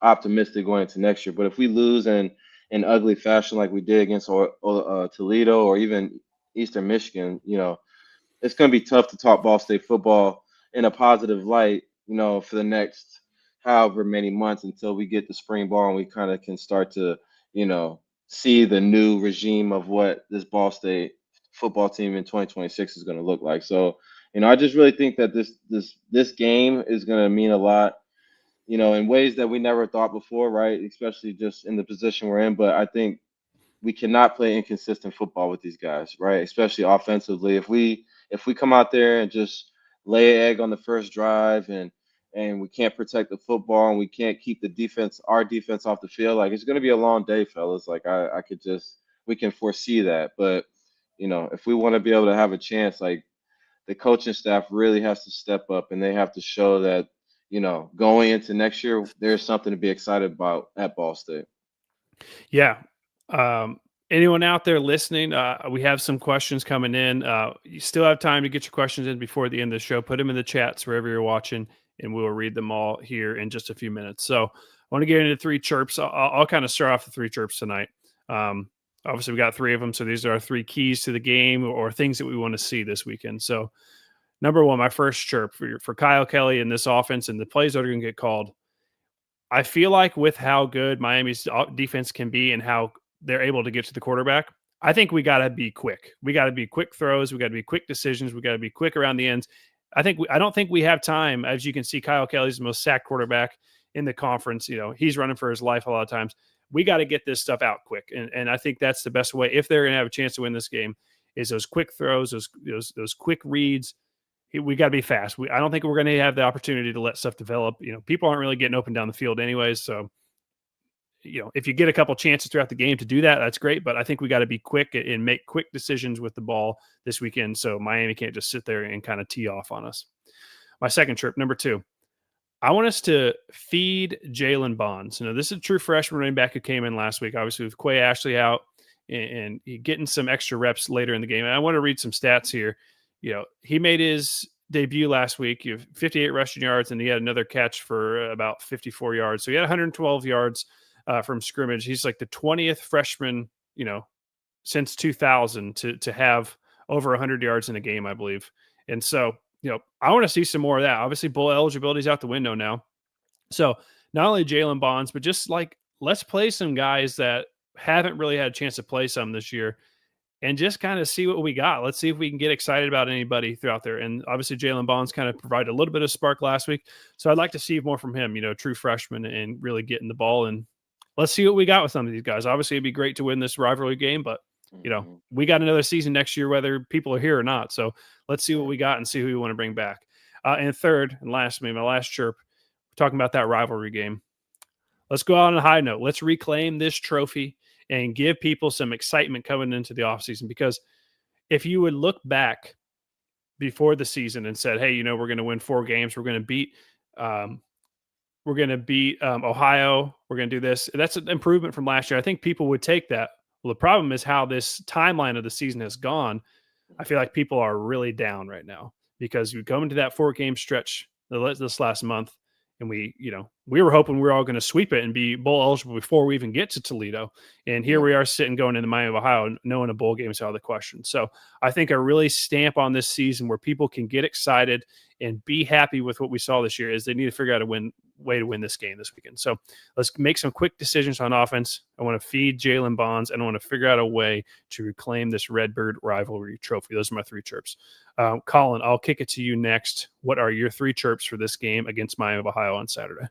[SPEAKER 2] optimistic going into next year. But if we lose in ugly fashion like we did against Toledo, or even Eastern Michigan, it's going to be tough to talk Ball State football in a positive light, for the next however many months until we get the spring ball and we kind of can start to, see the new regime of what this Ball State football team in 2026 is going to look like. So, I just really think that this game is going to mean a lot, in ways that we never thought before, right? Especially just in the position we're in. But I think we cannot play inconsistent football with these guys, right? Especially offensively. If we come out there and just lay an egg on the first drive and we can't protect the football and we can't keep our defense off the field, like it's gonna be a long day, fellas. Like we can foresee that. But if we want to be able to have a chance, like the coaching staff really has to step up and they have to show that, going into next year, there's something to be excited about at Ball State.
[SPEAKER 1] Yeah. Anyone out there listening, we have some questions coming in. You still have time to get your questions in before the end of the show. Put them in the chats wherever you're watching, and we'll read them all here in just a few minutes. So I want to get into 3 chirps. I'll kind of start off the 3 chirps tonight. Obviously, we got 3 of them. So these are our 3 keys to the game or things that we want to see this weekend. So number 1, my first chirp for Kyle Kelly in this offense and the plays that are going to get called. I feel like with how good Miami's defense can be and how they're able to get to the quarterback, I think we got to be quick. We got to be quick throws. We got to be quick decisions. We got to be quick around the ends. I don't think we have time. As you can see, Kyle Kelly's the most sacked quarterback in the conference. He's running for his life a lot of times. We got to get this stuff out quick. And I think that's the best way, if they're going to have a chance to win this game, is those quick throws, those quick reads. We got to be fast. I don't think we're going to have the opportunity to let stuff develop. People aren't really getting open down the field anyways. So, if you get a couple chances throughout the game to do that, that's great. But I think we got to be quick and make quick decisions with the ball this weekend. So Miami can't just sit there and kind of tee off on us. My second trip, number 2, I want us to feed Jalen Bonds. This is a true freshman running back who came in last week, obviously with Quay Ashley out and getting some extra reps later in the game. And I want to read some stats here. He made his debut last week. You have 58 rushing yards, and he had another catch for about 54 yards. So he had 112 yards from scrimmage. He's like the 20th freshman, since 2000 to have over 100 yards in a game, I believe. And so, I want to see some more of that. Obviously, bowl eligibility is out the window now. So not only Jalen Bonds, but just let's play some guys that haven't really had a chance to play some this year. And just kind of see what we got. Let's see if we can get excited about anybody throughout there. And obviously, Jalen Bonds kind of provided a little bit of spark last week. So I'd like to see more from him, true freshman, and really getting the ball. And let's see what we got with some of these guys. Obviously, it'd be great to win this rivalry game, but, we got another season next year, whether people are here or not. So let's see what we got and see who we want to bring back. And third, and lastly, my last chirp, we're talking about that rivalry game. Let's go out on a high note. Let's reclaim this trophy and give people some excitement coming into the offseason. Because if you would look back before the season and said, hey, we're going to win 4 games. We're going to beat Ohio. We're going to do this. That's an improvement from last year. I think people would take that. Well, the problem is how this timeline of the season has gone. I feel like people are really down right now because we come into that 4-game stretch this last month. And we were hoping we were all going to sweep it and be bowl eligible before we even get to Toledo. And here we are sitting going into Miami of Ohio, knowing a bowl game is out of the question. So I think a really stamp on this season where people can get excited and be happy with what we saw this year is they need to figure out a way to win this game this weekend. So let's make some quick decisions on offense. I want to feed Jalen Bonds, and I want to figure out a way to reclaim this Redbird rivalry trophy. Those are my 3 chirps. Colin, I'll kick it to you next. What are your 3 chirps for this game against Miami of Ohio on Saturday?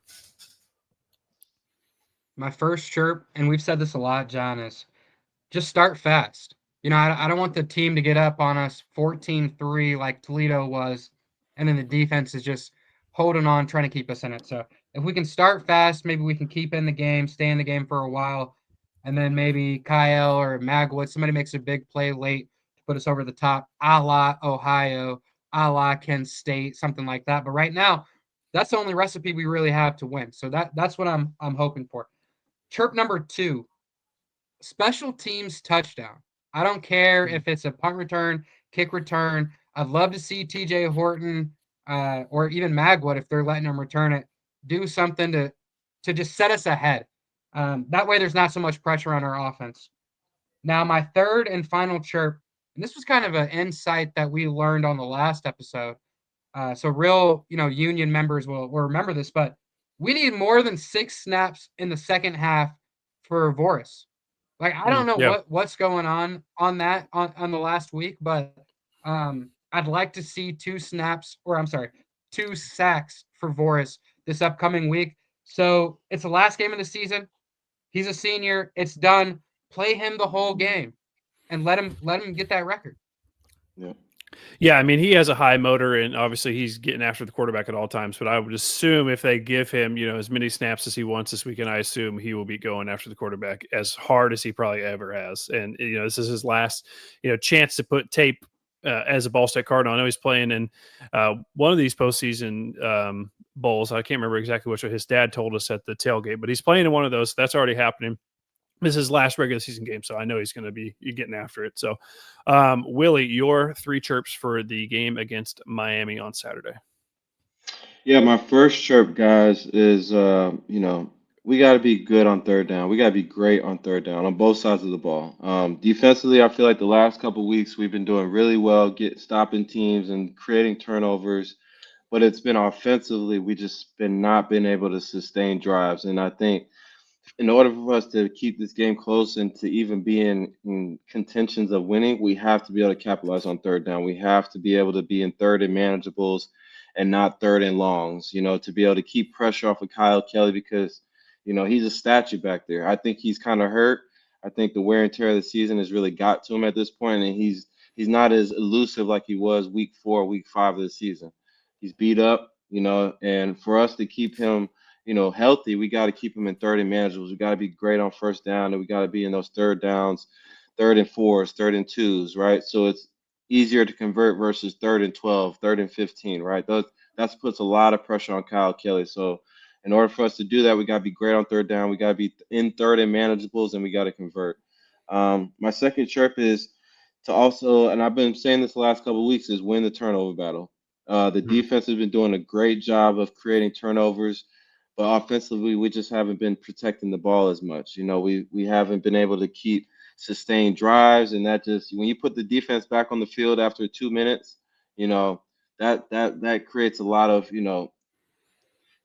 [SPEAKER 4] My first chirp, and we've said this a lot, John, is just start fast. I don't want the team to get up on us 14-3 like Toledo was, and then the defense is just holding on, trying to keep us in it. So if we can start fast, maybe we can keep in the game, stay in the game for a while, and then maybe Kyle or Magwood, somebody makes a big play late to put us over the top, a la Ohio, a la Kent State, something like that. But right now, that's the only recipe we really have to win. So that's what I'm hoping for. Chirp number 2, special teams touchdown. I don't care if it's a punt return, kick return. I'd love to see TJ Horton or even Magwood, if they're letting him return it, do something to just set us ahead. That way there's not so much pressure on our offense. Now, my third and final chirp And this was kind of an insight that we learned on the last episode. So real, union members will remember this, but we need more than 6 snaps in the second half for Voris. Like, I don't know
[SPEAKER 1] Yeah.
[SPEAKER 4] what's going on that on the last week, but I'd like to see 2 snaps, or I'm sorry, 2 sacks for Voris this upcoming week. So it's the last game of the season. He's a senior. It's done. Play him the whole game and let him get that record.
[SPEAKER 2] Yeah.
[SPEAKER 1] Yeah, I mean, he has a high motor, and obviously he's getting after the quarterback at all times. But I would assume if they give him, as many snaps as he wants this weekend, I assume he will be going after the quarterback as hard as he probably ever has. And this is his last, chance to put tape as a Ball State Cardinal. I know he's playing in one of these postseason bowls. I can't remember exactly which one. His dad told us at the tailgate, but he's playing in one of those. That's already happening. This is his last regular season game, so I know he's going to be getting after it. So, Willie, your 3 chirps for the game against Miami on Saturday.
[SPEAKER 2] Yeah, my first chirp, guys, is we got to be good on third down. We got to be great on third down on both sides of the ball. Defensively, I feel like the last couple of weeks we've been doing really well, stopping teams and creating turnovers. But it's been offensively, we just been able to sustain drives, and I think in order for us to keep this game close and to even be in contentions of winning, we have to be able to capitalize on third down. We have to be able to be in third and manageables and not third and longs, to be able to keep pressure off of Kyle Kelly because, he's a statue back there. I think he's kind of hurt. I think the wear and tear of the season has really got to him at this point, and he's not as elusive like he was week 4, week 5 of the season. He's beat up, and for us to keep him healthy, we got to keep him in third and manageables. We got to be great on first down, and we got to be in those third downs, third and 4s, third and 2s, right? So it's easier to convert versus third and 12, third and 15, right? That puts a lot of pressure on Kyle Kelly. So in order for us to do that, we got to be great on third down. We got to be in third and manageables, and we got to convert. My second chirp is to also, and I've been saying this the last couple of weeks, is win the turnover battle. The defense has been doing a great job of creating turnovers. But offensively, we just haven't been protecting the ball as much. We haven't been able to keep sustained drives, and that just when you put the defense back on the field after 2 minutes, that creates a lot of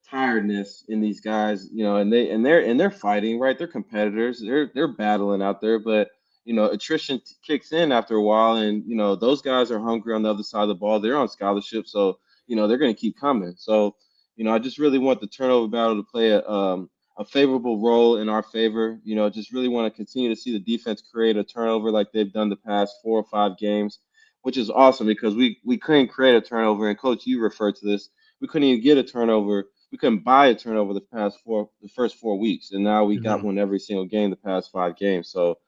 [SPEAKER 2] tiredness in these guys. And they're fighting, right? They're competitors. They're battling out there, but attrition kicks in after a while, and those guys are hungry on the other side of the ball. They're on scholarship, so they're going to keep coming. So I just really want the turnover battle to play a favorable role in our favor. Just really want to continue to see the defense create a turnover like they've done the past 4 or 5 games, which is awesome because we couldn't create a turnover. And Coach, you referred to this. We couldn't even get a turnover. We couldn't buy a turnover the first 4 weeks, and now we got one every single game the past 5 games. So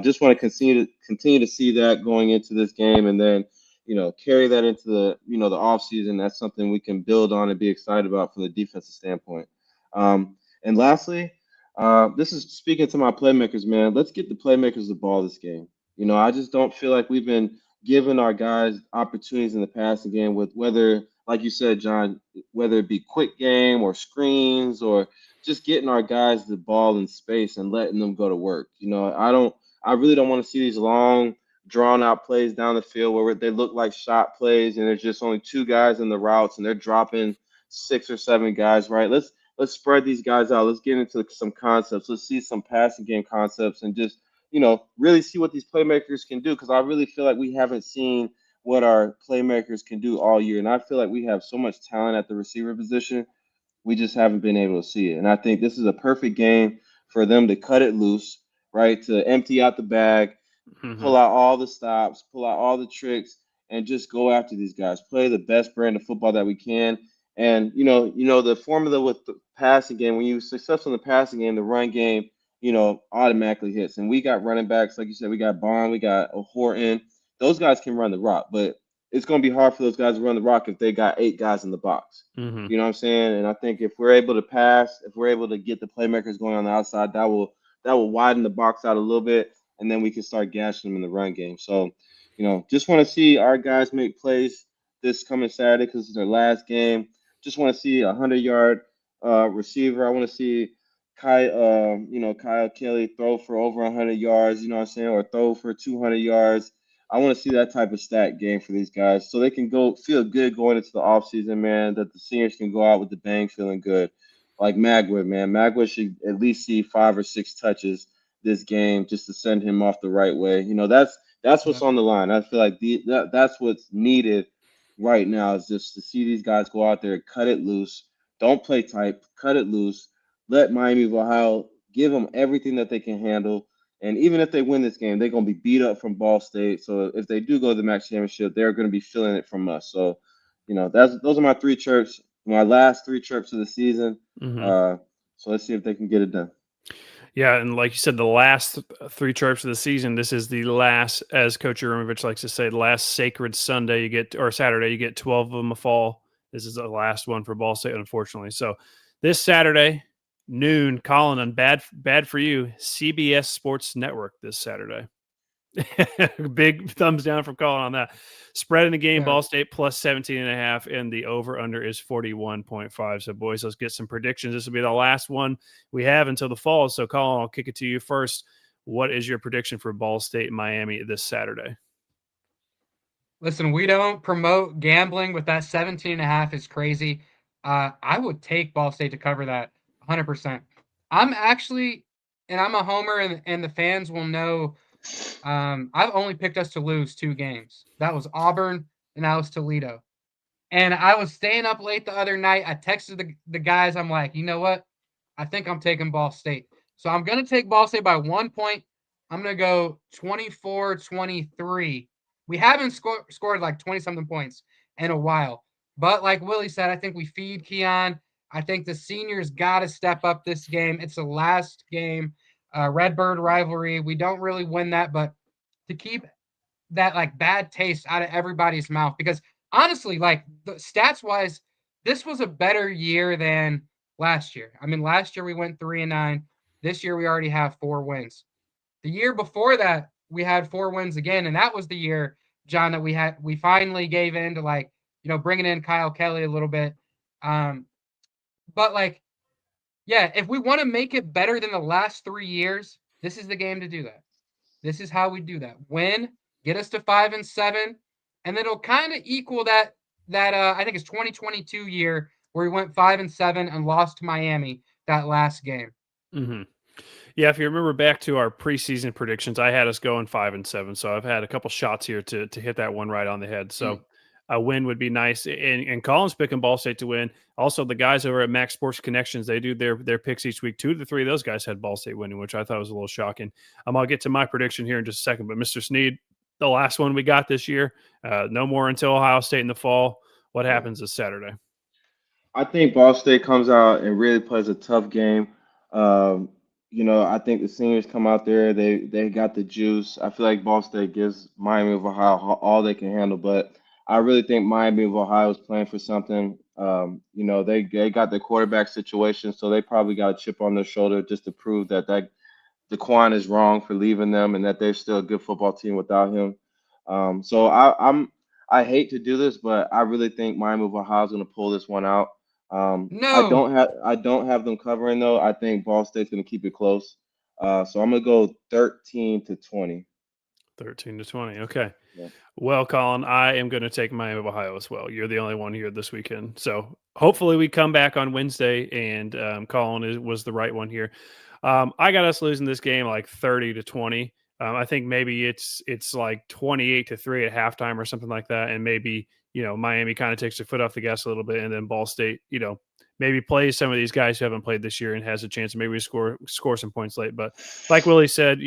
[SPEAKER 2] just want to continue to see that going into this game, and then carry that into the off season. That's something we can build on and be excited about from the defensive standpoint. And lastly, this is speaking to my playmakers, man. Let's get the playmakers the ball this game. I just don't feel like we've been giving our guys opportunities in the passing game with whether, like you said, John, whether it be quick game or screens or just getting our guys the ball in space and letting them go to work. I really don't want to see these long drawn out plays down the field where they look like shot plays and there's just only 2 guys in the routes and they're dropping 6 or 7 guys, right? Let's spread these guys out. Let's get into some concepts. Let's see some passing game concepts and just, really see what these playmakers can do, because I really feel like we haven't seen what our playmakers can do all year. And I feel like we have so much talent at the receiver position. We just haven't been able to see it. And I think this is a perfect game for them to cut it loose, right? To empty out the bag, pull out all the stops, pull out all the tricks, and just go after these guys. Play the best brand of football that we can. And the formula with the passing game, when you're successful in the passing game, the run game, automatically hits. And we got running backs, like you said, we got Bond, we got Horton. Those guys can run the rock, but it's going to be hard for those guys to run the rock if they got 8 guys in the box. You know what I'm saying? And I think if we're able to pass, if we're able to get the playmakers going on the outside, that will widen the box out a little bit, and then we can start gashing them in the run game. So, just want to see our guys make plays this coming Saturday because it's their last game. Just want to see a 100-yard receiver. I want to see Kyle Kelly throw for over 100 yards. You know what I'm saying, or throw for 200 yards. I want to see that type of stat game for these guys so they can go feel good going into the offseason, man, that the seniors can go out with the bang feeling good. Like Magwood, man. Magwood should at least see 5 or 6 touches this game just to send him off the right way. That's what's
[SPEAKER 4] Yep.
[SPEAKER 2] on the line. I feel like that's what's needed right now is just to see these guys go out there, cut it loose. Don't play tight, cut it loose. Let Miami of Ohio give them everything that they can handle. And even if they win this game, they're going to be beat up from Ball State. So if they do go to the MAC championship, they're going to be feeling it from us. So, those are my 3 chirps, my last 3 chirps of the season.
[SPEAKER 1] Mm-hmm.
[SPEAKER 2] So let's see if they can get it done.
[SPEAKER 1] Yeah, and like you said, the last 3 chirps of the season. This is the last, as Coach Urimovich likes to say, the last sacred Sunday you get, or Saturday. You get 12 of them a fall. This is the last one for Ball State, unfortunately. So this Saturday, noon, Colin on Bad for You, CBS Sports Network this Saturday. Big thumbs down from Colin on that. Spread in the game,
[SPEAKER 4] Yeah.
[SPEAKER 1] Ball State plus 17.5, and the over-under is 41.5. So, boys, let's get some predictions. This will be the last one we have until the fall. So, Colin, I'll kick it to you first. What is your prediction for Ball State Miami this Saturday?
[SPEAKER 4] Listen, we don't promote gambling, but that 17.5 is crazy. I would take Ball State to cover that 100%. I'm actually, and I'm a homer, and the fans will know, I've only picked us to lose 2 games. That was Auburn, and that was Toledo. And I was staying up late the other night. I texted the guys. I'm like, you know what? I think I'm taking Ball State. So I'm going to take Ball State by 1 point. I'm going to go 24-23. We haven't scored like 20-something points in a while. But like Willie said, I think we feed Keon. I think the seniors got to step up this game. It's the last game. Redbird rivalry. We don't really win that, but to keep that like bad taste out of everybody's mouth, because honestly, like the stats wise, this was a better year than last year. I mean, last year we went 3-9. This year we already have 4 wins. The year before that, we had 4 wins again, and that was the year, John, that we finally gave in to like, bringing in Kyle Kelly a little bit. But like, yeah, if we want to make it better than the last 3 years, this is the game to do that. This is how we do that. Win, get us to 5-7, and then it'll kind of equal that I think it's 2022 year where we went 5-7 and lost to Miami that last game.
[SPEAKER 1] Mm-hmm. Yeah, if you remember back to our preseason predictions, I had us going 5-7. So I've had a couple shots here to hit that one right on the head. So a win would be nice. And Colin's picking Ball State to win. Also, the guys over at Max Sports Connections, they do their picks each week. 2 of the 3 of those guys had Ball State winning, which I thought was a little shocking. I'll get to my prediction here in just a second. But Mr. Sneed, the last one we got this year, no more until Ohio State in the fall. What happens this Saturday?
[SPEAKER 2] I think Ball State comes out and really plays a tough game. I think the seniors come out there. They got the juice. I feel like Ball State gives Miami of Ohio all they can handle, but I really think Miami of Ohio is playing for something. They got the quarterback situation, so they probably got a chip on their shoulder just to prove that DeQuan is wrong for leaving them and that they're still a good football team without him. So I hate to do this, but I really think Miami of Ohio is going to pull this one out.
[SPEAKER 4] No.
[SPEAKER 2] I don't have them covering though. I think Ball State's going to keep it close. So I'm going to go 13-20.
[SPEAKER 1] 13-20. Okay.
[SPEAKER 2] Yeah.
[SPEAKER 1] Well, Colin, I am going to take Miami of Ohio as well. You're the only one here this weekend. So hopefully we come back on Wednesday and Colin was the right one here. I got us losing this game like 30-20. I think maybe it's like 28-3 at halftime or something like that. And maybe, Miami kind of takes their foot off the gas a little bit, and then Ball State, maybe plays some of these guys who haven't played this year and has a chance to maybe score some points late. But like Willie said,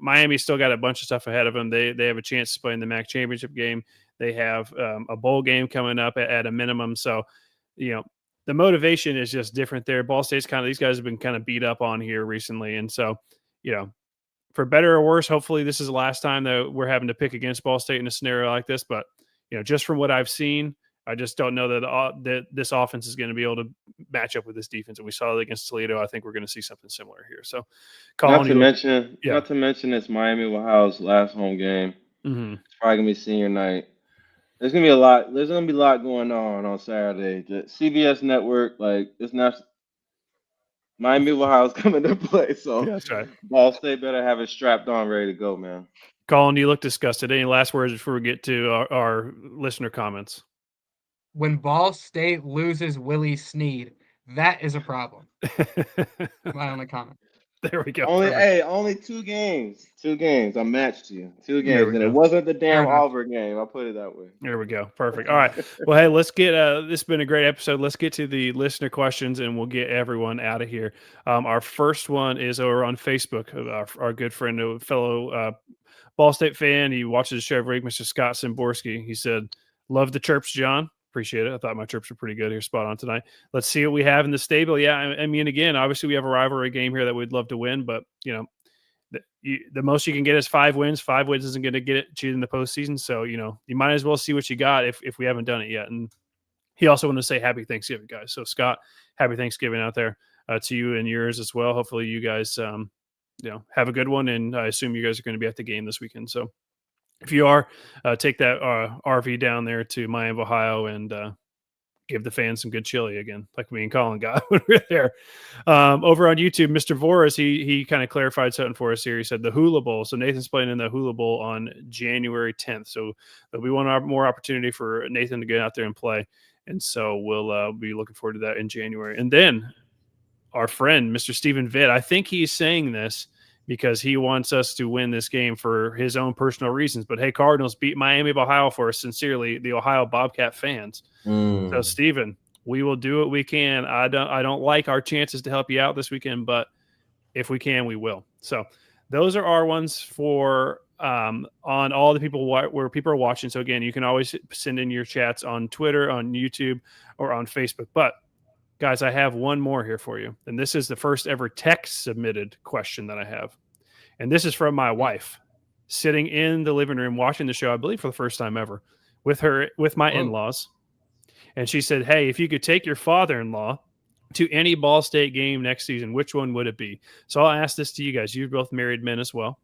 [SPEAKER 1] Miami still got a bunch of stuff ahead of them. They have a chance to play in the MAC championship game. They have a bowl game coming up at a minimum. So, the motivation is just different there. Ball State's these guys have been kind of beat up on here recently. And so, for better or worse, hopefully this is the last time that we're having to pick against Ball State in a scenario like this. But, just from what I've seen, I just don't know that this offense is going to be able to match up with this defense. And we saw it against Toledo. I think we're going to see something similar here. So, Colin,
[SPEAKER 2] not to mention it's Miami of Ohio's last home game.
[SPEAKER 1] Mm-hmm.
[SPEAKER 2] It's probably going to be senior night. There's going to be a lot. There's going to be a lot going on Saturday. The CBS network, it's not. Miami of Ohio's coming to play. So
[SPEAKER 1] Yeah, that's right.
[SPEAKER 2] Ball State better have it strapped on, ready to go, man.
[SPEAKER 1] Colin, you look disgusted. Any last words before we get to our listener comments?
[SPEAKER 4] When Ball State loses Willie Snead, that is a problem. My only comment.
[SPEAKER 1] There we go.
[SPEAKER 2] Only,
[SPEAKER 1] Perfect.
[SPEAKER 2] hey, only 2 games. 2 games. I matched you. Two
[SPEAKER 1] There
[SPEAKER 2] games,
[SPEAKER 1] we
[SPEAKER 2] and it
[SPEAKER 1] go.
[SPEAKER 2] wasn't the
[SPEAKER 4] Fair
[SPEAKER 2] damn
[SPEAKER 4] enough.
[SPEAKER 2] Auburn game. I'll put it that way.
[SPEAKER 1] There we go. Perfect. All right. Well, hey, let's get this has been a great episode. Let's get to the listener questions and we'll get everyone out of here. Our first one is over on Facebook. Our good friend, a fellow Ball State fan. He watches the show every week, Mr. Scott Simborski. He said, "Love the chirps, John. Appreciate it. I thought my chirps were pretty good here. Spot on tonight. Let's see what we have in the stable." Yeah, I mean, again, obviously we have a rivalry game here that we'd love to win, but the most you can get is 5 wins. 5 wins isn't going to get you in the postseason. So, you might as well see what you got if we haven't done it yet. And he also wanted to say happy Thanksgiving, guys. So, Scott, happy Thanksgiving out there to you and yours as well. Hopefully you guys, have a good one. And I assume you guys are going to be at the game this weekend. So if you are, take that RV down there to Miami, Ohio, and give the fans some good chili again, like me and Colin got when we were there. Over on YouTube, Mr. Voris, he kind of clarified something for us here. He said the Hula Bowl. So Nathan's playing in the Hula Bowl on January 10th. So there'll be one more opportunity for Nathan to get out there and play. And so we'll be looking forward to that in January. And then our friend, Mr. Stephen Vitt, I think he's saying this because he wants us to win this game for his own personal reasons. But hey, Cardinals beat Miami of Ohio for us, sincerely, the Ohio Bobcat fans. So, Steven, we will do what we can. I don't like our chances to help you out this weekend, but if we can, we will. So those are our ones for on all the people where people are watching. So again, you can always send in your chats on Twitter, on YouTube, or on Facebook. But guys, I have one more here for you. And this is the first ever text submitted question that I have. And this is from my wife sitting in the living room watching the show, I believe for the first time ever, with my in-laws. And she said, "Hey, if you could take your father-in-law to any Ball State game next season, which one would it be?" So I'll ask this to you guys. You're both married men as well.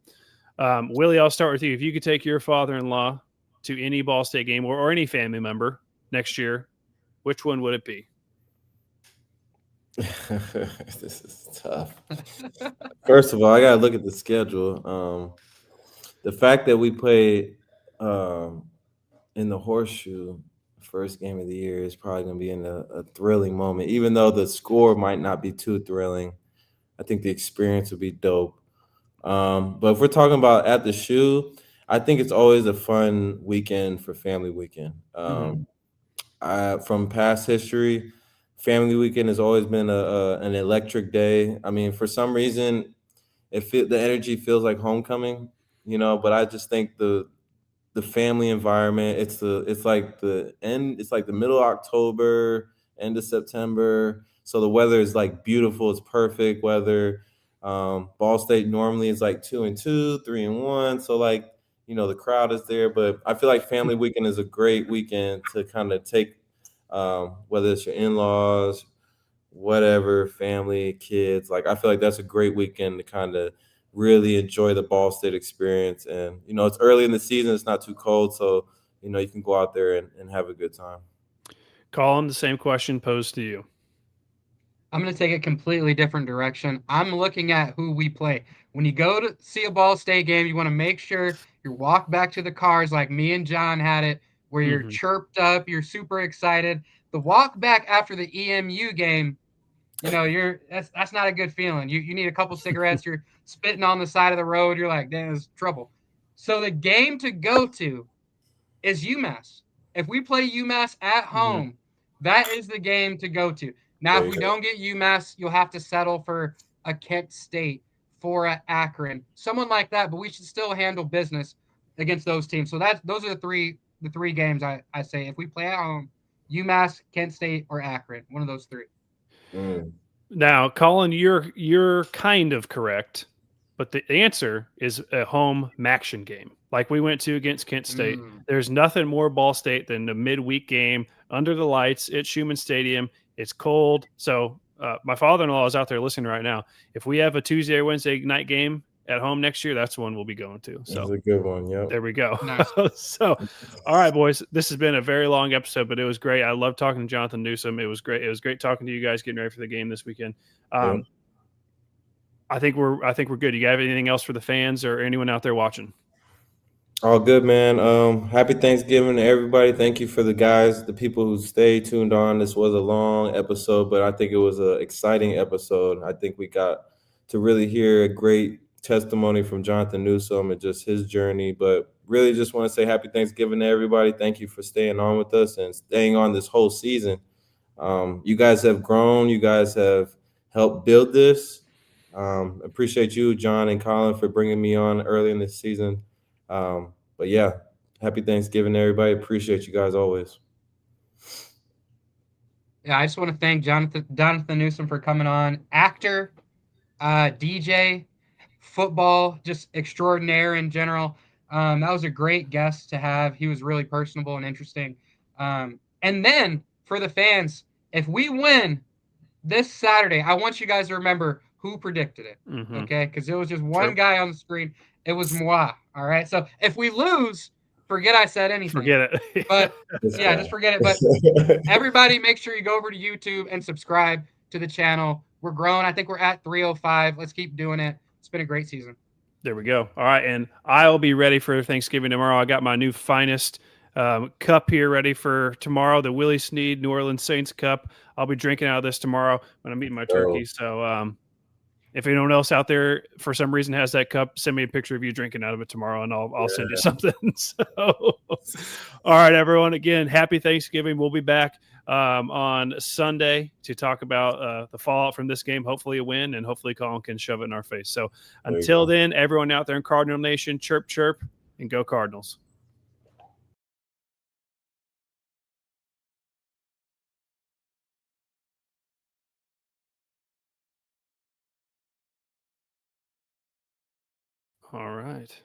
[SPEAKER 1] Willie, I'll start with you. If you could take your father-in-law to any Ball State game or any family member next year, which one would it be?
[SPEAKER 5] This is tough. First of all, I gotta look at the schedule. The fact that we play in the Horseshoe first game of the year is probably going to be in a thrilling moment, even though the score might not be too thrilling. I think the experience would be dope. But if we're talking about at the shoe, I think it's always a fun weekend for family weekend. From past history, family weekend has always been an electric day. I mean, for some reason, the energy feels like homecoming, but I just think the family environment, it's like the middle of October, end of September. So the weather is like beautiful. It's perfect weather. Ball State normally is like 2-2, 3-1. So the crowd is there, but I feel like family weekend is a great weekend to kind of take, whether it's your in-laws, whatever, family, kids. I feel like that's a great weekend to kind of really enjoy the Ball State experience. And, it's early in the season. It's not too cold. So, you can go out there and have a good time.
[SPEAKER 1] Colin, the same question posed to you.
[SPEAKER 4] I'm going to take a completely different direction. I'm looking at who we play. When you go to see a Ball State game, you want to make sure you walk back to the cars like me and John had it, where you're chirped up, you're super excited. The walk back after the EMU game, that's not a good feeling. You need a couple cigarettes, you're spitting on the side of the road, you're like, damn, there's trouble. So the game to go to is UMass. If we play UMass at home, that is the game to go to. Now, if we don't get UMass, you'll have to settle for a Kent State, for a Akron, someone like that. But we should still handle business against those teams. So those are the three games I say. If we play at home, UMass, Kent State, or Akron, one of those three.
[SPEAKER 1] Now, Colin, you're kind of correct, but the answer is a home Maction game, like we went to against Kent State. There's nothing more Ball State than a midweek game under the lights at Schumann Stadium. It's cold. So my father-in-law is out there listening right now. If we have a Tuesday or Wednesday night game at home next year, that's the one we'll be going to. So
[SPEAKER 5] that's a good one. Yeah.
[SPEAKER 1] There we go.
[SPEAKER 4] Nice.
[SPEAKER 1] So, all right, boys, this has been a very long episode, but it was great. I love talking to Jonathan Newsome. It was great. It was great talking to you guys, getting ready for the game this weekend. I think we're good. You have anything else for the fans or anyone out there watching?
[SPEAKER 5] All good, man. Happy Thanksgiving to everybody. Thank you for the guys, the people who stayed tuned on. This was a long episode, but I think it was an exciting episode. I think we got to really hear a great testimony from Jonathan Newsome and just his journey. But really just want to say happy Thanksgiving to everybody. Thank you for staying on with us and staying on this whole season. You guys have grown. You guys have helped build this. Appreciate you, John and Colin, for bringing me on early in this season. But yeah, happy Thanksgiving, everybody. Appreciate you guys always.
[SPEAKER 4] Yeah, I just want to thank Jonathan Newsome for coming on. Actor, DJ, football, just extraordinaire in general. That was a great guest to have. He was really personable and interesting. And then for the fans, if we win this Saturday, I want you guys to remember who predicted it. Okay, because it was just one guy on the screen. It was moi. All right. So if we lose, forget I said anything.
[SPEAKER 1] Forget it.
[SPEAKER 4] But yeah, just forget it. But everybody, make sure you go over to YouTube and subscribe to the channel. We're growing. I think we're at 305. Let's keep doing it. It's been a great season.
[SPEAKER 1] There we go. All right. And I'll be ready for Thanksgiving tomorrow. I got my new finest cup here ready for tomorrow, the Willie Snead New Orleans Saints cup. I'll be drinking out of this tomorrow when I'm eating my turkey. So if anyone else out there for some reason has that cup, send me a picture of you drinking out of it tomorrow and I'll send you something. So, all right, everyone. Again, happy Thanksgiving. We'll be back on Sunday to talk about the fallout from this game, hopefully a win, and hopefully Colin can shove it in our face. So until then, everyone out there in Cardinal Nation, chirp, chirp, and go Cardinals. All right.